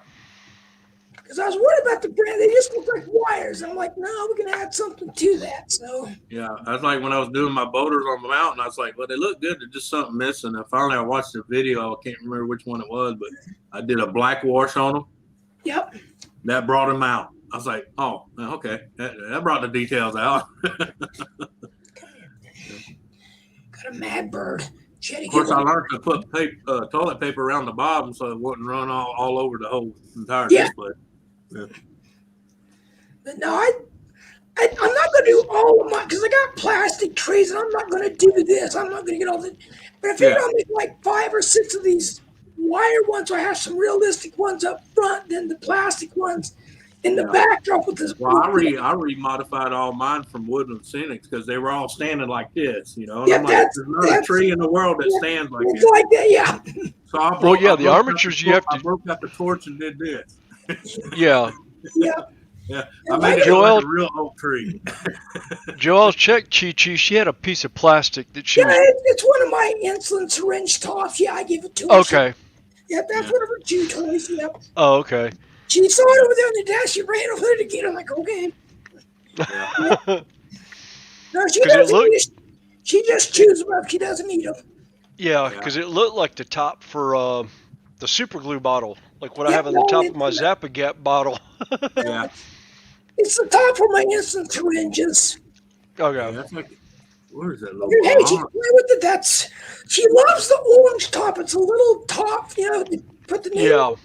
Because I was worried about the brand. They just look like wires. I'm like, no, we can add something to that. So Yeah. That's like when I was doing my boulders on the mountain, I was like, well, they look good. There's just something missing. And finally, I watched the video. I can't remember which one it was, but I did a black wash on them. yep. That brought them out. I was like, oh, okay. That brought the details out. Got a mad bird. Of course, I learned to put toilet paper around the bottom so it wouldn't run all over the whole entire display. Yeah. But no, I'm not going to do all of mine because I got plastic trays and I'm not going to do this. I'm not going to get all the. But I figured I'll make like 5 or 6 of these wire ones. So I have some realistic ones up front, then the plastic ones in the backdrop with this. Well, I remodified all mine from Woodland Scenics because they were all standing like this, And Yeah, I'm like, there's not a tree in the world that stands like It's this. like that, yeah. So I The armatures you have to. I broke out the torch and did this. Yeah. Yeah. Yeah, I made it like a real oak tree. Joelle, check Chi-Chi. She had a piece of plastic that she Yeah, was. it's one of my insulin syringe tops. Yeah, I give it to her. Okay. Yeah, that's one of her chew toys. Yep. Oh, okay. She saw it over there on the desk. She ran over there to get it. I'm like, okay. No, she doesn't. She just chews them up. She doesn't eat them. Yeah, because it looked like the top for the super glue bottle, like what I have on the top of my Zappa Gap bottle. Yeah. It's the top for my insulin syringes. Okay. That's like, where is that little? Hey, she play with it. She loves the orange top. It's a little top, to put the name. Yeah.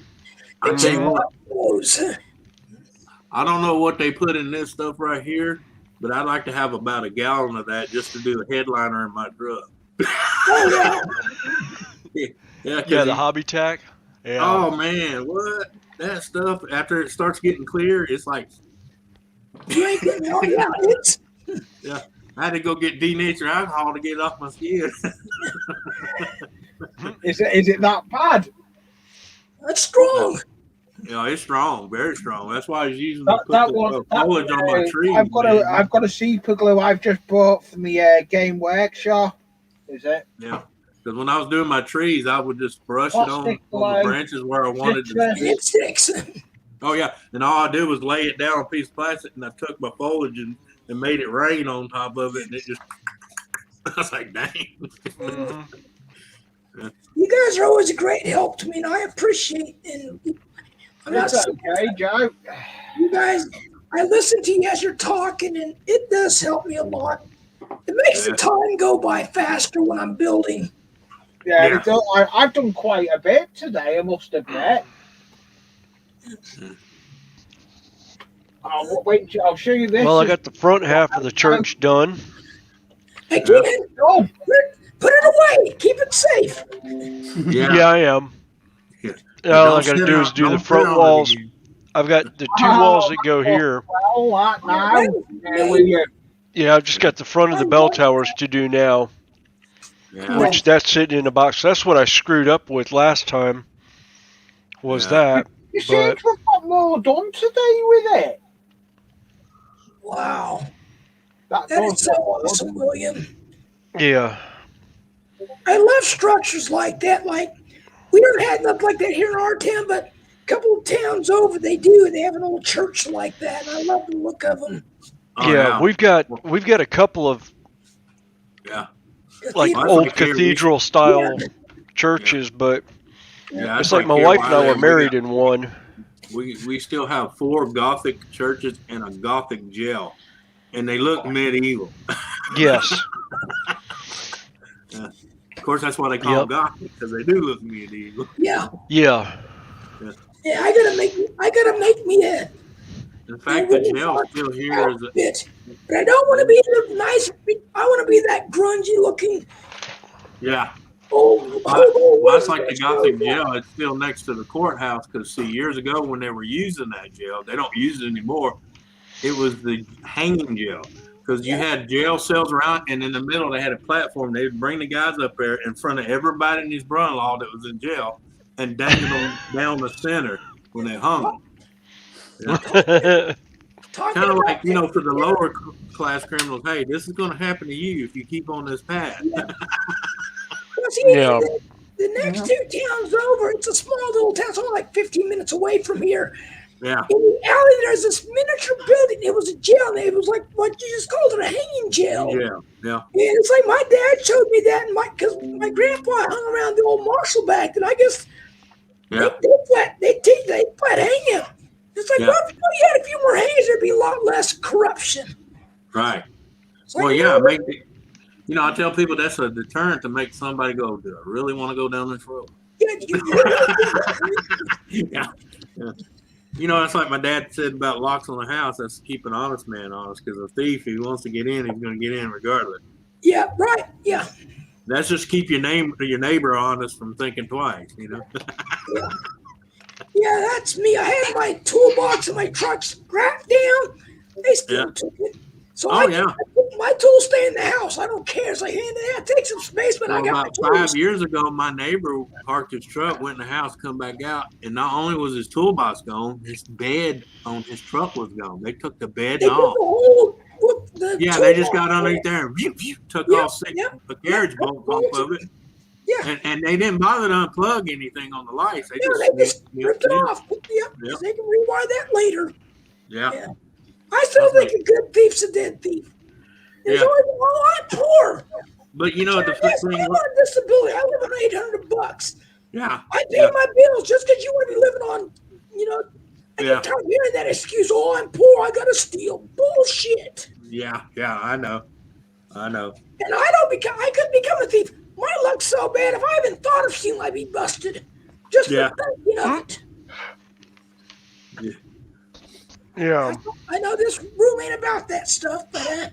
I don't know what they put in this stuff right here, but I'd like to have about a gallon of that just to do a headliner in my truck. Oh, yeah. Yeah, the hobby tack. Yeah. Oh man, what? That stuff after it starts getting clear, it's like you ain't getting it's yeah. I had to go get denatured alcohol to get it off my skin. Is it that bad? That's strong. Yeah, it's strong, very strong. That's why I was using foliage on my tree. I've got a super glue I've just bought from the game workshop. Is it? Yeah. Because when I was doing my trees, I would just brush it on the branches where I wanted to stick. It sticks. Oh yeah, and all I did was lay it down on a piece of plastic, and I took my foliage and made it rain on top of it, and it just. I was like, dang. Mm-hmm. You guys are always a great help to me, and I appreciate. And I'm not okay, Joe. You guys, I listen to you as you're talking, and it does help me a lot. It makes the time go by faster when I'm building. Yeah. I've done quite a bit today, I must admit. I'll show you this. Well, I got the front half of the church done. Again, put it away. Keep it safe. Yeah, I am. Yeah. All I got to do is do the front walls. I've got the 2 walls that go here. Yeah, I've just got the front of the bell towers to do now. Yeah. Which that's sitting in a box. That's what I screwed up with last time. Was that? You seem to have got more done today with it. Wow. That is so awesome, William. Yeah. I love structures like that. Like, we don't have nothing like that here in our town, but a couple of towns over, they do. They have an old church like that, and I love the look of them. We've got a couple of like Well, old like here, cathedral style churches, but yeah, it's that's like my here wife where and I were live. married in one. We still have 4 Gothic churches and a Gothic jail, and they look medieval. Yes. Of course, that's why they call them Gothic, because they do look medieval. Yeah. Yeah. Yeah, I gotta make me a In fact, the jail still here is. outfit. But I don't want to be nice. I want to be that grungy looking Yeah. old. Well, that's like the Gothic jail. It's still next to the courthouse because, see, years ago when they were using that jail, they don't use it anymore. It was the hanging jail because you had jail cells around, and in the middle they had a platform. They would bring the guys up there in front of everybody in his brother-in-law that was in jail and dangle them down the center when they hung them. Yeah. Kind of like, for the lower class criminals, hey, this is going to happen to you if you keep on this path. Well, see, Yeah. the next 2 towns over, it's a small little town. It's only like 15 minutes away from here. Yeah. In the alley, there's this miniature building. It was a jail, and it was like what you just called it, a hanging jail. Yeah. And it's like my dad showed me that, and because my grandpa hung around the old Marshall back, and I guess they flat hang him. It's like, well, if you had a few more hangings, there'd be a lot less corruption. Right. It's Well, like, yeah, I tell people that's a deterrent to make somebody go, do I really want to go down this road? Yeah. That's like my dad said about locks on the house. That's to keep an honest man honest, because a thief, if he wants to get in, he's going to get in regardless. Yeah, right. Yeah. That's just keep your neighbor honest from thinking twice, Yeah, that's me. I had my toolbox and my truck strapped down. They still took it. So my tools stay in the house. I don't care. It's like, hey, take some space, but I got about my tools. 5 years ago, my neighbor parked his truck, went in the house, come back out, and not only was his toolbox gone, his bed on his truck was gone. They took the bed off. They just got underneath there and took all 6 carriage bolts off of it. Yeah. And they didn't bother to unplug anything on the lights. They just ripped it off. Yep. They can rewire that later. Yeah. I still think a good thief's a dead thief. There's always I'm poor. But the thing, I'm on disability. I live on $800. Yeah. I pay my bills just because you want to be living on, I get tired of hearing that excuse. Oh, I'm poor. I gotta steal. Bullshit. Yeah. I know. And I couldn't become a thief. My luck's so bad. If I haven't thought of stealing, I'd be busted. Just for thinking of it. Yeah. I know this room ain't about that stuff, but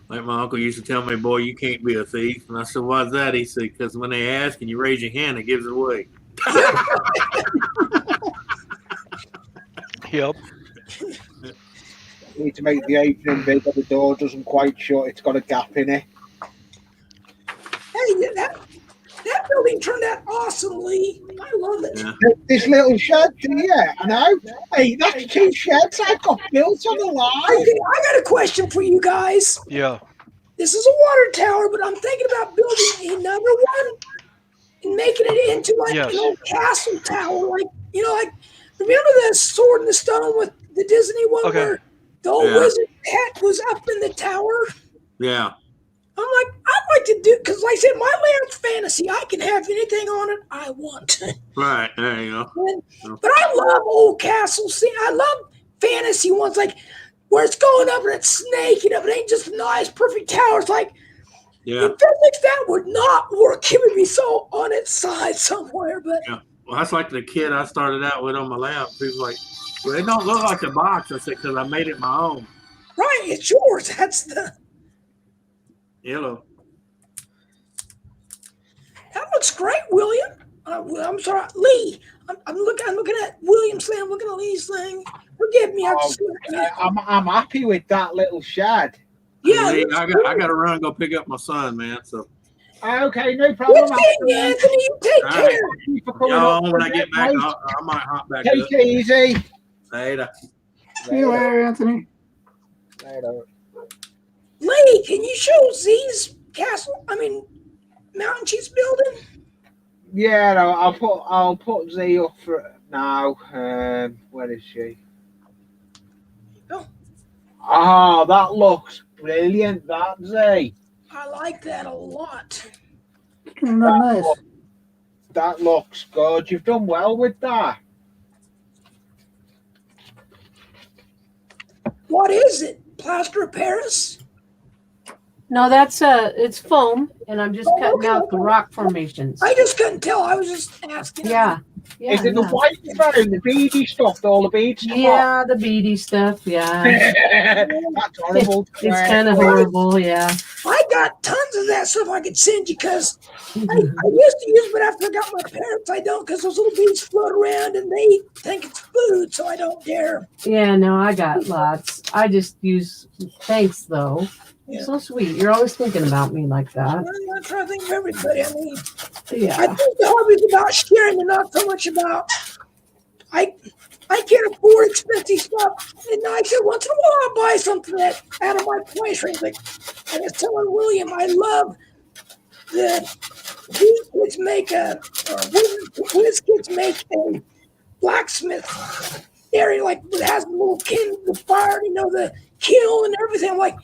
like my uncle used to tell me, boy, you can't be a thief. And I said, why's that? He said, because when they ask and you raise your hand, it gives it away. Yep. Need to make the apron bigger. The door doesn't quite shut. It's got a gap in it. Hey, that building turned out awesomely. I love it. Yeah. This little shed, I know. Hey, that's 2 sheds I got built on the line. Okay, I got a question for you guys. Yeah. This is a water tower, but I'm thinking about building another one and making it into like an old castle tower. Like, remember the Sword in the Stone with the Disney one where the old wizard hat was up in the tower? Yeah. I'm like, I'd like to do, because like I said, my land's fantasy. I can have anything on it I want. Right, there you go. But I love old castles. I love fantasy ones, like where it's going up and it's snaking up. It ain't just nice, perfect towers. Like, in physics, that would not work. It would be so on its side somewhere. But well, that's like the kid I started out with on my lap. People like, well, it don't look like a box. I said, because I made it my own. Right, it's yours. That's the yellow. That looks great, William. I'm sorry, Lee. I'm looking at William's thing. I'm looking at Lee's thing. Forgive me. I'm happy with that little shed. Yeah, Lee, I got to run and go pick up my son, man. So. Okay, no problem. Anthony, you take care. Y'all, when I get back, I might hop back Take up. it easy. Later. See you later, Anthony. Later. Lee, can you show Z's mountain she's building? Yeah, no, I'll put Z up for it now. Where is she? Oh. Ah, that looks brilliant, that Z. I like that a lot. Nice. That looks good. You've done well with that. What is it? Plaster of Paris? No, that's it's foam, and I'm just cutting out the rock formations. I just couldn't tell. I was just asking. Yeah. Yeah, Is it the white foam, the beady stuff, all the beads? Yeah, the beady stuff. Yeah. That's horrible. It's kind of horrible. Yeah. I got tons of that stuff I could send you because I used to use it, but after I got my parents, I don't because those little beads float around and they think it's food, so I don't dare. Yeah, no, I got lots. I just use thanks though. Yeah. So sweet. You're always thinking about me like that. I'm trying to think of everybody. I mean, Yeah. I think the hobby's about sharing and not so much about I can't afford expensive stuff. And I said once in a while I'll buy something that out of my price range. Like I was telling William, I love the Whiz Kids make a blacksmith area like it has a little the fire, the kiln and everything. I'm like,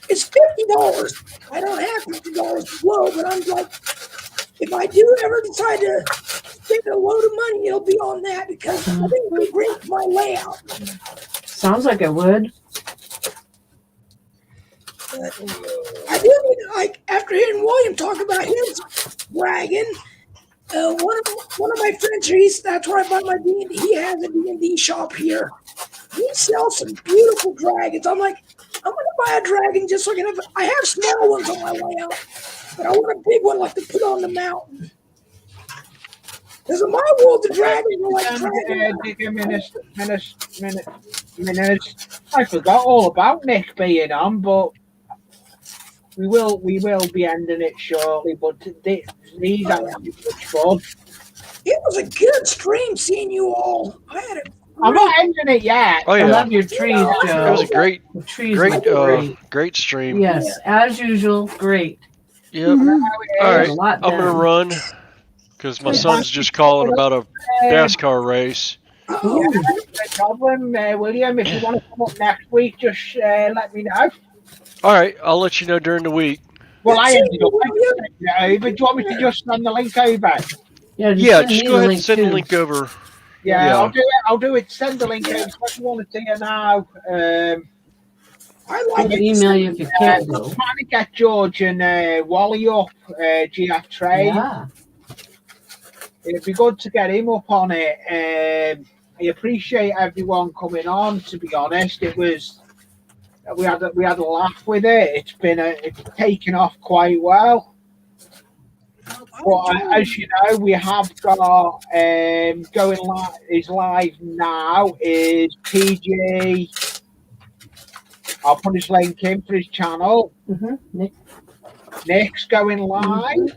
it's $50. I don't have $50 to blow, but I'm like, if I do ever decide to spend a load of money, it'll be on that because I think it'll be great for my layout. Sounds like it would. I do need, like, after hearing William talk about his dragon, one of my friends, that's where I buy my D&D. He has a D&D shop here. He sells some beautiful dragons. I'm like, I'm going to buy a dragon just so I can have. I have small ones on my layout, but I want a big one like to put on the mountain. Because in my world, the dragons are like minutes. I forgot all about Nick being on, but we will be ending it shortly. But these are much fun. It was a good stream seeing you all. I had a I'm not ending it yet. Oh, yeah. I love your trees, Joe. It was a great, The trees great, look great. great stream. Yes, as usual, great. Yep. Mhm. All right, A lot I'm gonna done. run because my son's just calling about a NASCAR race. Yeah, no problem, William. If you want to come up next week, just let me know. All right, I'll let you know during the week. Well, I ended up sending it over. Do you want me to just send the link over? Yeah, Yeah, send just me go the ahead link and send the too. link over. Yeah, I'll do it. I'll do it. Send the link over. If you want to see it now. I I'll like it. email you if you can't I'm go. trying to get George and Wally up, GF Trade. Yeah. It'd be good to get him up on it. I appreciate everyone coming on. To be honest, it was we had a laugh with it. It's taken off quite well. But as you know, we have got going live now is PG. I'll put his link in for his channel. Nick. Nick's going live.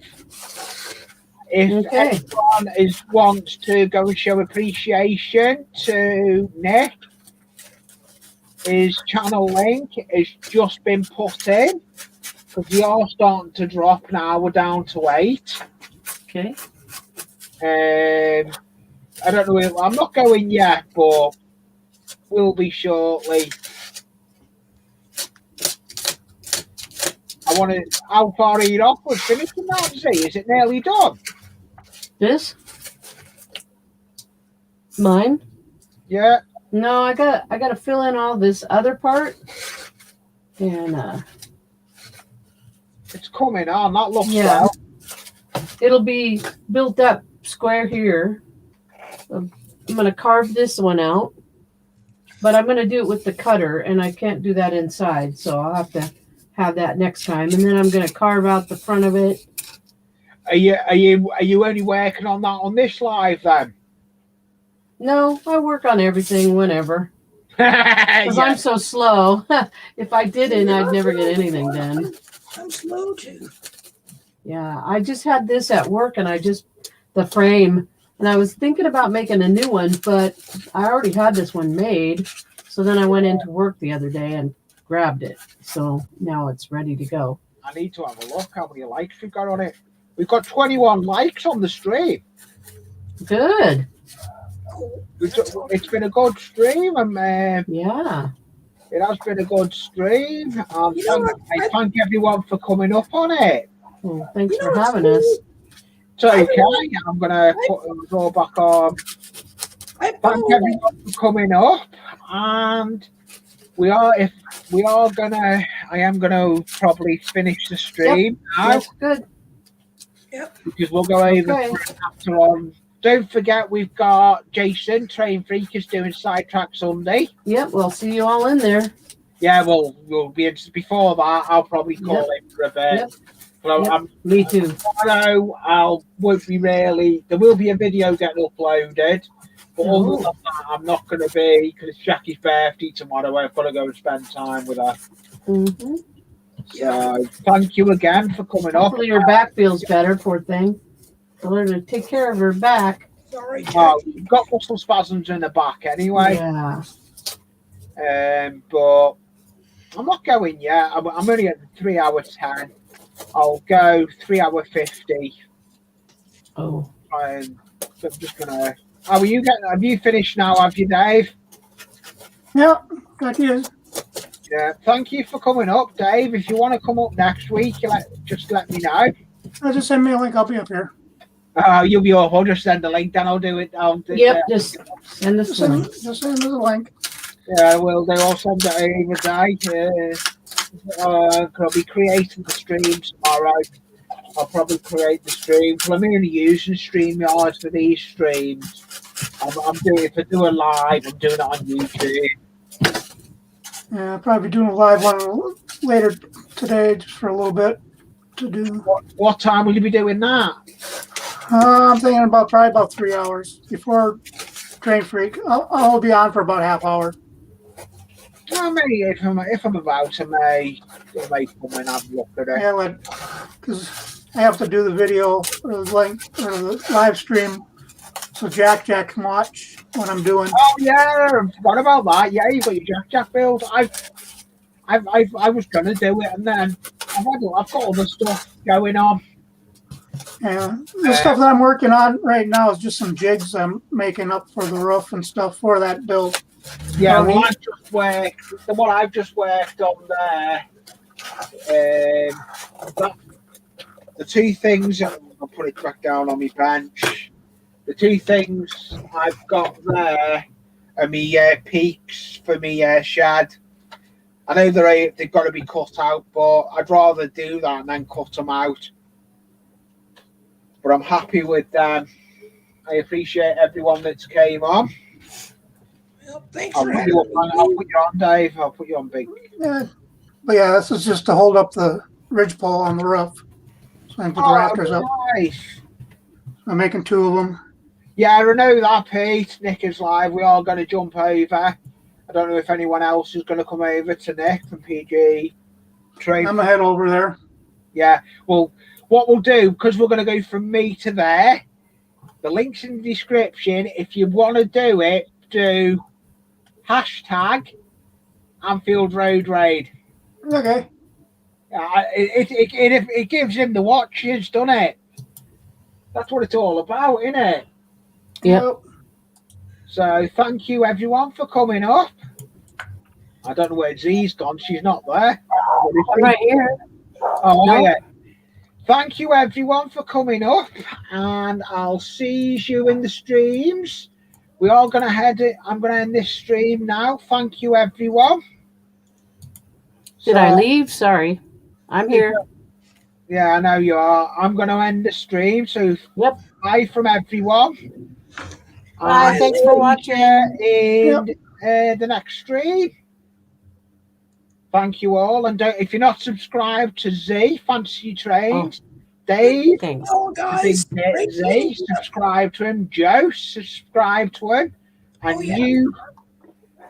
If Okay. anyone wants to go and show appreciation to Nick, his channel link has just been put in because we are starting to drop now. We're down to 8. Okay. I don't know. I'm not going yet, but will be shortly. I want to. How far are you off with finishing that? Is it nearly done? This? Mine? Yeah. No, I got to fill in all this other part. And It's coming on. That looks yeah. well. It'll be built up square here. I'm going to carve this one out. But I'm going to do it with the cutter, and I can't do that inside, so I'll have to have that next time. And then I'm going to carve out the front of it. Are you only working on that on this live then? No, I work on everything whenever. Because I'm so slow. If I didn't, I'd never get anything done. I'm slow too. Yeah, I just had this at work, and the frame, and I was thinking about making a new one, but I already had this one made. So then I went into work the other day and grabbed it. So now it's ready to go. I need to have a look how many likes we've got on it. We've got 21 likes on the stream. Good. It's been a good stream. Yeah. It has been a good stream. You know what? I thank everyone for coming up on it. Well, thanks You know for what's having us. It's okay. I'm gonna put the door back on. I Thank follow everyone for coming up, and I am gonna probably finish the stream now That's good. because we'll go over Okay. after on. Don't forget, we've got Jason, Train Freak, is doing Sidetrack Sunday. Yep, we'll see you all in there. Yeah, we'll be before that. I'll probably call him for a bit. Yep. So Yep. Me too. tomorrow won't be really. There will be a video getting uploaded, but other than that, I'm not going to be because it's Jackie's birthday tomorrow. I've got to go and spend time with her. Mm-hmm. So thank you again for coming up. Hopefully your back feels better, poor thing. Tell her to take care of her back. Sorry, Oh, Jackie. you've got muscle spasms in the back anyway. Yeah. But I'm not going yet. I'm only at 3 hour 10. I'll go 3 hour 50. Oh. And I'm just gonna. Have you finished now? Have you, Dave? Yeah, got you. Yeah. Thank you for coming up, Dave. If you want to come up next week, just let me know. Just send me a link. I'll be up here. You'll be up. I'll just send the link. Then I'll do it. Yep. Just send us Just the send, link. just send me the link. Yeah, will do. I'll send it over today. I'll be creating the stream tomorrow. I'll probably create the stream. I'm only using StreamYard for these streams. I'm doing if I do a live, I'm doing it on YouTube. Yeah, I'll probably be doing a live one later today, just for a little bit to do. What time will you be doing that? I'm thinking probably about 3 hours before Train Freak. I'll be on for about half hour. Well, maybe if I'm about, I may come and have a look at it. Yeah, because I have to do the video or the link or the live stream, so Jack can watch what I'm doing. Oh yeah, I forgot about that. Yeah, you got your Jack build. I was gonna do it, and then I've got other stuff going on. Yeah, the stuff that I'm working on right now is just some jigs I'm making up for the roof and stuff for that build. Yeah, well, I've just worked on there. The two things, I'll put it back down on my bench. The two things I've got there are my peaks for my shed. I know they've got to be cut out, but I'd rather do that and then cut them out. But I'm happy with them. I appreciate everyone that's came on. Well, thanks I'll for put having you me. on, Dave. I'll put you on big. Yeah, but yeah, this is just to hold up the ridgepole on the roof, so I can put the rafters up. Nice. I'm making 2 of them. Yeah, I know that, Pete. Nick is live. We are going to jump over. I don't know if anyone else is going to come over to Nick from PG Train. I'm gonna head over there. Yeah. Well, what we'll do, because we're going to go from me to there, the link's in the description. If you want to do it, do hashtag Anfield Road Raid. Okay. It gives him the watches, doesn't it? That's what it's all about, isn't it? Yep. So thank you everyone for coming up. I don't know where Z's gone. She's not there. Right here. Oh, no. Yeah. Thank you everyone for coming up, and I'll see you in the streams. We are going to I'm going to end this stream now. Thank you everyone. Did I leave? Sorry. I'm here. Yeah, I know you are. I'm going to end the stream. So yep. Bye from everyone. Bye. Thanks for watching. In the next stream. Thank you all. And if you're not subscribed to Z Fantasy Trains, Dave, thanks. Oh, guys. Z, subscribe to him. Joe, subscribe to him. And you.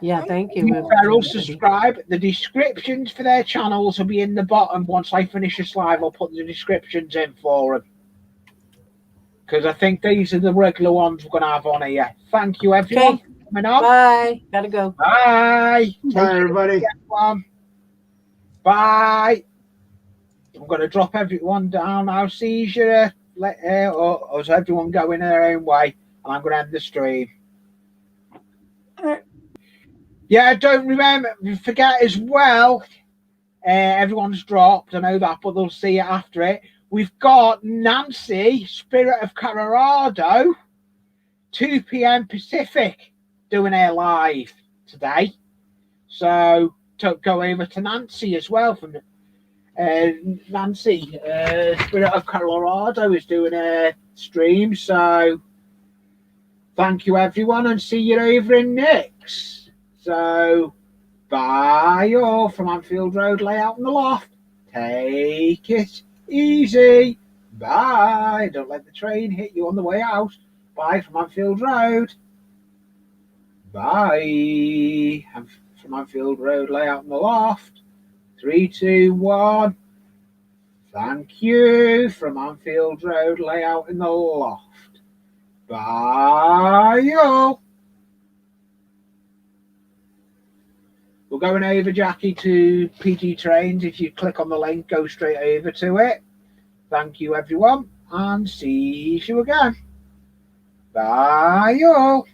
Yeah, thank you. Beryl, subscribe. The descriptions for their channels will be in the bottom. Once I finish this live, I'll put the descriptions in for them. Because I think these are the regular ones we're going to have on here. Thank you, everyone. Okay. Bye. Gotta go. Bye. Bye, everybody. Bye. I'm going to drop everyone down. I'll see you. Or is everyone going their own way? And I'm going to end the stream. Yeah, don't forget as well. Everyone's dropped. I know that, but they'll see it after it. We've got Nancy, Spirit of Colorado, 2 p.m. Pacific, doing her live today. So go over to Nancy as well. From Nancy, Spirit of Colorado, is doing a stream. So thank you, everyone, and see you over in Nick's. So bye all from Anfield Road Layout in the Loft. Take it easy. Bye. Don't let the train hit you on the way out. Bye from Anfield Road. Bye. From Anfield Road Layout in the Loft. 3, 2, 1. Thank you from Anfield Road Layout in the Loft. Bye all. We're going over, Jackie, to PG Trains. If you click on the link, go straight over to it. Thank you, everyone, and see you again. Bye, all.